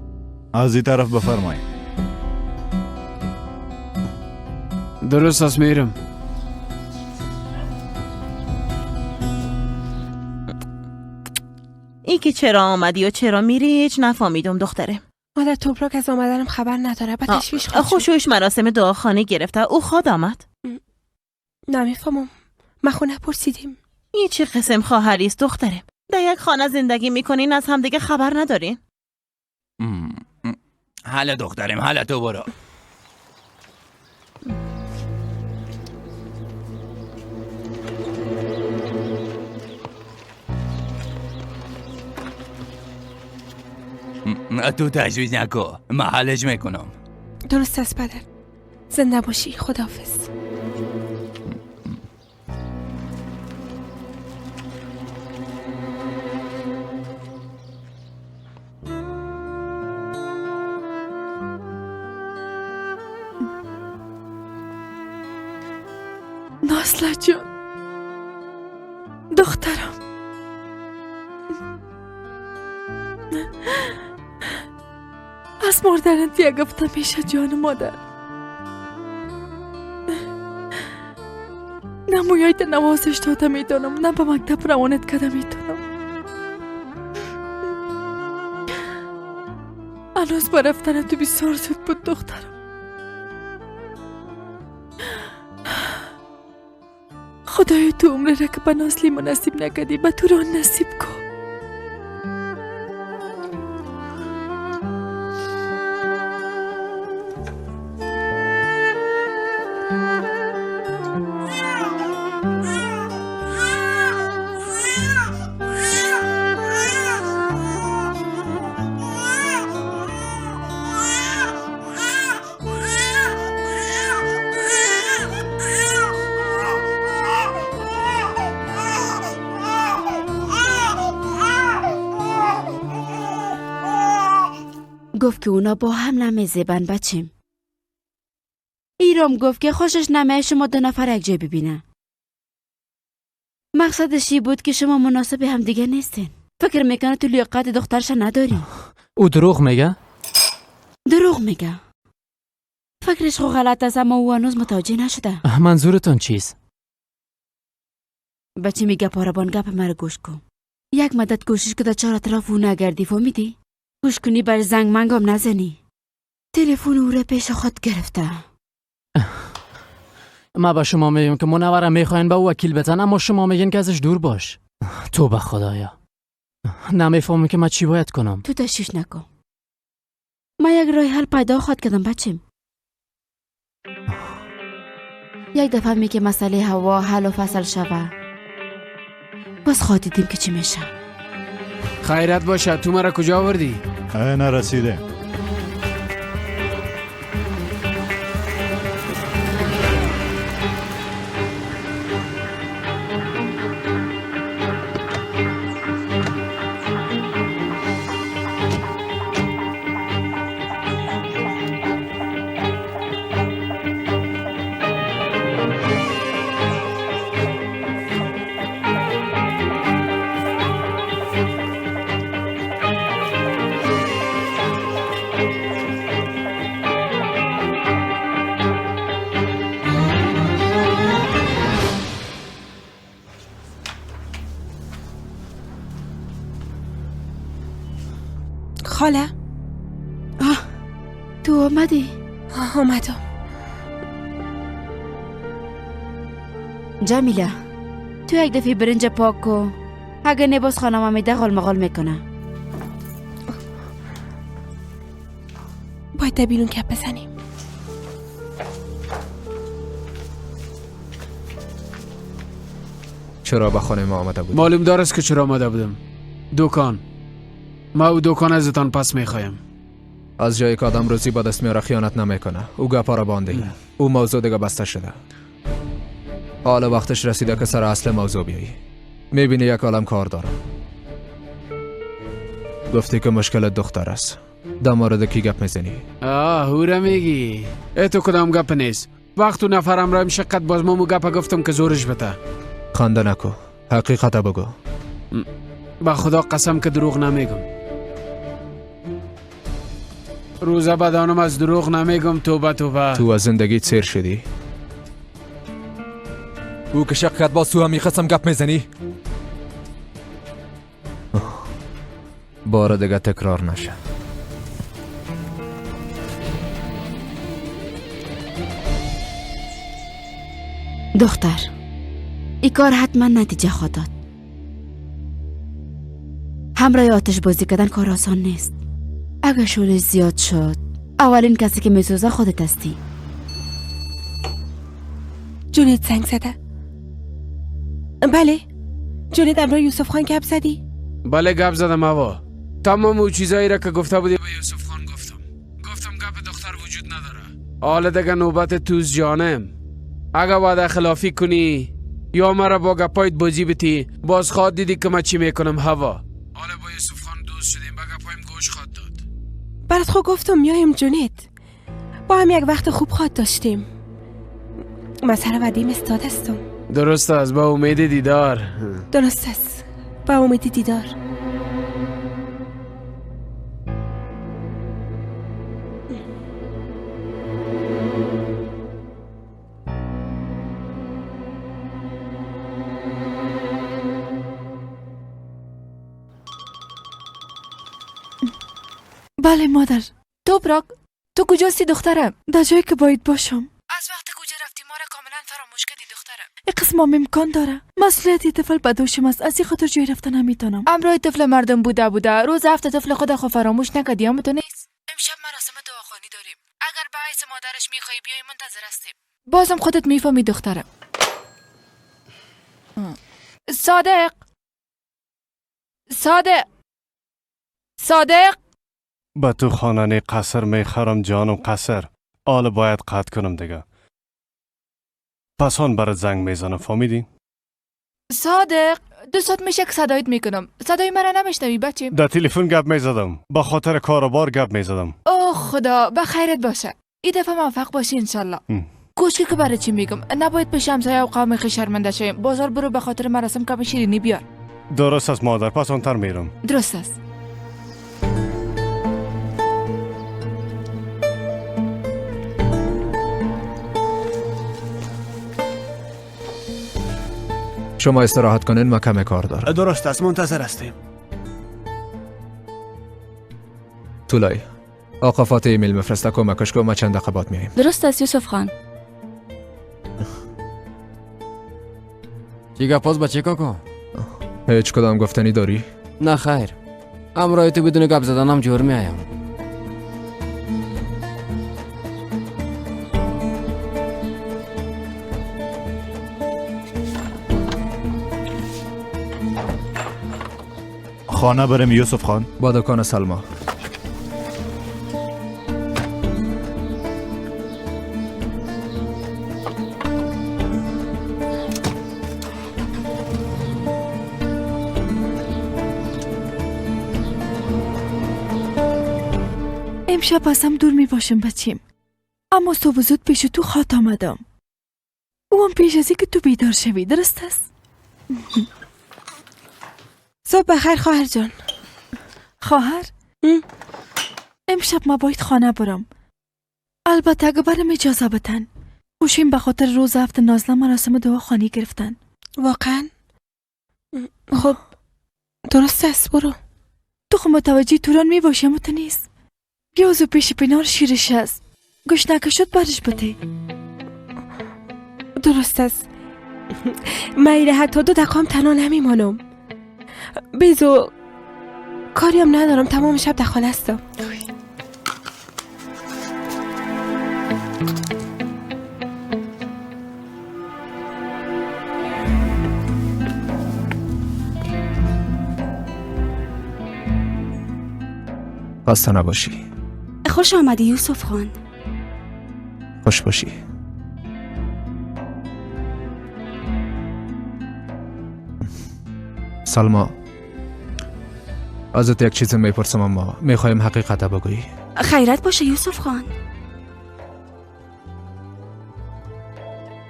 از این طرف بفرمایین. درست است میرم. این که چرا آمدی و چرا میری هیچ نفهمیدم دختره. مادر توبراک از آمدنم خبر نداره. بعد تشویش خواهد شد. خوشوش مراسم دعاخانه گرفته. او خود آمد. نمیفهمم. ما خونه پرسیدیم. این چه قسم خواهری است دختره؟ در یک خانه زندگی میکنین از همدیگه خبر ندارین؟ حالا دخترم حالا تو برو. تو تجویز نکو، من حلش میکنم. درست است پدر. زنده باشی. خداحافظ. نازله جان، دخترم، از مردنت یک هفته میشه جان مادر. نه مویایت نوازش داده میتونم، نه به مکتب روانت کده میتونم. هنوز برفتن تو بسیار زود بود دخترم. خدای تو عمر را که به نازلی مناسب نکدی به تو را نصیب کن. گفت که اونا با هم نمیزیبن بچیم. ایرام گفت که خوشش نمیاد شما دو نفر یک جای ببینه. مقصدش این بود که شما مناسب هم دیگه نیستین. فکر میکنه تو لیاقت دخترش نداری. او دروغ میگه؟ دروغ میگه. فکرش خو غلط است اما او هنوز متوجه نشده. منظورتون چیست؟ بچه میگه پاربان گپ مرا گوش کن. یک مدت کوشش که در چهار اطراف او نگردی فهمیدی؟ گوش کنی بر زنگ منگام نزنی. تلفن او را پیش خود گرفته. ما به شما میگم که منوره میخواین به او وکیل بزن اما شما میگین که ازش دور باش. تو به خدایا نمیفهمم که من چی باید کنم. تو تشویش نکن. ما یک راه حل پیدا خواهد کردم بچیم. یک دفعه می که مسئله هوا حل و فصل شوه باز خواهد دیدیم که چی میشه. خیرت باشه. تو مرا کجا آوردی؟ نرسیده. خاله تو آمدی؟ آمدم. جمیله تو یک دفعه برنج پاک کو. اگه نباز خانم امیده غال مغال میکنه. باید دبیلون کپ بزنیم. چرا به خانه ما آمده بود؟ معلوم دارست که چرا آمده بودم. دکان. ما او دکان ازتان پس میخوایم. از جایی که آدم روزی با دست میاره خیانت نمیکنه. او گپا را بانده. او موضوع دیگه بسته شده. حالا وقتش رسیده که سر اصل موضوع بیایی. میبینی یک عالم کار دارم. گفتی که مشکل دختر است. در مورد کی گپ میزنی؟ هوره میگی. تو کدام گپ نیست. وقت و نفرم را مشقت باز مامو گپ گفتم که زورش بته. خنده نکو. حقیقت بگو. با خدا قسم که دروغ نمیگم. روزه بدانم از دروغ نمیگم. توبه. تو از زندگی سیر شدی؟ او که شقیقت باز تو هم میخواستم گپ میزنی؟ بار دیگه تکرار نشه. دختر این کار حتما نتیجه خواهد داد. همراه آتش بازی کردن کار آسان نیست. اگه شورش زیاد شد اولین کسی که میسوزه خودت هستی. جونیت زنگ زده. بله جونیت امرا یوسف خان گپ زدی؟ بله گپ زدم هوا. تمام او چیزایی را که گفته بودی به یوسف خان گفتم گپ دختر وجود نداره. حالا دیگه نوبت توز جانم. اگه وعده خلافی کنی یا مرا با گپایت بازی بتی باز خواد دیدی که من چی میکنم هوا. حالا با یوسف خان دوست شدیم با گپایم گوش خواد داد. برات خود گفتم میایم جونیت. با هم یک وقت خوب خواد داشتیم. من سر وعدیم استاد هستم. درست است. با امید دیدار. درست است. با امید دیدار. بله مادر. توبراک تو کجاستی دخترم؟ در جایی که باید باشم. از وقت کجا رفتی ما را کاملا فراموش کردی دخترم. این قسم هم امکان داره. مسئولیت طفل به دوشم است. از این خاطر جایی رفتن نمیتونم. امروی طفل مردم بوده روز هفته طفل خود خو فراموش نکردی. هم تو نیست. امشب مراسم دعاخوانی داریم. اگر به حیث مادرش میخوای بیای منتظر هستیم. بازم خودت میفهمی دخترم. صادق به تو خانه قصر میخرم جانم قصر. حالا باید قطع کنم دیگه. پس آن برات زنگ میزنم فهمیدی؟ صادق 2 ساعت میشه که صدایت میکنم. صدای مرا نمیشنوی بچه؟ در تلفن گپ میزدم. با خاطر کار و بار گپ میزدم. اوه خدا به خیرت باشه. این دفعه موفق باشی انشالله. کوشش که برای چی میگم نباید به شمسایه و قوم خیش شرمنده شیم. بازار برو به خاطر مراسم کب شیرینی بیار. درست است مادر. پس آنتر میرم. درست است. شما استراحت کنین ما کم کار دارم. درست است منتظر هستیم. طولای آقا فاتح ایمیل مفرسته کمکش که ما چند دقیقه بعد میاییم. درست است یوسف خان. چی گپاز بچه کاکا؟ هیچ کدام گفتنی داری؟ نه خیر. امرای تو بدون گپ زدنم جور میایم. خانه بریم یوسف خان. با دکان سلما. امشب ازم دور می باشم بچیم. اما صبح زود پیش تو خواهد آمدم. او هم پیش ازی که تو بیدار شوی. درست است؟ صبح بخیر خواهر جان. خواهر؟ امشب ما باید خانه برم. البته اگه برم اجازه بتن. خوشیم به خاطر روز هفته نازله مراسم دعاخوانی گرفتن. واقعا؟ خب درست است برو. تو خو متوجه توران می باشی اما تو نیست. گیازو پیش پینار شیرش است. گشنکه شد برش بده. درست است. من ایره حتی 2 دقیقه هم تنها نمیمانم. بیزو کاری هم ندارم، تمام شب در خانه هستم. خسته نباشی. خوش آمدی یوسف خان. خوش باشی. سلما، ازت یک چیز میپرسم اما میخوایم حقیقت بگویی. خیرت باشه یوسف خان.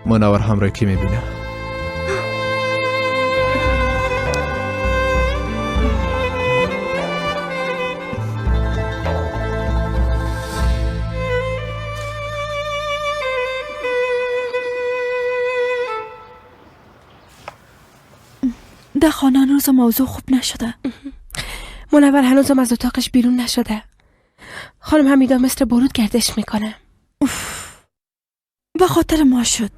منور همراه کی میبینه؟ در خانه هنوز موضوع خوب نشده. منور هنوزم از اتاقش بیرون نشده. خانم حمیدا مثل برود گردش میکنه. به خاطر ما شد.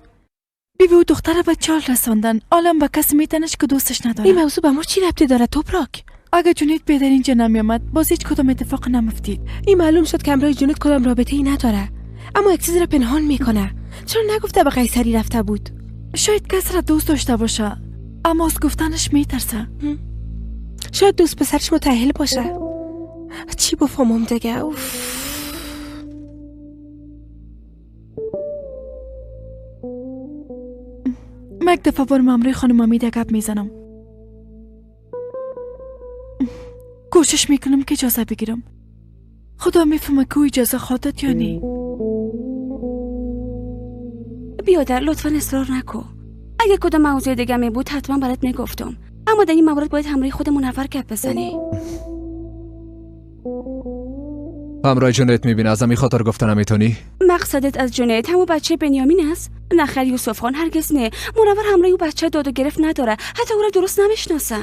بیبی و دختر به چال رساندن. عالم به کسی میتنش که دوستش نداره. این موضوع به ما چی ربطی داره توپراک؟ اگه جونیت به در اینجا نمیامد باز هیچ کدام اتفاق نمیفتید. این معلوم شد که امرای جونیت کدام رابطه ای نداره، اما یک چیزی را پنهان میکنه. چرا نگفته به قیصری رفته بود؟ شاید کس را دوست داشته باشه اما از گفتنش میترسه. شاید دوست پسرش متأهل باشه. چی بفهمم دیگه؟ من یک دفعه بار مامروی خانم امیده گپ میزنم. کوشش میکنم که اجازه بگیرم. خدا میفهمه که او اجازه خواهد یا نی. بیادر لطفا اصرار نکن. اگه کدام موضوع دیگه می بود حتما برات میگفتم، اما در این مورد باید همراه خود منور گپ بزنی. همراه جنیت میبینه از همین خاطر گفتن نمیتونی؟ مقصدت از جنیت همون بچه بنیامین است؟ نه خیر یوسف خان، هرگز نه. منور همراه او بچه داد و گرفت نداره، حتی او را درست نمیشناسه.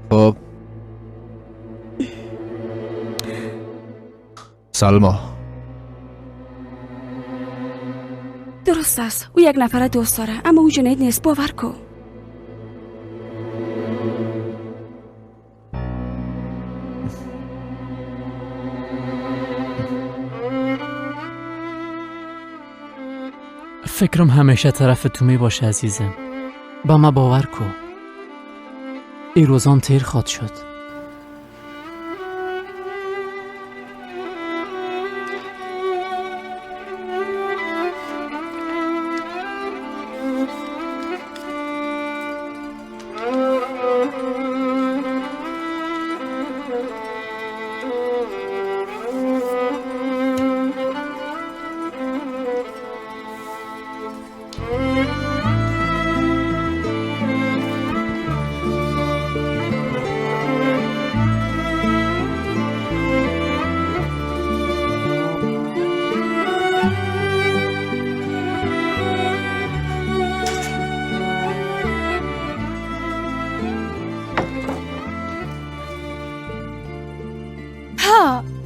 خب سلما، درست است او یک نفر دوست داره اما او جنید نیست. باور کن. فکرم همیشه طرف تو می باشه عزیزم. با ما باور کو. این روزان تیر خواد شد.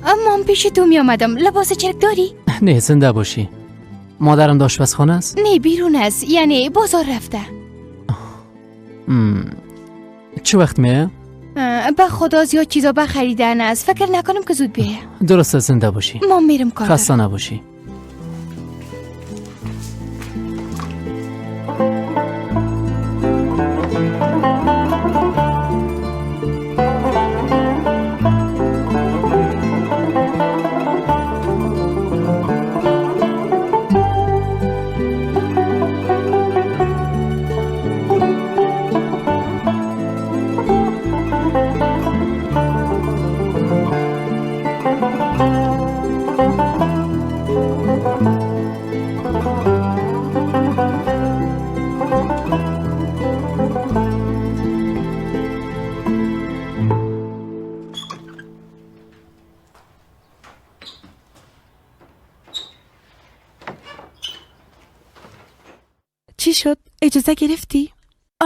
اما پیش تو می آمدم. لباس چرک داری؟ نه زنده باشی. مادرم آشپزخانه است؟ نه بیرون است، یعنی بازار رفته. چه وقت میه؟ به خدا زیاد چیزا بخریدن است. فکر نکنم که زود بیه. درسته زنده باشی. ما میرم کار خسته نباشی. چی شد؟ اجازه گرفتی؟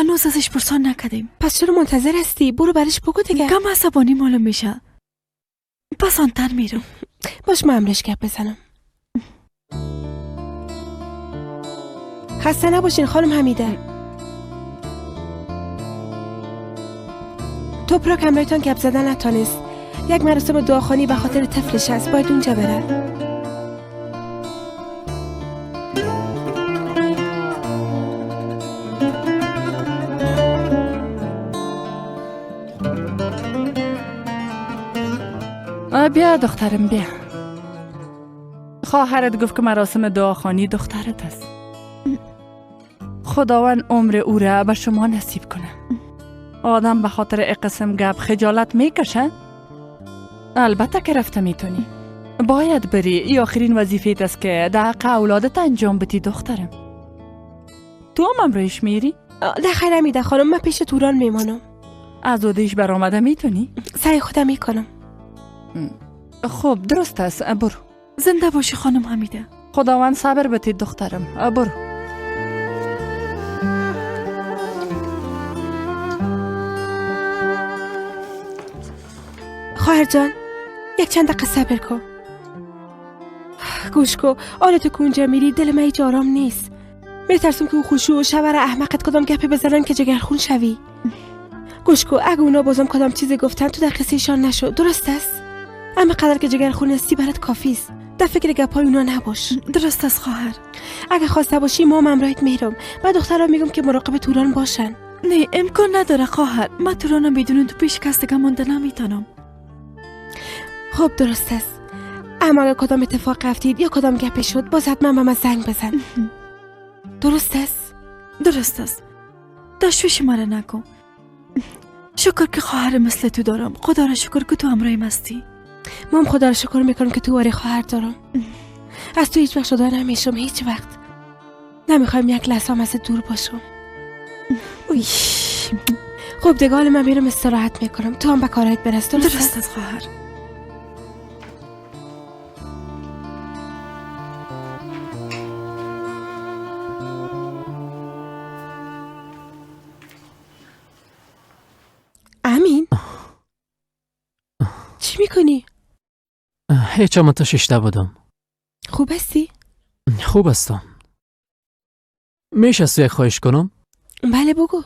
هنوز ازش پرسان نکردیم. پس چرا منتظر هستی؟ برو برش بگو دیگه. کم عصبانی معلوم میشه. پس آنتر میرم. باش من امرش گپ بزنم. خسته نباشین خانم حمیده. توپراک همراهتان گپ زدن نتانست. یک مراسم دعاخوانی به خاطر طفلش هست، باید اونجا بره. بیا دخترم بیا. خواهرت گفت که مراسم دعاخوانی دخترت است. خداوند عمر او را به شما نصیب کنه. آدم به خاطر این قسم گپ خجالت میکشه؟ البته که رفته میتونی. باید بری. ای آخرین وظیفه است که در حق اولادت انجام بدی دخترم. تو هم امرویش میری؟ نه خیر حمیده خانم، من پیش توران میمانم. از اودیش برآمده میتونی؟ سعی خودم میکنم. خب درست است، برو. زنده باشی خانم حمیده. خداوند صبر بتید دخترم، برو. خواهر جان یک چند دقیقه صبر کن. گوش کن، آره تو که اونجا میری دل من هیچ آرام نیست. میترسم که او خوشو و شوهر احمقت کدام گپی بزنن که جگرخون شوی. گوش کن، اگه اونا بازم کدام چیزی گفتن تو در قصهشان نشو، درست است؟ اما قدر که جگرخون هستی برات کافی است. در فکر گپای اونا نباش. درست است خواهر. اگه خواسته باشی ما همراهت میرم. بعد دخترها میگم که مراقب توران باشن. نه امکان نداره خواهر. من تورانم بدون تو پیش کس مانده نمیتونم. خب درست است. اما اگه کدام اتفاق افتید یا کدام گپی شد باز حتما به من زنگ بزن. درست است؟ درست است. تشویش مرا نکن. شکر که خواهر مثل تو دارم. خدا را شکر که تو همراهیم هستی. من خدا را شکر میکنم که تو واری خواهر دارم. از تو هیچ وقت جدا نمیشم، هیچ وقت. نمیخوایم یک لحظه هم از دور باشم. خب دیگه حالا من میرم استراحت میکنم. تو هم به کارت برس. درست است خواهر. امین چی میکنی؟ هیچ هم تا ششته بودم. خوب هستی؟ خوب هستم. میشه از تو یک خواهش کنم؟ بله بگو.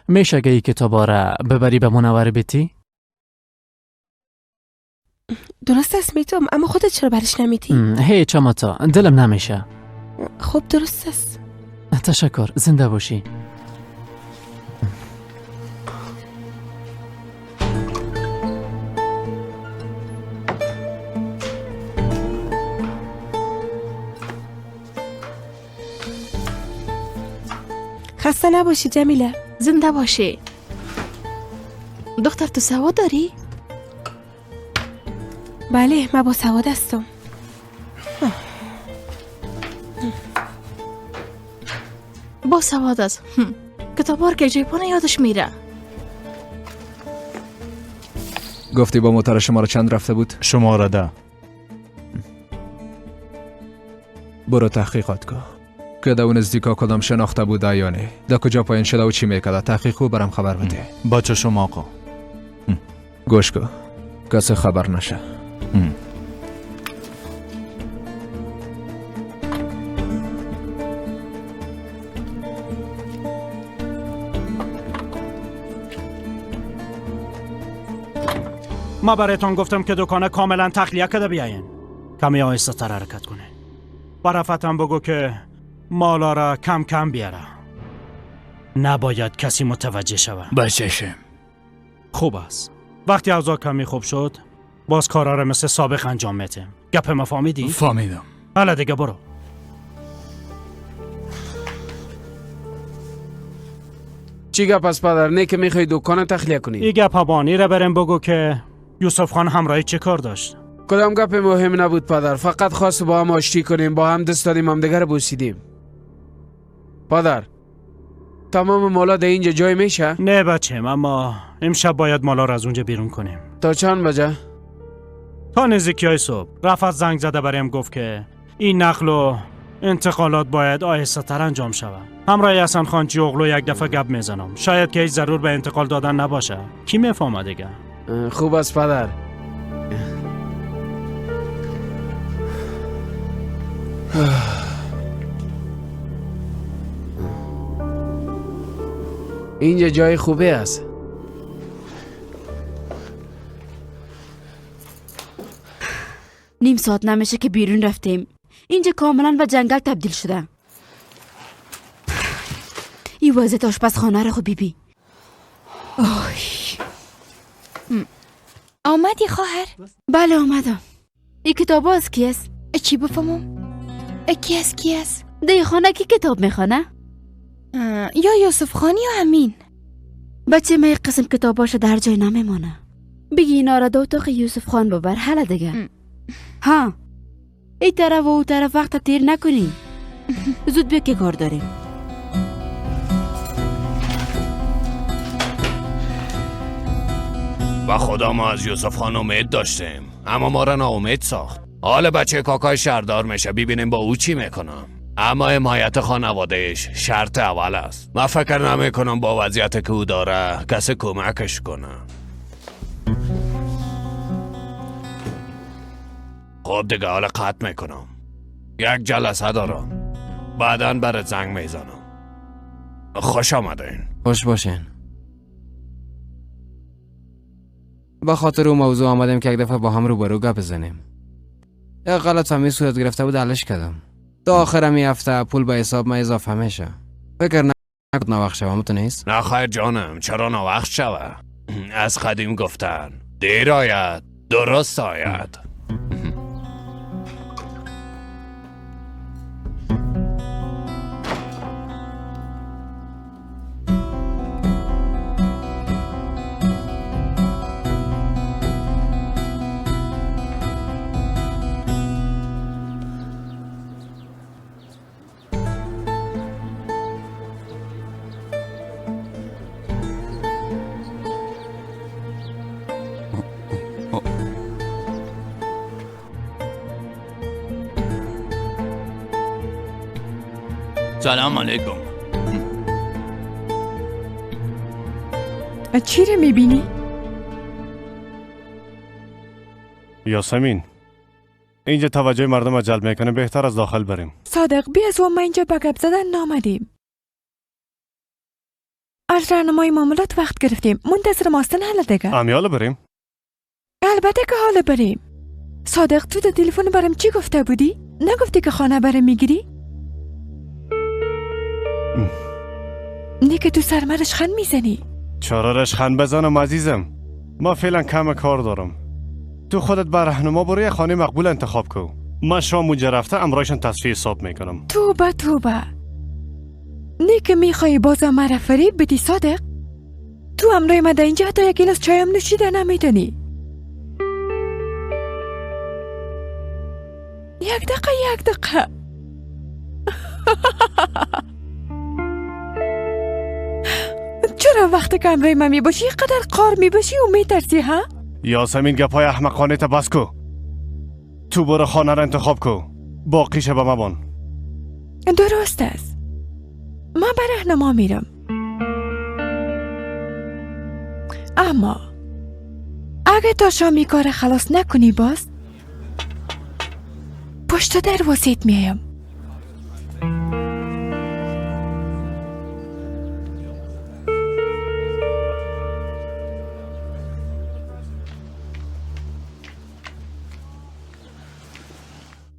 میشه که این کتابا را ببری به منور بیتی؟ درست است میتونم، اما خودت چرا برش نمیتی؟ هیچ هم تا دلم نمیشه. خب درست است. تشکر، زنده باشی. خسته نباشی جمیله. زنده باشی. دختر تو سواد داری؟ بله من با سواد هستم. با سواد است. کتابار که جیبانه یادش میره. گفتی با موتر شماره چند رفته بود؟ شماره 10. برو تحقیقات کن که در اون نزدیکا کدام شناخته بوده یا نه. در کجا پایین شده و چی میکرده. تحقیقو برام خبر بده. بچه شما آقا. گوش کن کسی خبر نشه. ما برایتان گفتم که دکانه کاملا تخلیه کده بیاین. کمی آهسته تر حرکت کنه. برفتم بگو که مالا را کم کم بیاره. نباید کسی متوجه شود. بچشم. خوب است. وقتی اوضاع کمی خوب شد باز کارا را مثل سابق انجام میدیم. گپ ما فهمیدی؟ فهمیدم. حالا دیگه برو. چی گپ است پدر؟ نه که میخوای دکان تخلیه کنی؟ این گپ بانی را بریم بگو که یوسف خان همراهی چه کار داشت. کدام گپ مهم نبود پدر، فقط خواست با هم آشتی کنیم، با هم دست دادیم همدیگر رو بوسیدیم. پدر تمام مالا در اینجا جای میشه؟ نه بچه‌م، اما امشب باید مالا رو از اونجا بیرون کنیم. تا چند بجه؟ تا نزدیکی های صبح. رفت زنگ زده برایم گفت که این نقل و انتقالات باید آهسته تر انجام شود. همراه حسن خان جیوغلو یک دفعه گپ میزنم. شاید که هیچ ضرور به انتقال دادن نباشه. کی میفهمه دیگه؟ خوب است پدر. اینجا جای خوبی است. نیم ساعت نمیشه که بیرون رفتیم. اینجا کاملا به جنگل تبدیل شده. این وضعیت آشپزخانه رو خود بیبی. آمدی خواهر؟ بله آمدم. این کتاب از کی است؟ چی بفهمم؟ کی است؟ ده خانه کی کتاب میخوانه؟ یا یوسف خانی یا امین. بچه ما یک قسم کتاباشو در جای نمیمانه. بگی اینا را دو اتاق یوسف خان ببر. حالا دیگه ها این طرف و اون طرف وقت تیر نکنی. زود بیا که کار داریم. و خدا ما از یوسف خان امید داشتیم، اما ما را ناامید ساخت. حال بچه کاکای شهردار میشه، ببینیم با او چی میکنم. اما حمایت خانوادهش شرط اول است. من فکر نمیکنم با وضعیت که او داره کسی کمکش کنه. خب دیگه حالا قطع میکنم. یک جلسه دارم، بعداً برات زنگ میزنم. خوش آمدین. خوش باشین. با خاطر اون موضوع آمدیم که یک دفعه با هم روبرو گپ بزنیم. یک غلط فهمی صورت گرفته بود، حلش کردم. تا آخر می هفته پول به حساب من اضافه میشه. فکر نکنید نوقت شوم تو نیست؟ نه خیر جانم، چرا نوقت شوه؟ از قدیم گفتن دیر آید درست آید. سلام علیکم. چی رو میبینی؟ یاسمین، اینجا توجه مردم رو جلب میکنه، بهتر از داخل بریم. صادق بیا از ما اینجا به گپ زدن نامدیم. از راهنمای معاملات وقت گرفتیم، منتظر ماستن حالا دیگه. امیالا بریم؟ البته که حالا بریم. صادق تو در تلفن برام چی گفته بودی؟ نگفتی که خانه برام میگیری؟ نه که تو سرم رشخند میزنی. چرا رشخند بزنم عزیزم؟ ما فعلا کم کار دارم. تو خودت بر راهنما برو یه خانه مقبول انتخاب کو. من شام اونجا رفته امرایشان تصفیه حساب میکنم. توبه توبه. نه که میخوای بازم مرا فریب بدی صادق؟ تو امرای من در اینجا حتی یک گلاس چایم نوشیده نمیتونی. یک دقیقه چرا وقتی که امرای من میباشی قدر قار میباشی و میترسی ها؟ یاسمین گپای احمقانه تا بس کو. تو برو خانه را انتخاب کو، باقیشه به ما بان. درست است. من به راهنما میرم. اما اگه تا شامی کار خلاص نکنی باز پشت دروازت میایم.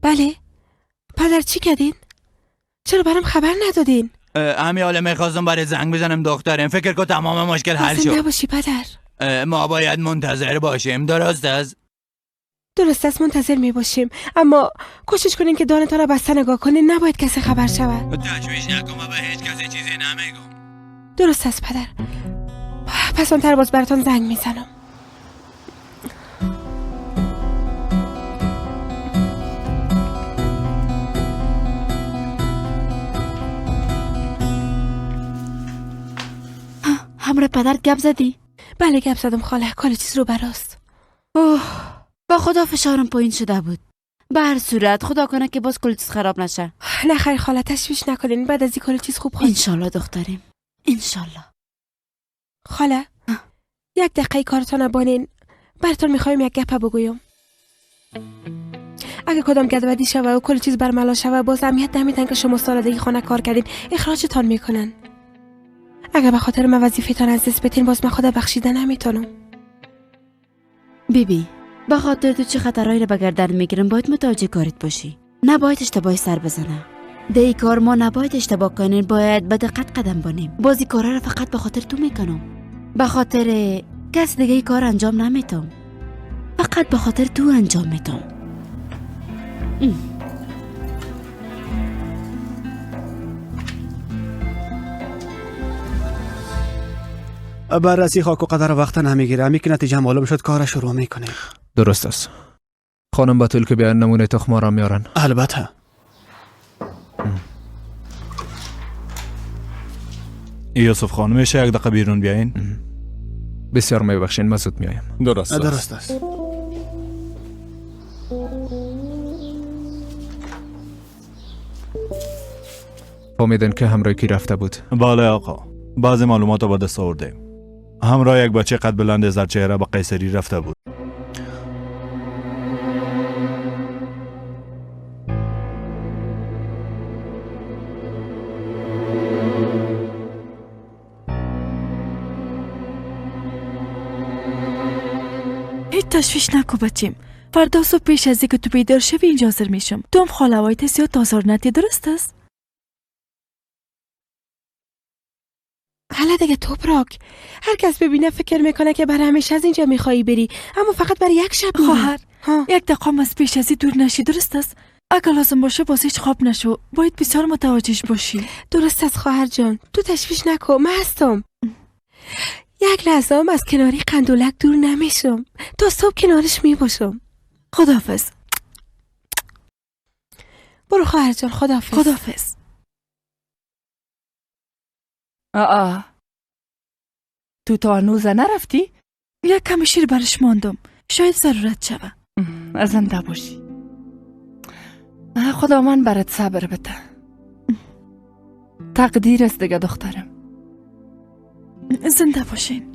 بله پدر چی کردین؟ چرا برام خبر ندادین؟ امیاله میخواستم برای زنگ بزنم دخترم، فکر کن تمام مشکل حل شد. نباشی پدر. ما باید منتظر باشیم، درست است؟ درست است، منتظر می باشیم، اما کوشش کنین که دانتان را بسته نگاه کنین، نباید کسی خبر شود. تشویش نکن، به هیچ کسی چیزی نمیگم. درست است پدر. پس من باز براتان زنگ میزنم. همراه پدر گپ زدی؟ بله گپ زدم خاله، کل چیز رو براست. اوه با خدا فشارم پایین شده بود. به هر صورت خدا کنه که باز کل چیز خراب نشه. نه خیر خاله تشویش نکنین، بعد از این کل چیز خوب خواهد. انشالله دختریم، انشالله. خاله یک دقیقه کارتان بانین، براتون میخوایم یک گپ بگویم. اگه کدام گدودی شوه و کل چیز برملا شوه، باز اهمیت نمیدن که شما سالادگی خانه کار کردین، اخراجتان میکنن. اگه به خاطر من وظیفتان از دست بتین، باز من خدا بخشیده نمیتونم. بیبی به خاطر تو چه خطرهایی رو به گردن میگیرم، باید متوجه کارت باشی. نباید اشتباهی سر بزنه. ده ای کار ما نباید اشتباه کنیم، باید به دقت قدم بانیم. بازی کارا رو فقط به خاطر تو میکنم، به خاطر کس دیگه ای کار انجام نمیتم، فقط به خاطر تو انجام میتم. بررسی خاک و قدر وقت نمیگیره، امی که نتیجه معلوم شد کار شروع میکنه. درست است. خانم بتول که بیان نمونه تخم را میارن. البته. یوسف خان میشه یک دقیقه بیرون بیاین؟ بسیار میبخشین، من زود میایم. درست است. فهمیدن که همراه کی رفته بود؟ بله آقا، بعضی معلومات رو به دست آوردیم. همراه یک بچه قد بلند زرچهره به قیصری رفته بود. هیچ تشویش نکو بچیم. فردا صبح پیش از اینکه تو بیدار شوی اینجا حاضر میشم. تو هم خالوایت زیاد تازار نتی، درست است؟ حالا دیگه توپراک، هر کس ببینه فکر میکنه که برای همیشه از اینجا میخوایی بری، اما فقط برای یک شب. خواهر یک دقیقه از پیش ازی دور نشی، درست است؟ اگر لازم باشه باز هیچ خواب نشو، باید بسیار متوجهش باشی. درست است خواهر جان، تو تشویش نکن، من هستم. یک لحظه هم از کناری قندولک دور نمیشم، تا صبح کنارش میباشم. خداحافظ. برو خواهر جان، خداحافظ. خداحافظ. تو تا هنوز نرفتی؟ یک کمی شیر برش ماندم، شاید ضرورت شوه. زنده باشی. خدا من برات صبر بده. تقدیر است دیگه دخترم. زنده باشین.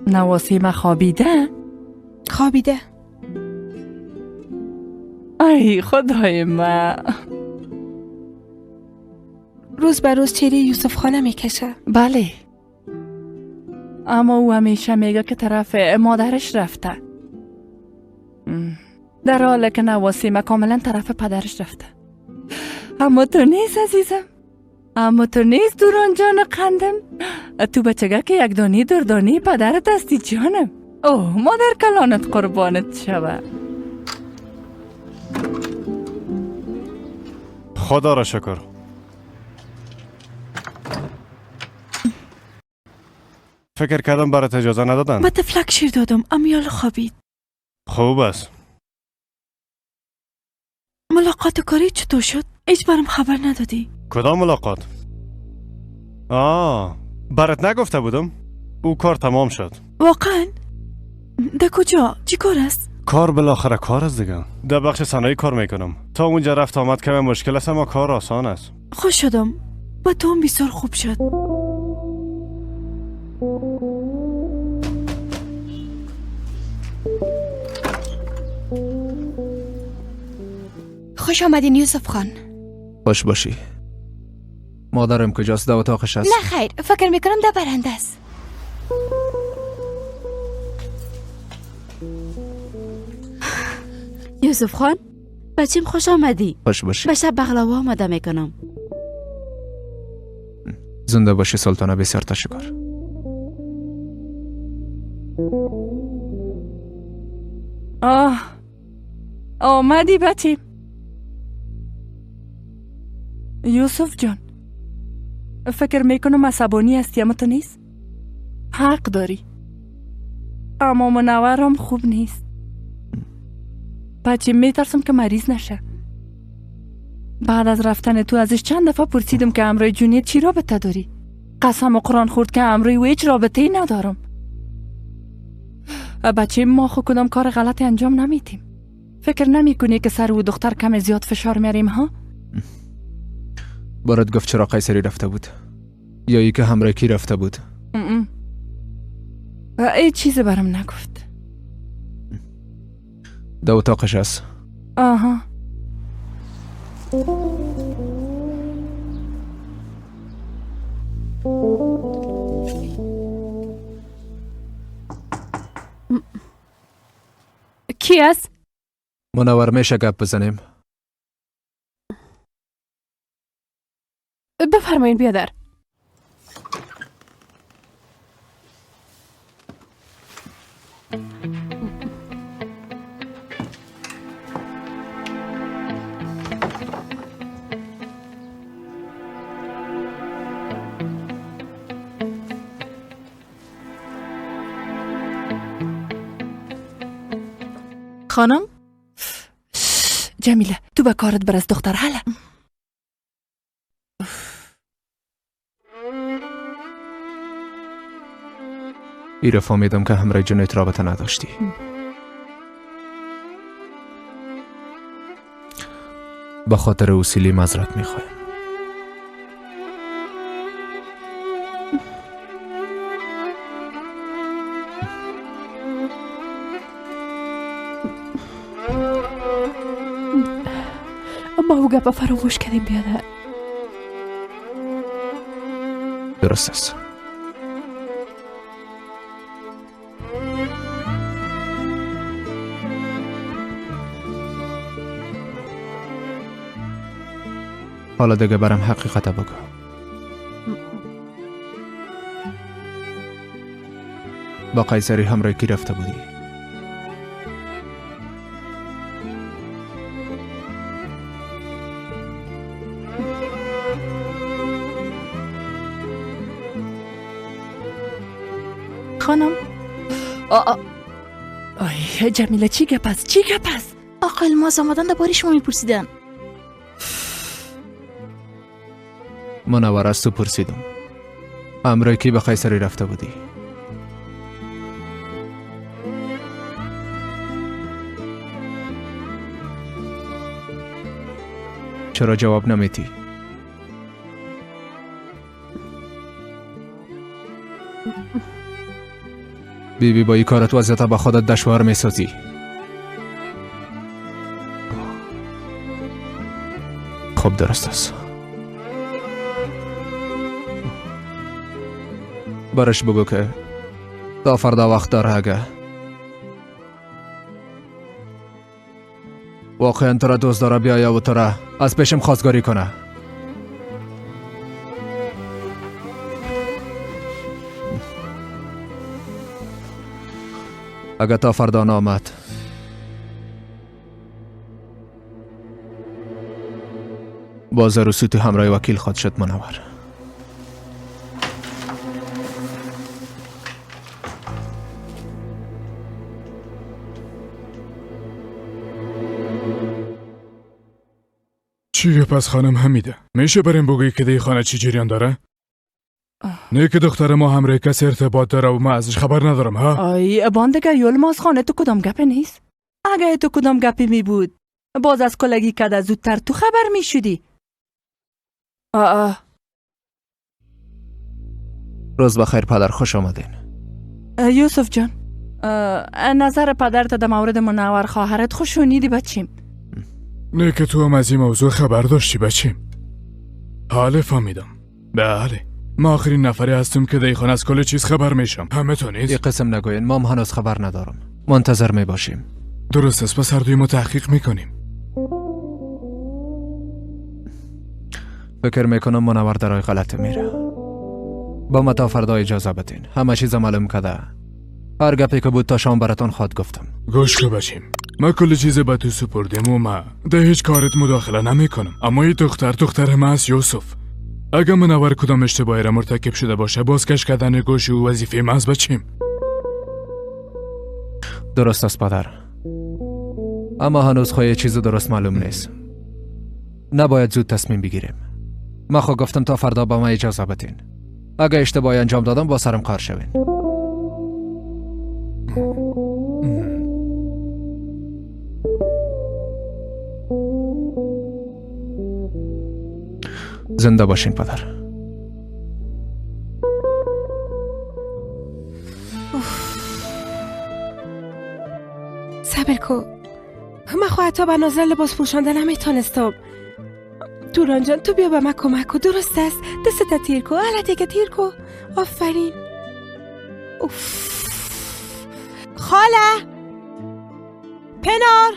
نواسیم خوابیده؟ خوابیده. ای خدای من، روز به روز چهره یوسف خانه میکشه. بله، اما او همیشه میگه که طرف مادرش رفته، در حالی که نواسیم کاملا طرف پدرش رفته. اما تو نیست عزیزم، اما تو نیست دوران جان قندم. تو بچگه که یک دانی دردانی پدرت هستی جانم. اوه مادر کلانت قربانت شوه. خدا را شکر. فکر کردم برات اجازه ندادن. من تفلک شیر دادم، امیال خوابید. خوب است. ملاقات کاری چطور شد؟ هیچ برام خبر ندادی. کدام ملاقات؟ برات نگفته بودم؟ او کار تمام شد. واقعا؟ ده کجا؟ چی کار است؟ کار بالاخره کار است دیگه. در بخش صنایع کار میکنم. تا اونجا رفت آمد کمی مشکل است، اما کار آسان است. خوش شدم. با تو هم بسیار خوب شد. خوش آمدین یوسف خان. خوش باشی. مادرم کجاست؟ در اتاقش است؟ نه خیر، فکر میکنم در برنده است. یوسف خان، بچیم خوش آمدی. خوش باشی. به شب بغلاوه آماده میکنم. زنده باشی سلطانه، بسیار تشکر. آمدی بچیم. یوسف جان، فکر میکنم عصبانی هستی، اما تو نیست. حق داری، اما منورم خوب نیست. بچه میترسم که مریض نشه. بعد از رفتن تو ازش چند دفعه پرسیدم که امروی جونیت چی رابطه داری؟ قسم و قرآن خورد که امروی و هیچ رابطه ای ندارم. بچه ما خو کدام کار غلطی انجام نمیدیم. فکر نمی کنی که سر و دختر کم زیاد فشار میاریم ها؟ برات گفت چرا قیصری رفته بود؟ یا ای که همراه کی رفته بود؟ ای چیزی برام نگفت. در اتاقش هست. آها. کی است؟ منور میشه گپ بزنیم؟ بفرمایین بیادر. خانم؟ جمیله تو به کارت برس دختر حالا. ایره فهمیدم که همراه جونیت رابطه نداشتی. به خاطر اصیلی معذرت میخوایم. ما او گپا فراموش کردیم بیادر. درست است. حالا دیگه برام حقیقت بگو. با قیصری همراه کی رفته بودی؟ خانم؟ آی جمیله چی گپ است؟ چی گپ است؟ آقا الماس آمدن درباره شما میپرسیدن. منور از تو پرسیدم. همراه کی به قیصری رفته بودی؟ چرا جواب نمیدی؟ بیبی با این کارت وضعیت به خودت دشوار میسازی. خب درست است. برش بگو که تا فردا وقت داره. اگه واقعا تو را دوست داره بیایا و تو را از پیشم خواستگاری کنه. اگه تا فردا نامد باز رسوتی همراه وکیل خود شد. منور چیه پس خانم حمیده؟ میشه بریم بگویی که دی خانه چی جریان داره؟ نه که دختر ما همراه کسی ارتباط داره و ما ازش خبر ندارم ها؟ آی باندگه یولماز خانه تو کدام گپه نیست؟ اگه تو کدام گپی می بود باز از کلگی کده زودتر تو خبر می شدی. روز بخیر پدر، خوش آمدین. یوسف جان، نظر پدرت در مورد منور خواهرت خوش شنیدی بچیم؟ نه که تو هم از این موضوع خبر داشتی بچیم؟ حاله فهمیدم. بله ما آخرین نفری هستم که دیخان از کل چیز خبر میشم. همه تو نیست؟ یه قسم نگوین، ما هم هنوز خبر ندارم. منتظر می باشیم. درست است، پس هر دوی ما تحقیق میکنیم. فکر میکنم منور در راه غلط میره. با ما تا فردا اجازه بدین. همه چیز معلوم کده. هر گپی که بود تا شام براتون خود گفتم. گوش که بچیم، ما کل چیز به تو سپردیم و ما در هیچ کارت مداخله نمیکنم. اما این دختر ما است یوسف. اگه منور کدام اشتباهی را مرتکب شده باشه بازگشت کردن گوش و وظیفه ما است بچیم. درست است پدر، اما هنوز خواهی چیز درست معلوم نیست. نباید زود تصمیم بگیریم. من خود گفتم تا فردا با من اجازه بدین. اگه اشتباهی انجام دادم با سرم کار شوین. زنده باشین پدر. صبر کو. من خواهد حتی به نظر لباس پوشانده نمیتونستم. توران جان تو بیا به من کمک کو. درست است. دستت تیر کو. حالا دیگه تیر کو. آفرین. خاله پنار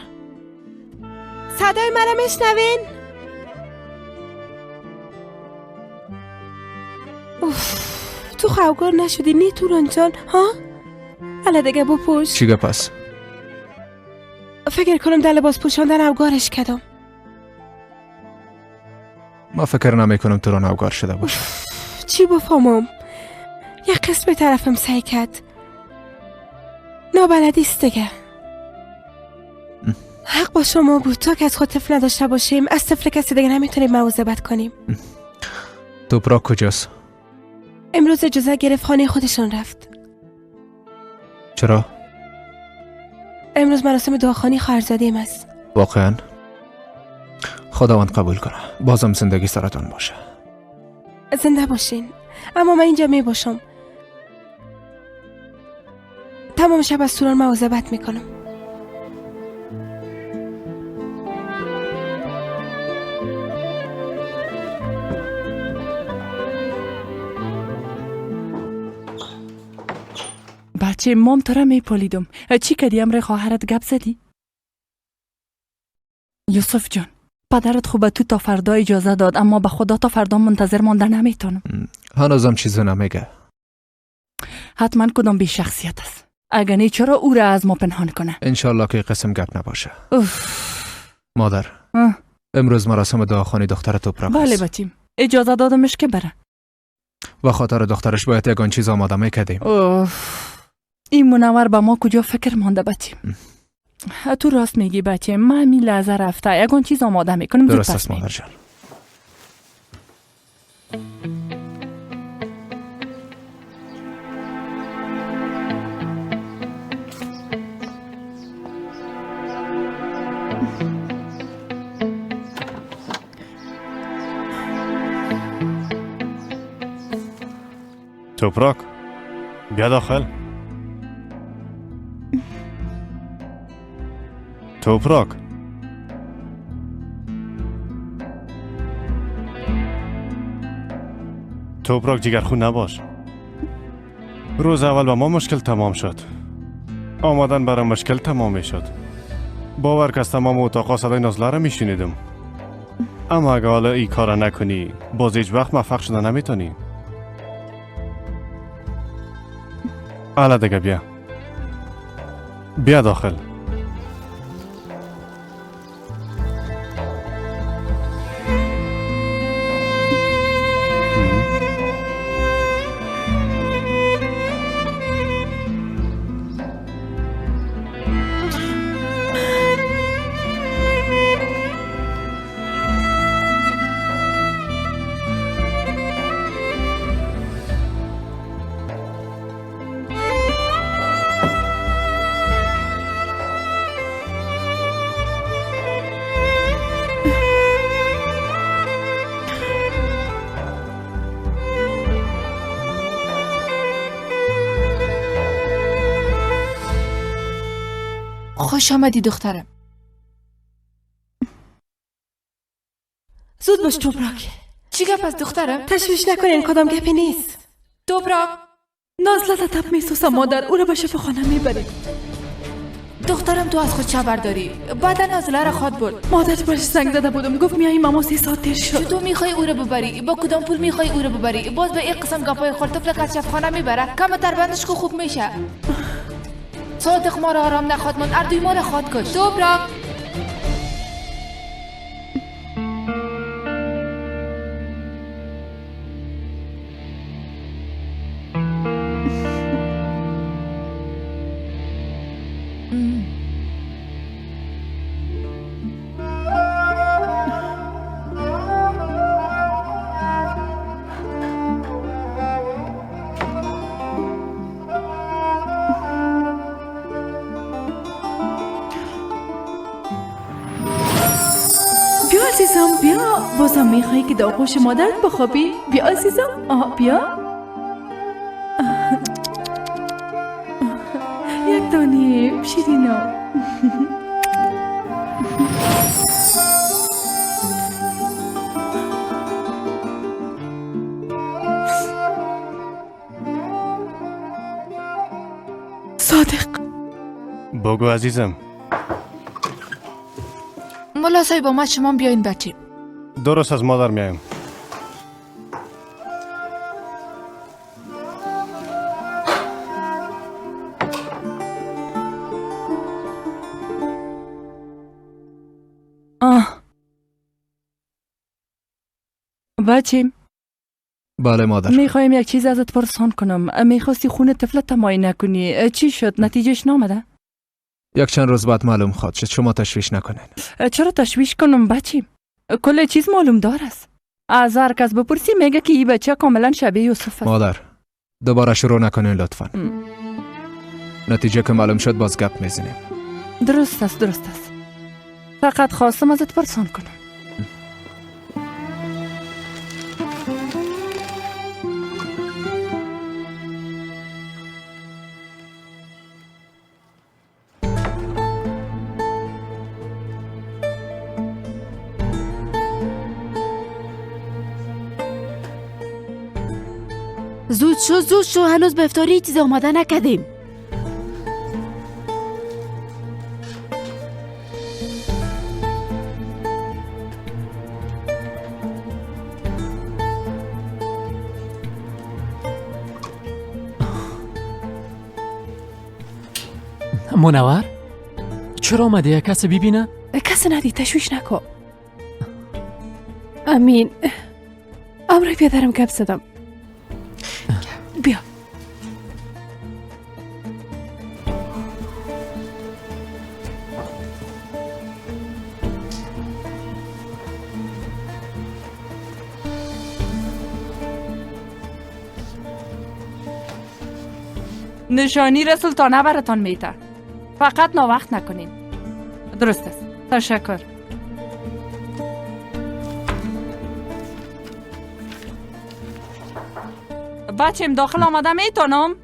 صدای مرا میشنوین؟ تو خوابگار نشدی نی توران جان ها؟ حالا دیگه بپوش. چیگه پس؟ فکر کنم در لباس پوشاندن اوگارش کردم. ما فکر نمی کنم تو رو نوگار شده باشه. چی بفهمم؟ یک قسم طرفم سعی کرد. نابلدیست دیگه. حق با شما بود. تا که از خود طفل نداشته باشیم از طفل کسی دیگه نمیتونیم مواظبت کنیم. توپراک کجاست؟ امروز اجازه گرفت خانه خودشون رفت. چرا؟ امروز مراسم دعاخوانی خواهرزادیم است. واقعا؟ خداوند قبول کنه. بازم زندگی سرتان باشه. زنده باشین. اما من اینجا می باشم. تمام شب از توران مواظبت میکنم. بچه مام تو را میپالیدم. چی کردی؟ امر خواهرت گپ زدی؟ یوسف جان پدرت خوبه تو تا فردا اجازه داد، اما به خدا تا فردا منتظر مانده نمیتونم. هنوزم چیزی نمیگه. حتما کدام بی شخصیت است. اگر نه چرا او را از ما پنهان کنه؟ انشالله که قسم گپ نباشه. مادر امروز مراسم دعاخوانی دختر توپراک است. بله بچیم اجازه دادمش که بره. و خاطر دخترش باید یگان چیز آماده میکردیم. این منور به ما کجا فکر مانده بچیم. تو راست میگی بچه، من می لحظه رفته یگان چیز آماده میکنیم. درست است مادر جان. توپراک بیا داخل. توپراک توپراک جگرخون نباش. روز اول با ما مشکل تمام شد. آمدن برای مشکل تمام می شد. باور که از تمام اتاقا صدای نازله را می شنیدم. اما اگه حالا این کار نکنی باز هیچ وقت موفق شده نمیتونی. حالا دیگه بیا داخل. خوش آمدی دخترم. زود باش توپراک. چی گپ است دخترم؟ تشویش نکنین کدام گپی نیست. توپراک نازله تب میسوسه مادر، او را به شفاخانه میبرید. دخترم تو از خود چبر داری. بعدا نازله را خواد برد. مادرت برش زنگ داده بودم گفت میاییم اما 3 ساعت دیر شد. تو میخوای او را ببری؟ با کدام پول میخوای او را ببری؟ باز به این قسم گپای خورد طفل از شفاخانه میبره. کم تربندش کو خوب میشه. صادق ما را آرام نخواد ماند، اردوی ما را خواد کش. توپراک عزیزم بیا. بازم میخوایی که در آغوش مادرت بخوابی؟ بیا عزیزم. بیا. یک دانه شیرینا. صادق بگو عزیزم. ملا صاحب آمد، شما بیاین بچه. درست از مادر میایم. بچیم بله مادر. میخوایم یک چیز ازت پرسان کنم. میخواستی خونه طفلت معاینه کنی. چی شد؟ نتیجهش نامده؟ یک چند روز بعد معلوم خواهد شد. شما تشویش نکنین. چرا تشویش کنم بچیم؟ کل چیز معلوم دار است. از هر کس بپرسی میگه که این بچه کاملا شبیه یوسف است. مادر دوباره شروع نکنین لطفا. نتیجه که معلوم شد باز گپ میزنیم. درست است درست است. فقط خواستم ازت پرسان کنم. زود شو هنوز به افطاری چیز آماده نکردیم. منور چرا آمده؟ یک کس ببینه؟ کس ندی، تشویش نکن. امین امروی بیادرم گپ زدم. بیا. نشانی را سلطانه براتان میده. فقط ناوقت نکنین. درست است. تشکر. بچیم داخل آمده میتونم؟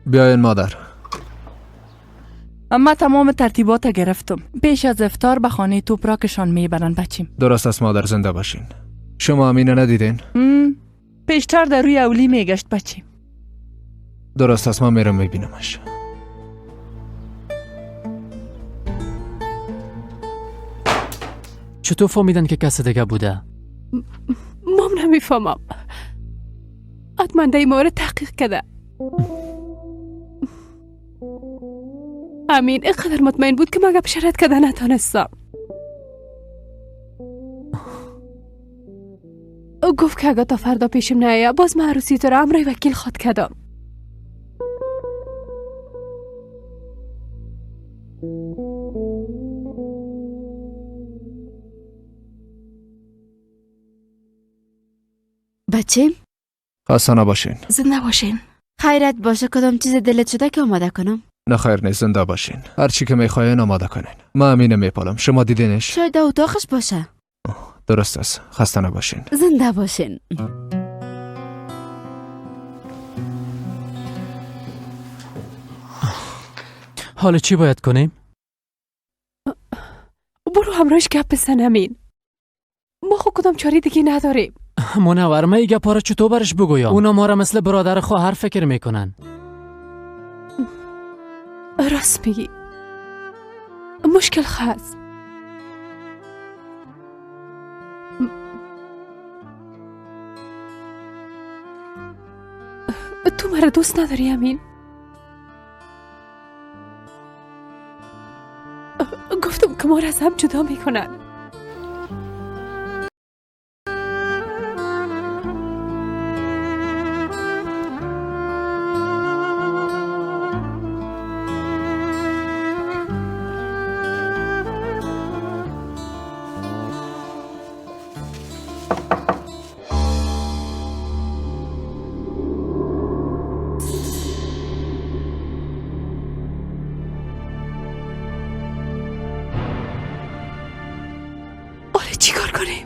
بیاین مادر. اما تمام ترتیبات گرفتم. پیش از افطار به خانه توپراکشان میبرن بچیم. درست است مادر، زنده باشین. شما امینه ندیدین؟ پیشتر در روی اولی میگشت بچیم. درست است، من میرم میبینمش. چطور فهمیدن که کس دیگه بوده؟ مام نمیفهمم. حتما در این مورد تحقیق کرده. امین اینقدر مطمئن بود که من گپ شرط کرده نتانستم. او گفت که اگه تا فردا پیشم نیایه باز من عروسی تو را امرای وکیل خواد کردم. بچه خسته نباشین. زنده باشین. خیرت باشه. کدام چیز دلت شده که آماده کنم؟ نه خیر نیست، زنده باشین. هر چی که میخواین آماده کنین. من امینه میپالم. شما دیدینش؟ شاید در اتاقش باشه. درست است. خسته نباشین. زنده باشین. حالا چی باید کنیم؟ برو همراهش گپ بزن امین. ما خود کدام چاری دیگه نداریم. منور من ایگه پاره چطور برش بگویم؟ اونا ما را مثل برادر خواهر فکر میکنن. راست میگی. مشکل خاص. تو مرا دوست نداری امین؟ گفتم که ما را از هم جدا میکنن. چی کار کنیم؟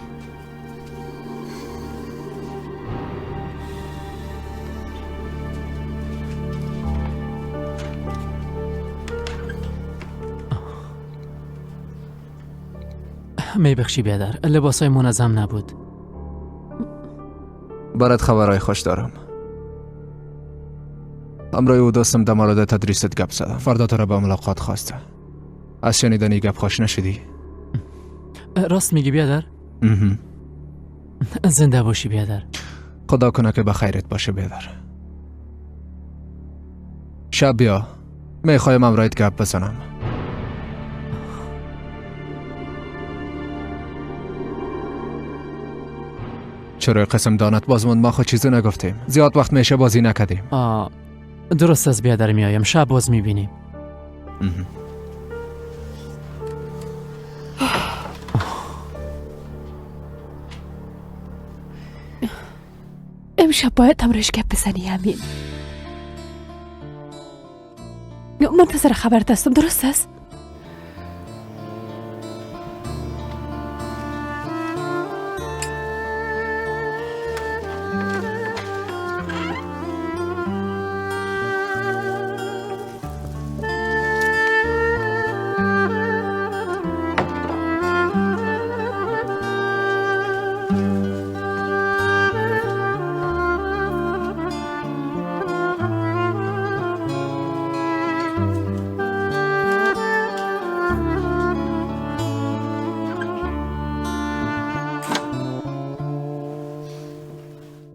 میبخشی بیادر، لباسای منظم نبود. برات خبرهای خوش دارم. امروز او دوستم در مورد تدریست گپ زدم. فردا تو را به ملاقات خواسته. از شنیدن این گپ خوش نشدی؟ راست میگی بیادر؟ زنده باشی بیادر. خدا کنه که به خیرت باشه بیادر. شب بیا، میخوایم امروز گپ بزنم. چرا قسم دانت بازمون ما خود چیزی نگفتیم؟ زیاد وقت میشه بازی نکردیم. درست از بیادر میایم، شب باز میبینیم. امشب باید تمرش گپ بزنی امین. منتظر خبرت هستم، درست است؟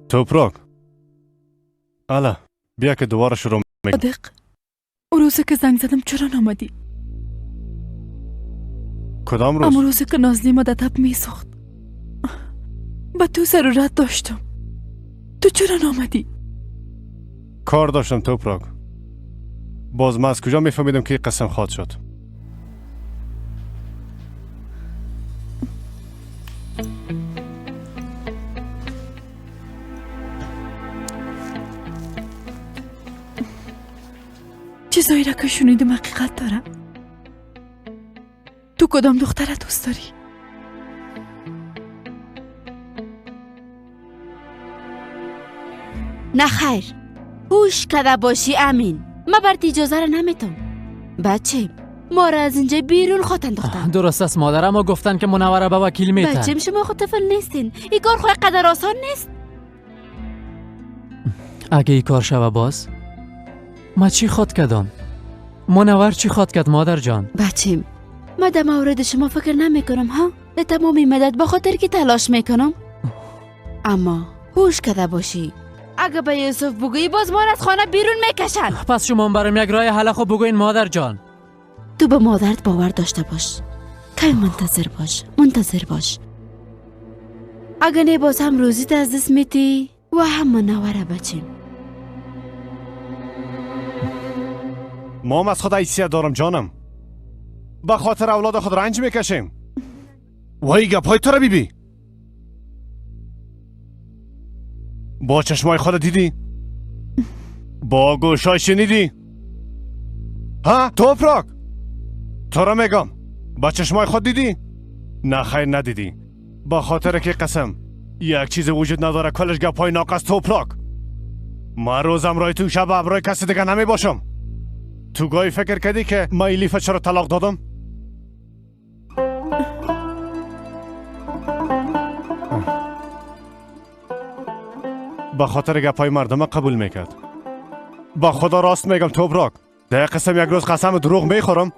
توپراک الا بیا که دوباره شروع میگم. صادق، اون روزی که زنگ زدم چرا نامدی؟ کدام روز؟ اما روزی که نازلی ما در تب میسوخت. با تو ضرورت داشتم، تو چرا نامدی؟ کار داشتم توپراک. باز من از کجا میفهمیدم که قسم خواد شد؟ چیزایی را که شنیدم حقیقت دارم. تو کدام دختره دوست داری؟ نه خیر، هوش کده باشی امین. من برات اجازه را نمیتم. بچه ما را از اینجا بیرون خواهد انداختن. درست است مادر، اما گفتن که منوره به وکیل میتن. بچه شما خود طفل نیستین، این کار خود قدر آسان نیست. اگه این کار شوه باز ما چی خواد کدم؟ منور چی خواد کد مادر جان؟ بچه من در مورد شما فکر نمی کنم ها. به تمامی مدت به خاطر که تلاش میکنم. اما هوش کده باشی، اگه به یوسف بگویی باز ما از خانه بیرون میکشن. پس شما برام یک راه حل خوب بگوین مادر جان. تو به مادرت باور داشته باش. کمی منتظر باش. اگه نه باز هم روزیت از دست میتی و هم منوره بچیم. ما هم از خود حیثیت دارم جانم. به خاطر اولاد خود رنج میکشیم. وای گپای تو را بیبی. با چشمای خود دیدی؟ با گوشای شنیدی؟ ها توپراک، تو را میگم با چشمای خود دیدی؟ نه خیر ندیدی. با خاطر که قسم یک چیز وجود نداره کلش گپای ناقص توپراک. من روزم رای تو شب ابرای کسی دیگه نمی باشم. تو گاهی فکر کردی که ما ایلیفه چرا طلاق دادم؟ با خاطر گپای مردم قبول میکرد. با خدا راست میگم توپراک، در قسم یک روز قسم دروغ میخورم.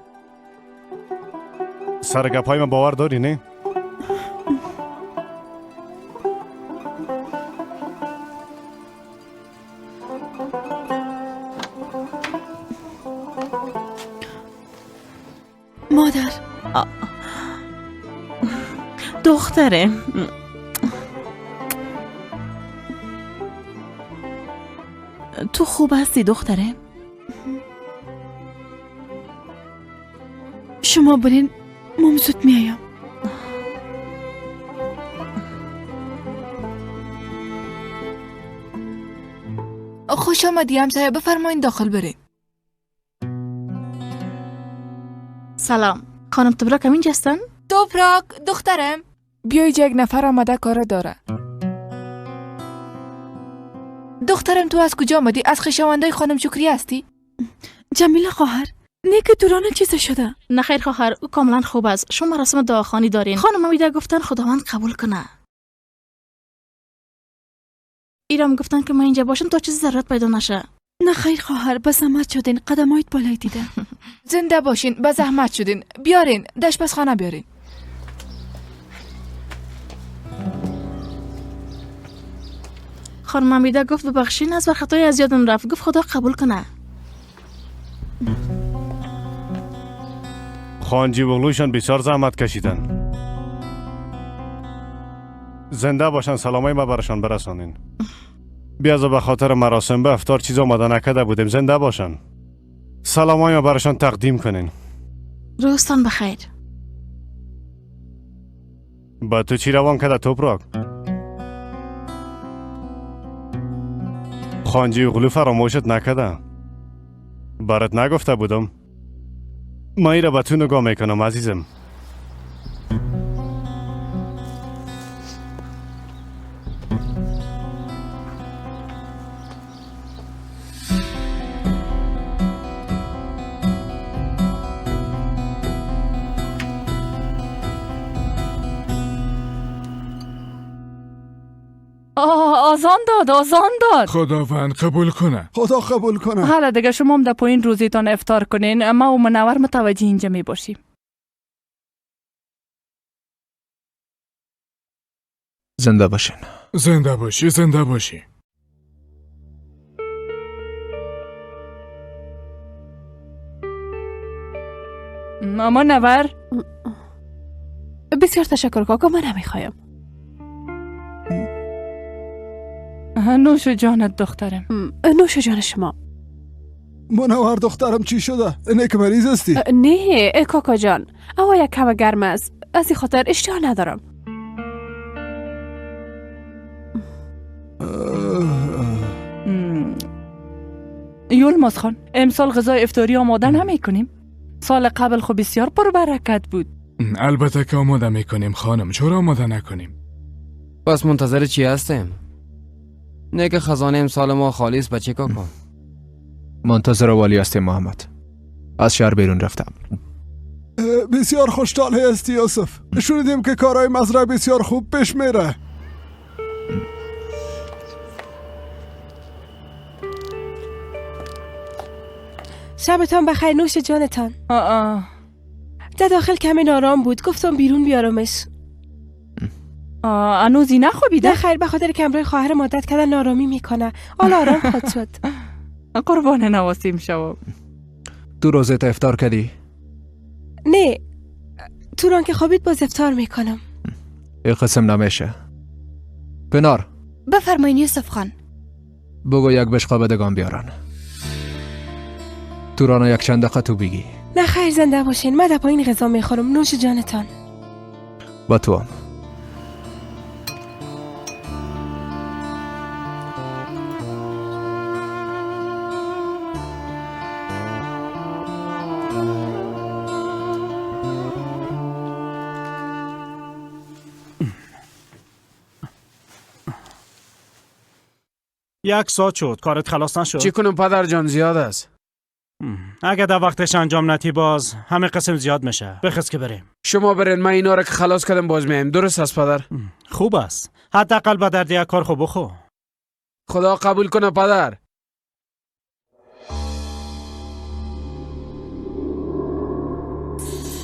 سر گپای من باور داری نه؟ مادر دختره، تو خوب هستی دختره؟ شما برین، من زود میایم. خوش آمدی همسایه، بفرمایین داخل بریم. سلام، خانم توپراک همینجا هستن؟ توپراک دخترم، بیایید یک نفر آمده کار داره. دخترم تو از کجا آمدی؟ از خویشاوندای خانم شکری هستی؟ جمیله خواهر، نیک دوران چیز شده؟ نه خیر خواهر، او کاملا خوب است. شما مراسم دعاخوانی دارین. خانم امیده گفتن خداوند قبول کنه. ایرام گفتن که ما اینجا باشم تا چیزی ضرورت پیدا نشه. نه خیر خواهر، به زحمت شدین، قدمایت بالای دیده. زنده باشین، به زحمت شدین. بیارین، دشپزخانه بیارین. خانم امیده گفت ببخشین از خطای از یادم رفت. گفت خدا قبول کنه. خانجی بغلوشان بسیار زحمت کشیدن. زنده باشن، سلامای ما برشان برسانین. بیازا به خاطر مراسم به افطار چیز آماده نکرده بودیم. زنده باشن، سلامای ما برشان تقدیم کنین. روزتان بخیر. با تو چی روان کرده توپراک؟ خانجی بغلو فراموشت نکرده؟ برات نگفته بودم؟ ما ایره به تو نگاه میکنم عزیزم. آزان داد. خداوند قبول کنه. خدا قبول کنه. حالا دیگه شما هم در پایین روزیتان افطار کنین. ما و منور متوجه اینجا می باشیم. زنده باشین. زنده باشی، زنده باشی. منور، بسیار تشکر کاکا، من نمیخوایم. نوش جانت دخترم. نوش جان شما. منور دخترم چی شده؟ نیک مریض هستی؟ نه کاکا جان، اما یک کم گرم است، از این خاطر اشتها ندارم. یولماز خان، امسال غذای افطاری آماده نمی کنیم؟ سال قبل خب بسیار پربرکت بود. البته که آماده میکنیم خانم، چرا آماده نکنیم؟ پس منتظر چی هستیم؟ نه که خزانه امسال ما خالی است بچه کاکا. منتظر والی هستیم محمد. از شهر بیرون رفتم. بسیار خوشحال هستی یوسف. شنیدیم که کارهای مزرعه بسیار خوب پیش میره. شبتان بخیر. نوش جانتان. در داخل کمی نارام بود، گفتم بیرون بیارمش. انوزی نخوابیده؟ نه خیر، به خاطر که امروز خواهر مادت کردن نارامی میکنه. حالا آرام خود شد. قربان نواسیم شو. تو روزت افطار کردی؟ نه، تو ران که خوابید باز افطار میکنم. این قسم نمیشه. پنار بفرمایین یوسف خان. بگو یک بشقابدگان بیارن. تو رانا یک چند دقیقه تو بگی. نه خیر، زنده باشین، من در پایین غذا میخورم. نوش جانتان. با تو هم. یک ساعت شد، کارت خلاص نشد؟ چی کنم پدر جان، زیاد است. اگه در وقتش انجام ندی باز همه قسم زیاد میشه. بخست که بریم. شما برین، من اینا رو که خلاص کردم باز میایم. درست است پدر؟ خوب است. حداقل به درد یک کار خوب بخو. خدا قبول کنه پدر.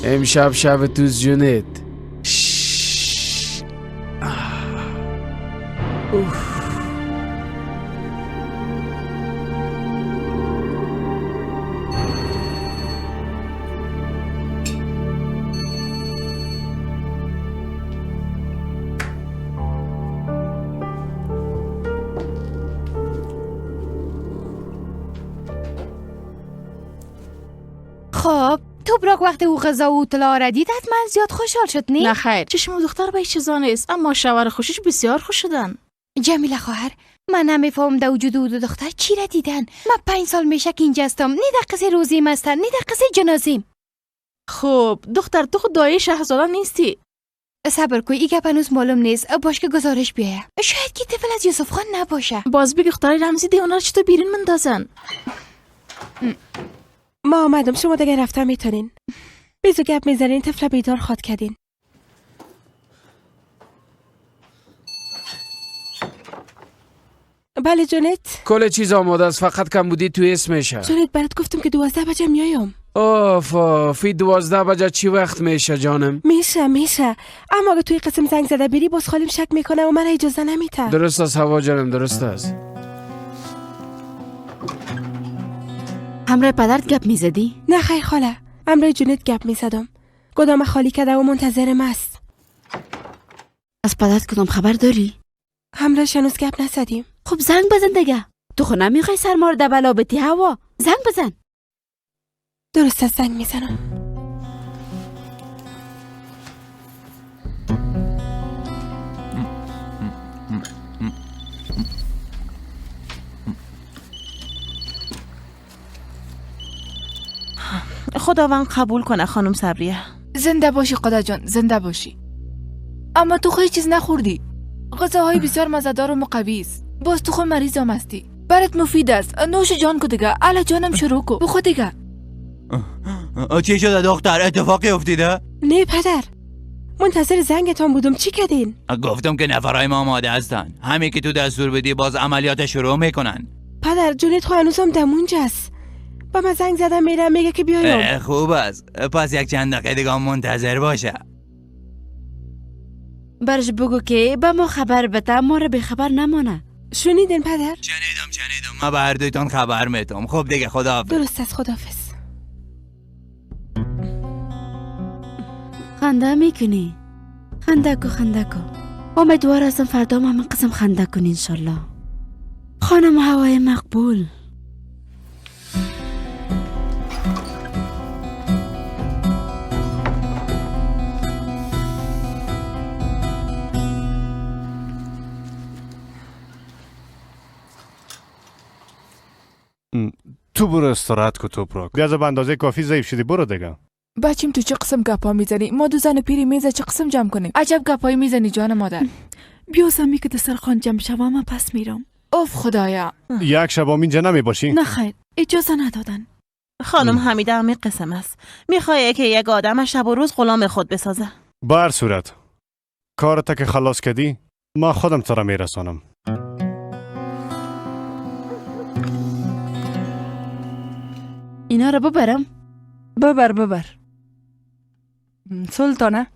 امشب شب توز جونت. خب توبراک وقتی او غذا و طلا را دید حتما زیاد خوشحال شد نی؟ نه خیر، چشم دختر به چیزا نیست، اما شوهر خوشش بسیار خوش شدن. جمیله خواهر، من نمیفهم در وجود او دختر چی را دیدن. من 5 سال میشه که اینجا هستم، نی در قصه روزیم هستن نی در قصه جنازیم. خب دختر تو خود دایه شهزاده نیستی. صبر کوی ای گپ هنوز معلوم نیست باش که گزارش بیایه شاید که طفل از یوسف خان نباشه باز بگی دخترای رمزی دی اونا رو چطور بیرون مندازن ما آمدم شما دیگه رفتن میتونین بیزو گپ میزنین طفل بیدار خواد کردین بله جونت کل چیز آماده است فقط کم بودی تو اسمشه جونت برات گفتم که 12 بجه میایم فی 12 بجه چی وقت میشه جانم میشه اما اگه توی قسم زنگ زده بری باز خالیم شک میکنه و من اجازه نمیده درست است هوا جانم درست است همراه پدرت گپ میزدی؟ نه خیر خاله همراه جونت گپ میزدم گدام خالی کرده و منتظرم است از پدرت کدام خبر داری؟ همراهش هنوز گپ نزدیم خب زنگ بزن دیگه تو خو نمیخوای سر ما رو در بلا بتی هوا زنگ بزن درست است زنگ میزنم خداوند قبول کنه خانم صبریه زنده باشی قدا جان زنده باشی اما تو خیلی چیز نخوردی غذاهای بسیار مزه‌دار و مقوی است باز تو خود مریض هم هستی برات مفید است نوش جان کو دیگه الا جانم شروع کو بخو دیگه چی شده دختر اتفاقی افتیده؟ نه پدر منتظر زنگتان بودم چی کردین؟ گفتم که نفرای ما آماده هستن همین که تو دستور بدی باز عملیات شروع میکنن پدر جونت خو هنوزم دمونجاست با من زنگ زدم میرم میگه که بیایم خوب است پس یک چند دقیقه دیگه منتظر باشه برش بگو که با ما خبر بده ما رو به خبر نمانه شنیدین پدر؟ شنیدم من به هر دویتان خبر میتم خب دیگه خداحافظ درست است خداحافظ خنده میکنی خنده کو امیدوار هستم فردا هم قسم خنده کنی انشالله خانم هوای مقبول تو برو استراحت کو توپراک بیاز به اندازه کافی ضعیف شدی برو دیگه بچیم تو چه قسم گپا میزنی ما دو زن پیری میزه چه قسم جمع کنیم عجب گپایی میزنی جان مادر بیا زمی که دسترخوان جمع شوم من پس میرم اوف خدایا یک شب اینجا نمی باشی؟ نه خیر اجازه ندادن خانم حمیده هم قسم است میخوای که یک آدم شب و روز غلام خود بسازه بر صورت کارتا که خلاص کردی ما خودم تو را میرسانم اینا رو ببرم ببر سلطانه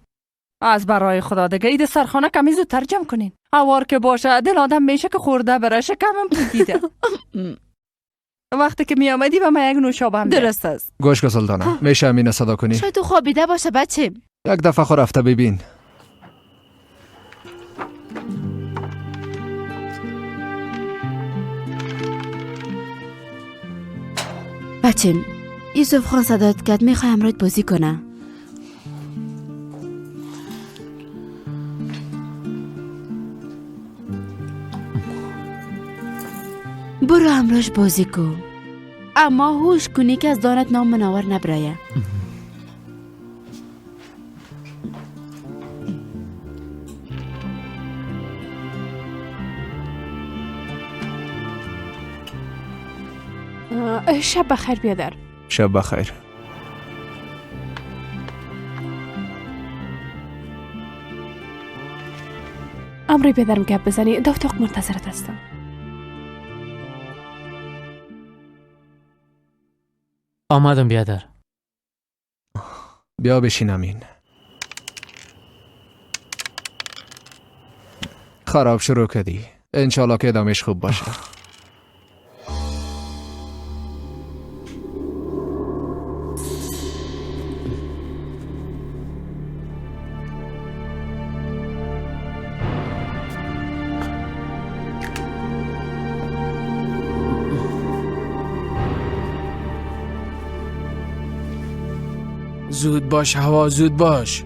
از برای خدا دیگه اید سرخانه کمی زودتر جمع کنین اوار که باشه دل آدم میشه که خورده بره شکمم پوکیده وقتی که می آمدی و من یک نوشابه هم درست است گوش که سلطانه میشه امینه صدا کنی شاید تو خوابیده باشه بچه یک دفعه خو رفته ببین بچم یوسف خان صدات کرد میخوای امرایت بازی کنه برو امراش بازی کن اما هوش کنی که از دانت نام منور نبرایه شب بخیر بیادر شب بخیر امری بیادرم گپ بزنی در اتاق منتظرت هستم آمدم بیادر بیا بشین امین خراب شروع کردی انشالله که ادامش خوب باشه زود باش هوا زود باش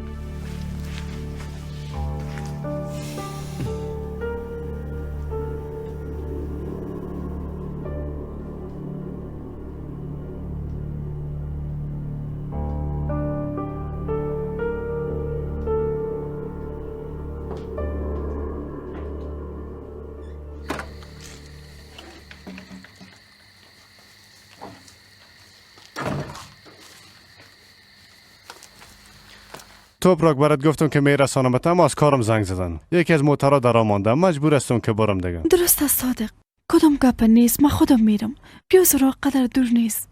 توپراک برات گفتم که میرسانمت اما از کارم زنگ زدن. یکی از موتورا در راه مانده. مجبور هستم که برم دیگه. درست است صادق. کدام گپ نیست، من خودم میرم. بیا سراغ قدر دور نیست.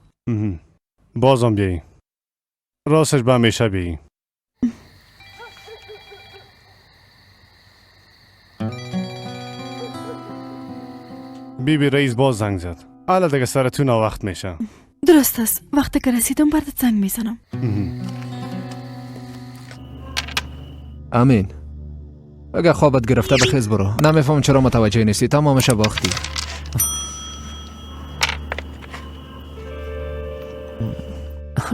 بازم بیایی. راستش به همیشه بیایی. بیبی رئیس باز زنگ زد. حالا دیگه سرتون وقت میشه. درست است. وقتی که رسیدم برات زنگ میزنم. امین اگه خوابت گرفته بخیز برو. نمیفهم چرا متوجه نیستی. تمامش باختی.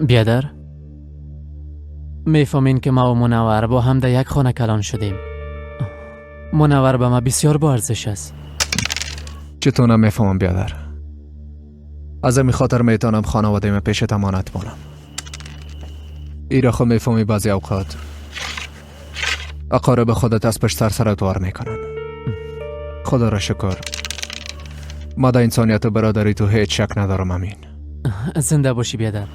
بیادر میفهمین که ما و منور با هم در یک خانه کلان شدیم. منور به ما بسیار با ارزش است. چطور نمیفهمم بیادر؟ از همین خاطر میتونم خانواده من پیشت امانت بانم. ایره خود میفهمی بعضی اوقات اقارب خودت از پشت سرت وار میکنن. خدا را شکر ما در انسانیت و برادری تو هیچ شک ندارم. امین زنده باشی بیادر.